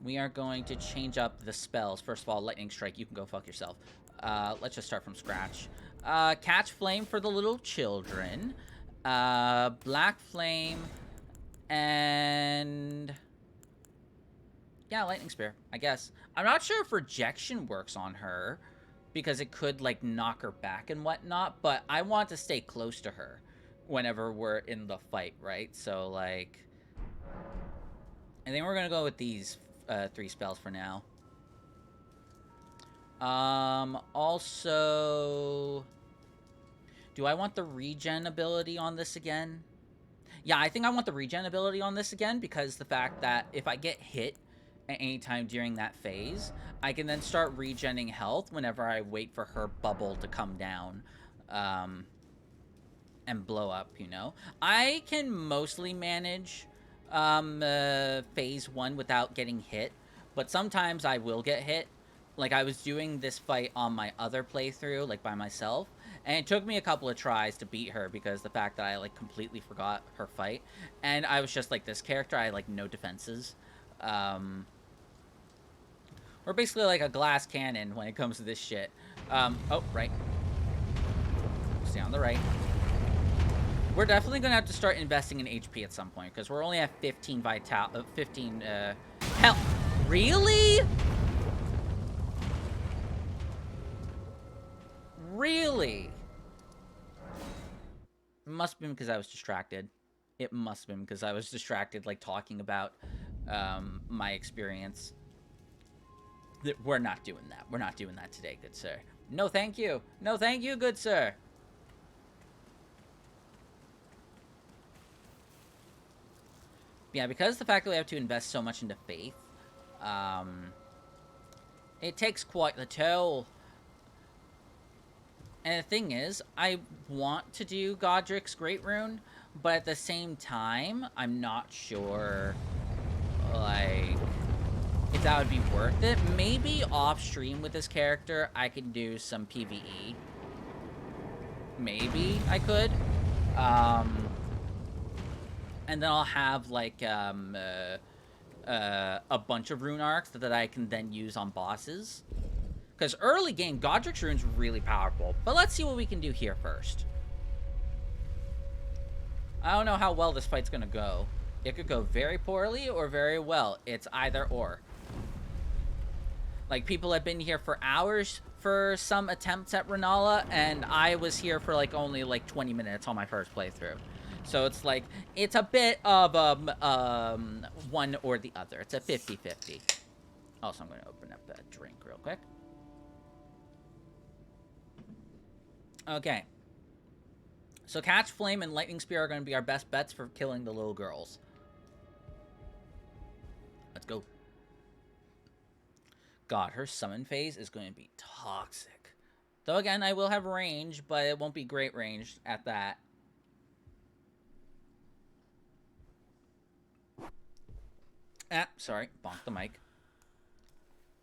We are going to change up the spells. First of all, Lightning Strike, you can go fuck yourself. Let's just start from scratch. Catch Flame for the little children. Black Flame. And... yeah, Lightning Spear, I guess. I'm not sure if Rejection works on her, because it could, like, knock her back and whatnot, but I want to stay close to her whenever we're in the fight, right? So, like... I think we're gonna go with these 3 spells for now. Also... do I want the regen ability on this again? Yeah, I think I want the regen ability on this again, because the fact that if I get hit at any time during that phase, I can then start regenning health whenever I wait for her bubble to come down and blow up, you know? I can mostly manage phase 1 without getting hit, but sometimes I will get hit. Like, I was doing this fight on my other playthrough, like, by myself, and it took me a couple of tries to beat her because the fact that I, like, completely forgot her fight, and I was just like, this character, I had, like, no defenses. We're basically like a glass cannon when it comes to this shit. Oh, right. Stay on the right. We're definitely gonna have to start investing in HP at some point, because we're only at 15 hell, really? Really? It must have been because I was distracted. It must have been because I was distracted, like, talking about my experience. We're not doing that. We're not doing that today, good sir. No, thank you. No, thank you, good sir. Yeah, because the fact that we have to invest so much into faith, it takes quite the toll. And the thing is, I want to do Godric's Great Rune, but at the same time, I'm not sure, like, if that would be worth it. Maybe off-stream with this character, I can do some PvE. Maybe I could. And then I'll have, like, a bunch of rune arcs that I can then use on bosses. Because early game, Godric's Rune's really powerful. But let's see what we can do here first. I don't know how well this fight's gonna go. It could go very poorly or very well. It's either or. Like, people have been here for hours for some attempts at Renala, and I was here for, like, only, like, 20 minutes on my first playthrough. So it's like, it's a bit of, one or the other. It's a 50-50. Also, I'm going to open up a drink real quick. Okay. So Catch Flame and Lightning Spear are going to be our best bets for killing the little girls. Let's go. God, her summon phase is going to be toxic. Though again, I will have range, but it won't be great range at that. Sorry, bonked the mic.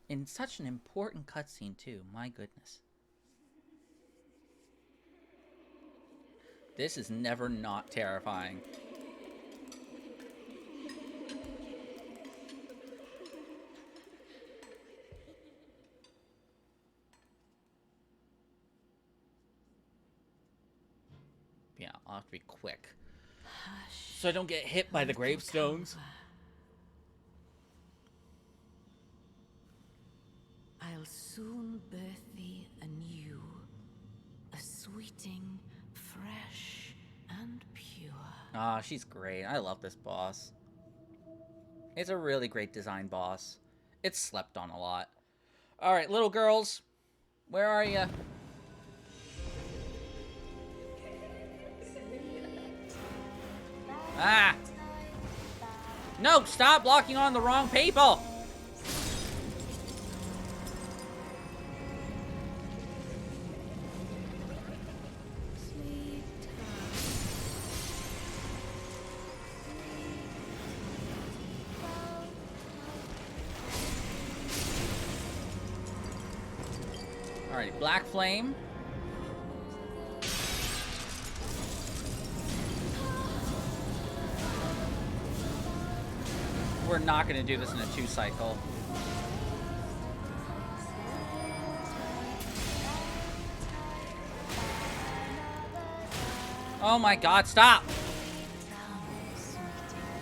In such an important cutscene too, my goodness. This is never not terrifying. Yeah, I'll have to be quick. So I don't get hit by the gravestones. I'll soon birth thee anew, a sweeting, fresh and pure. Ah, she's great. I love this boss. It's a really great design boss. It's slept on a lot. Alright, little girls. Where are you? Ah! No, stop locking on the wrong people! Alrighty, Black Flame. We're not going to do this in a 2-cycle. Oh my god, stop!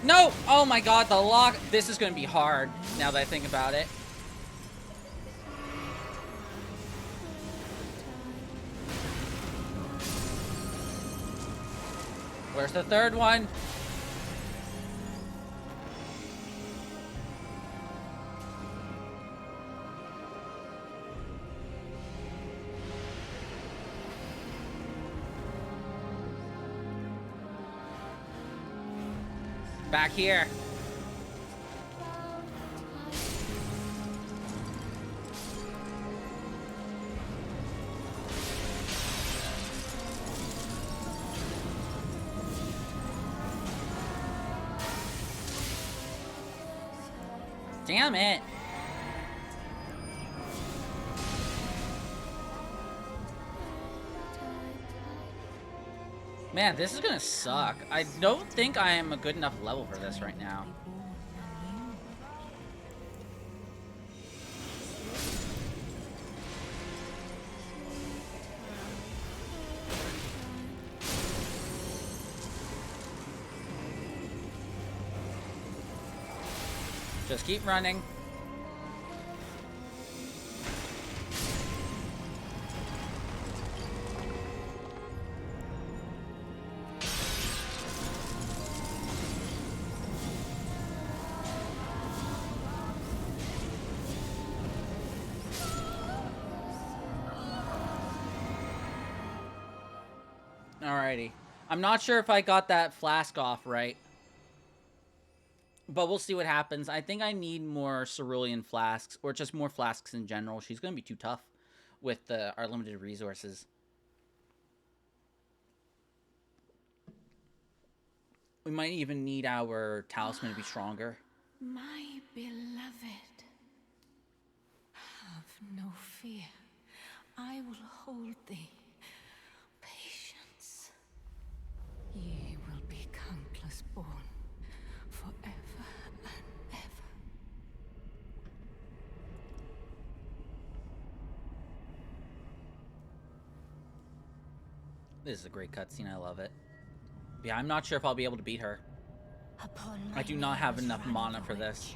No! Oh my god, the lock. This is going to be hard now that I think about it. Where's the third one? Back here. Damn it. Man, this is gonna suck. I don't think I am a good enough level for this right now. Just keep running. Alrighty. I'm not sure if I got that flask off right. But we'll see what happens. I think I need more cerulean flasks, or just more flasks in general. She's going to be too tough with our limited resources. We might even need our talisman to be stronger. My beloved, have no fear. I will hold thee. Patience. Ye will be countless born forever and ever. This is a great cutscene. I love it. Yeah, I'm not sure if I'll be able to beat her. I do not have enough mana for this.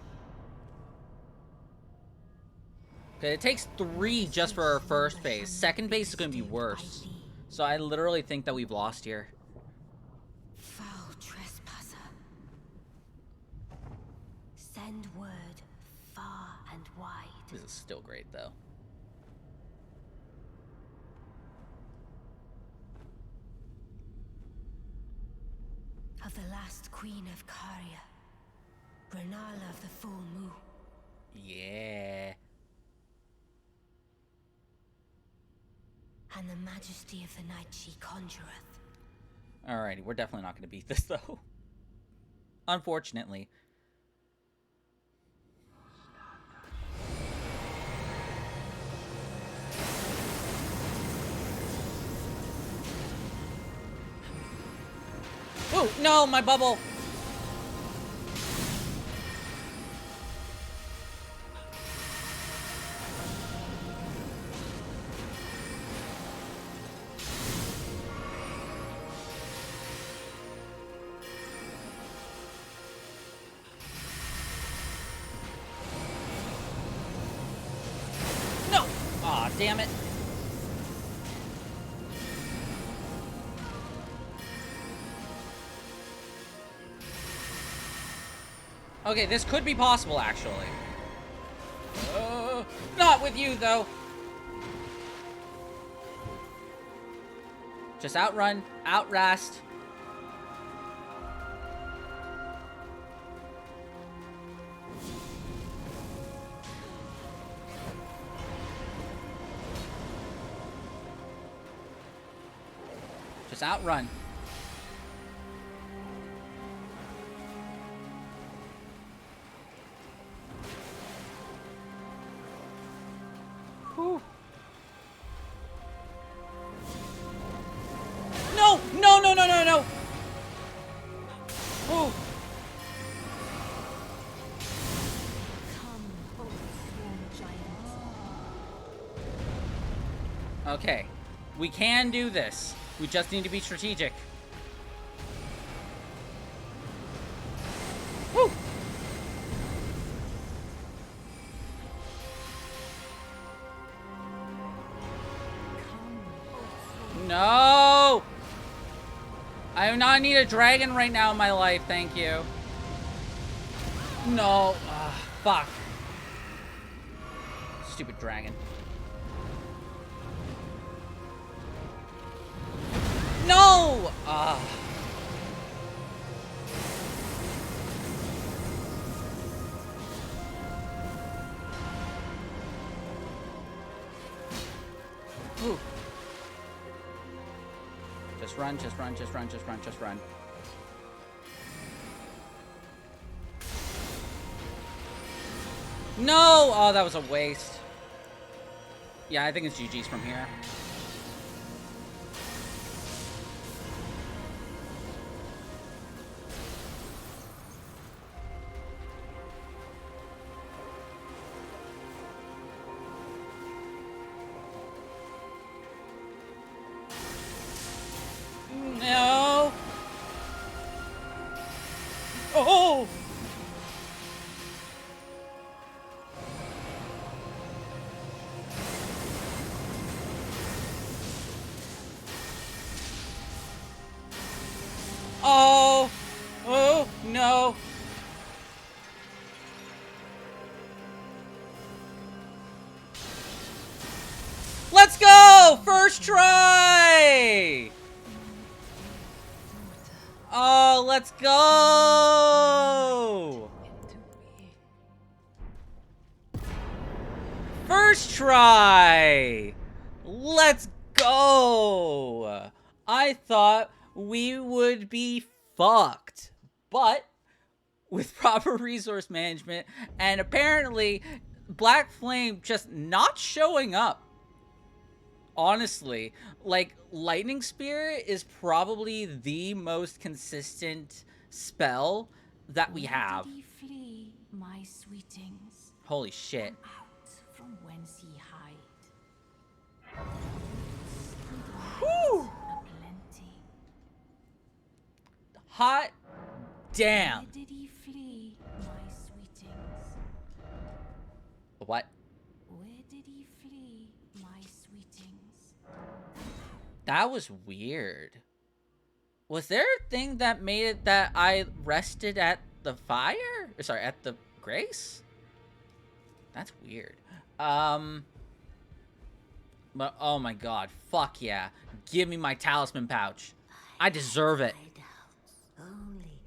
Okay, it takes 3 just for our first phase. Second phase is going to be worse. So I literally think that we've lost here. Foul trespasser. Send word far and wide. This is still great, though. Of the last queen of Caria, Renala of the full moon. Yeah. And the majesty of the night she conjureth. Alrighty, we're definitely not going to beat this, though. Unfortunately. Oh, no, my bubble! No! Aw, damn it. Okay, this could be possible, actually. Not with you, though. Just outrun, outrast. Just outrun. Whew. no, no, no! Oh! Okay. We can do this. We just need to be strategic. Woo! No! I do not need a dragon right now in my life, thank you. No. Fuck. Stupid dragon. No! Ooh. Just run, just run, just run, just run, just run. No! Oh, that was a waste. Yeah, I think it's GG's from here. No! Oh! Oh! Oh, no! Let's go! First try! Oh, let's go! First try! Let's go! I thought we would be fucked, but with proper resource management and apparently Black Flame just not showing up. Honestly, like, Lightning Spear is probably the most consistent spell that we have. Where did he flee, my sweetings? Holy shit. Out from whence ye hide. Whew! Aplenty. Hot damn. Where did he flee, my sweetings? What? Where did he flee, my sweetings? That was weird. Was there a thing that made it that I rested at the fire? Sorry, at the grace? That's weird. But oh my god, fuck yeah. Give me my talisman pouch. I deserve it. Only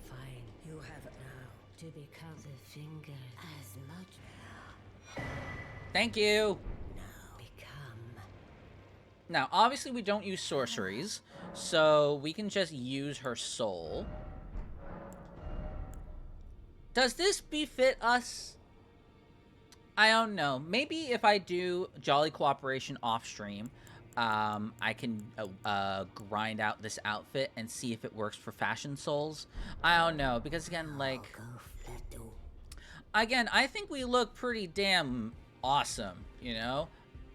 fine. You have it now to become the finger as much. Thank you. Now become. Now, obviously we don't use sorceries, so we can just use her soul. Does this befit us? I don't know. Maybe if I do Jolly Cooperation off stream, I can grind out this outfit and see if it works for Fashion Souls. I don't know, because again, like, again, I think we look pretty damn awesome, you know?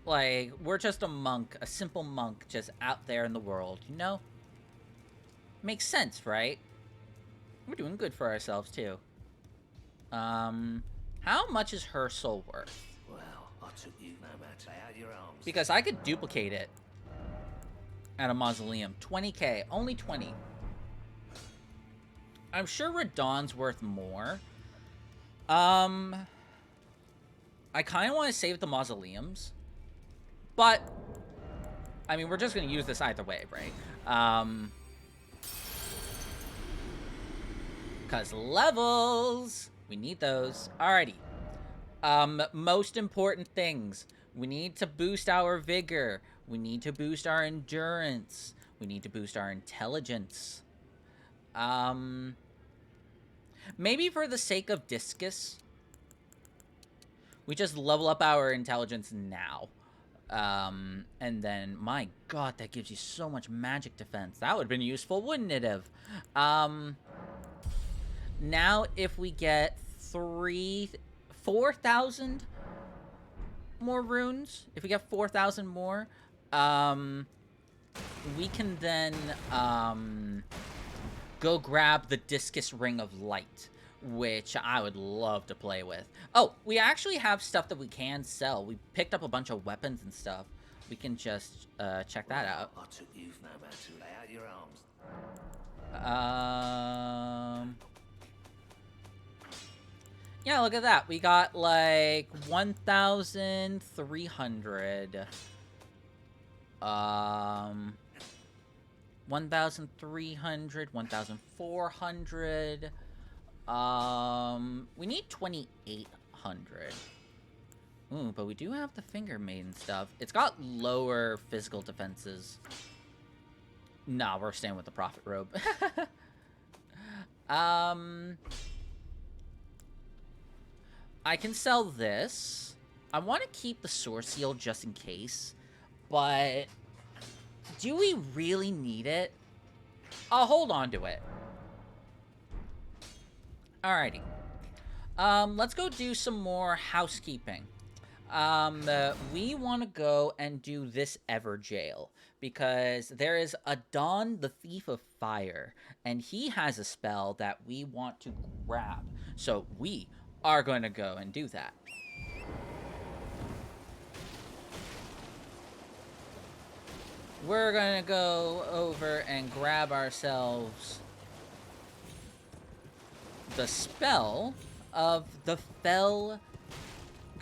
Like, we're just a monk, a simple monk just out there in the world, you know? Makes sense, right? We're doing good for ourselves, too. How much is her soul worth? Well, I took you no matter how your arms. Because I could duplicate it at a mausoleum. 20k, only 20. I'm sure Radahn's worth more. I kind of want to save the mausoleums. But, I mean, we're just going to use this either way, right? Because levels! We need those. Alrighty. Most important things. We need to boost our vigor. We need to boost our endurance. We need to boost our intelligence. Maybe for the sake of Discus, we just level up our intelligence now. And then, my god, that gives you so much magic defense. That would have been useful, wouldn't it have? Now, if we get 4,000 more runes, if we get 4,000 more, we can then, go grab the Discus Ring of Light, which I would love to play with. Oh, we actually have stuff that we can sell. We picked up a bunch of weapons and stuff. We can just, check that out. I took you no man to lay out your arms. Yeah, look at that. We got, like, 1,300. 1,300, 1,400. We need 2,800. Ooh, but we do have the Finger Maiden stuff. It's got lower physical defenses. Nah, we're staying with the Prophet Robe. I can sell this. I want to keep the Source Seal just in case. But do we really need it? I'll hold on to it. Alrighty. Let's go do some more housekeeping. We want to go and do this Ever Jail. Because there is Adon, the Thief of Fire. And he has a spell that we want to grab. So we are going to go and do that. We're going to go over and grab ourselves the spell of the Fell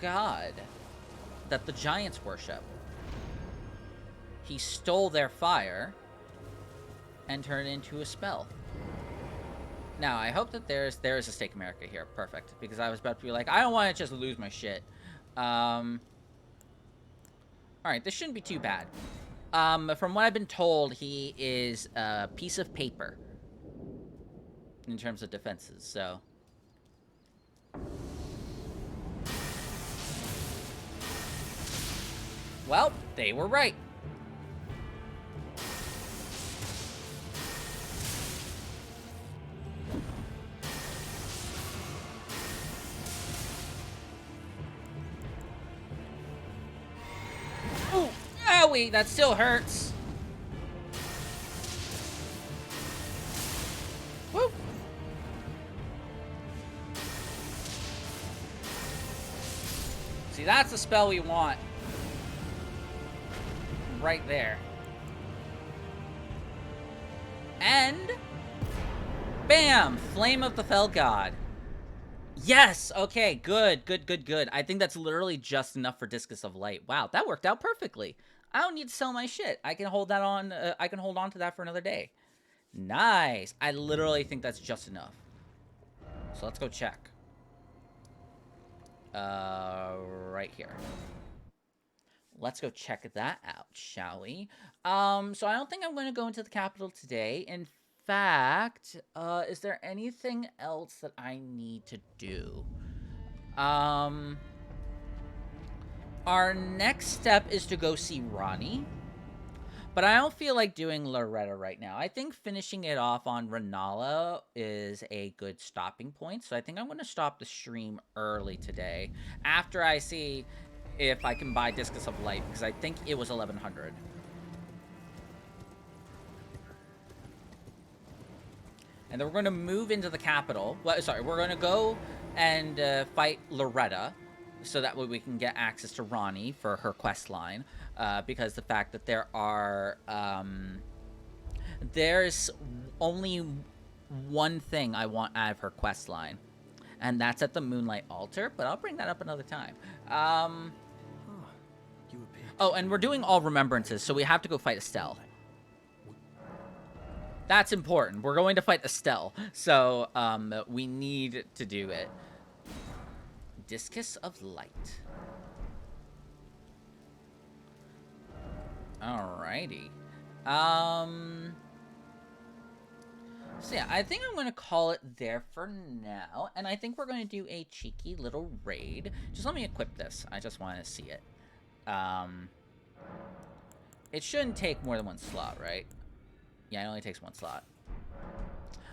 God that the giants worship. He stole their fire and turned it into a spell. Now, I hope that there is a Stake America here. Perfect. Because I was about to be like, I don't want to just lose my shit. Alright, this shouldn't be too bad. From what I've been told, he is a piece of paper. In terms of defenses, so... Well, they were right. Ooh, owie, that still hurts. Woo. See, that's the spell we want. Right there. And... bam! Flame of the Fell God. Yes! Okay, good, good, good, good. I think that's literally just enough for Discus of Light. Wow, that worked out perfectly. I don't need to sell my shit. I can hold that on, I can hold on to that for another day. Nice! I literally think that's just enough. So let's go check. Right here. Let's go check that out, shall we? So I don't think I'm going to go into the capital today. In fact, is there anything else that I need to do? Our next step is to go see Ronnie. But I don't feel like doing Loretta right now. I think finishing it off on Renala is a good stopping point. So I think I'm going to stop the stream early today. After I see if I can buy Discus of Light. Because I think it was 1,100. And then we're going to move into the capital. Well, sorry, we're going to go and fight Loretta. So that way we can get access to Ronnie for her quest line. Because the fact that there are... there's only one thing I want out of her quest line. And that's at the Moonlight Altar. But I'll bring that up another time. Oh, and we're doing all remembrances. So we have to go fight Estelle. That's important. We're going to fight Estelle. So we need to do it. Discus of Light. Alrighty. So yeah, I think I'm going to call it there for now. And I think we're going to do a cheeky little raid. Just let me equip this. I just want to see it. It shouldn't take more than one slot, right? Yeah, it only takes one slot.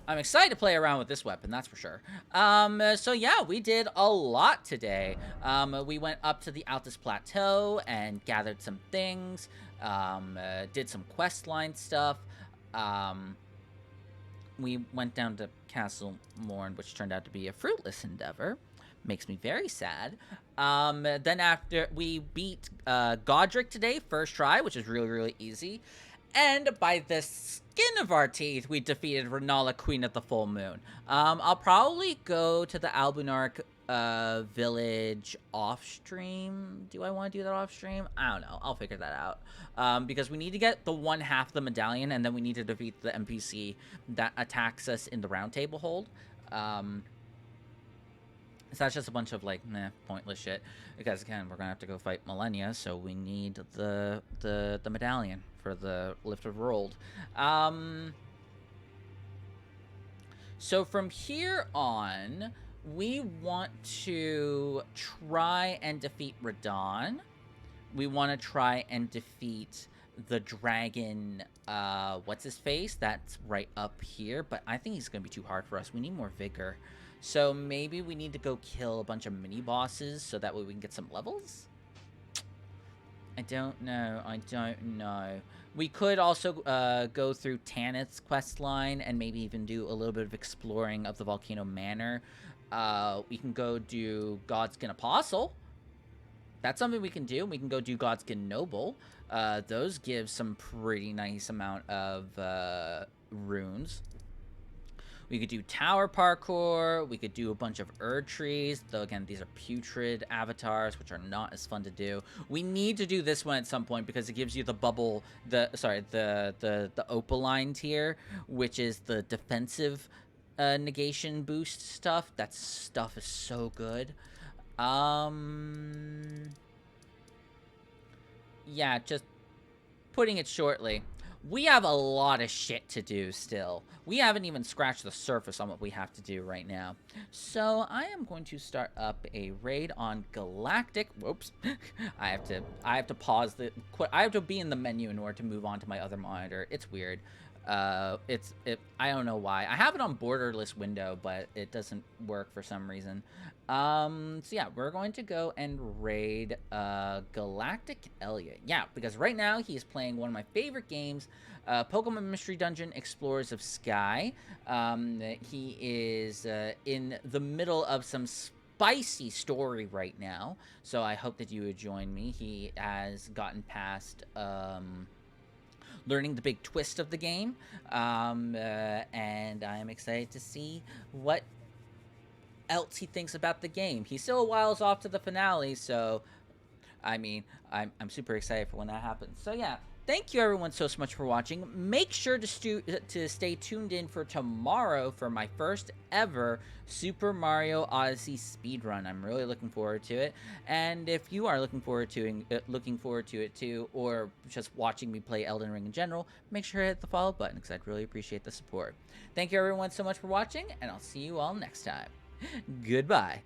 I'm excited to play around with this weapon, that's for sure. So yeah, we did a lot today. We went up to the Altus Plateau and gathered some things. Did some questline stuff. We went down to Castle Morn, which turned out to be a fruitless endeavor. Makes me very sad. Then after, we beat Godric today, first try, which is really, really easy. And by the skin of our teeth, we defeated Renala, Queen of the Full Moon. I'll probably go to the Albunark village off-stream. Do I want to do that off-stream? I don't know. I'll figure that out. Because we need to get the one half of the medallion, and then we need to defeat the NPC that attacks us in the round table hold. So that's just a bunch of, like, pointless shit. Because, again, we're gonna have to go fight Millennia, so we need the medallion for the Lift of Rold. So from here on, we want to try and defeat Radon. We want to try and defeat the dragon, what's-his-face? That's right up here, but I think he's gonna be too hard for us. We need more vigor. So maybe we need to go kill a bunch of mini-bosses so that way we can get some levels? I don't know. I don't know. We could also go through Tanith's questline and maybe even do a little bit of exploring of the Volcano Manor. We can go do Godskin Apostle. That's something we can do. We can go do Godskin Noble. Those give some pretty nice amount of runes. We could do tower parkour. We could do a bunch of Erd trees. Though, again, these are putrid avatars, which are not as fun to do. We need to do this one at some point because it gives you the bubble, the opaline tier, which is the defensive negation boost stuff. That stuff is so good. Yeah, just putting it shortly. We have a lot of shit to do still. We haven't even scratched the surface on what we have to do right now. So I am going to start up a raid on Galactic. Whoops. I have to pause I have to be in the menu in order to move on to my other monitor. It's weird. I don't know why. I have it on borderless window, but it doesn't work for some reason. So yeah, we're going to go and raid Galactic Elliot. Yeah, because right now he is playing one of my favorite games, Pokemon Mystery Dungeon Explorers of Sky. He is in the middle of some spicy story right now, so I hope that you would join me. He has gotten past learning the big twist of the game, and I am excited to see what else he thinks about the game. He's still a whiles off to the finale, so I mean, I'm super excited for when that happens. So yeah, thank you everyone so much for watching. Make sure to stay tuned in for tomorrow for my first ever Super Mario Odyssey speedrun. I'm really looking forward to it. And if you are looking forward to it too, or just watching me play Elden Ring in general, make sure to hit the follow button because I'd really appreciate the support. Thank you everyone so much for watching, and I'll see you all next time. Goodbye.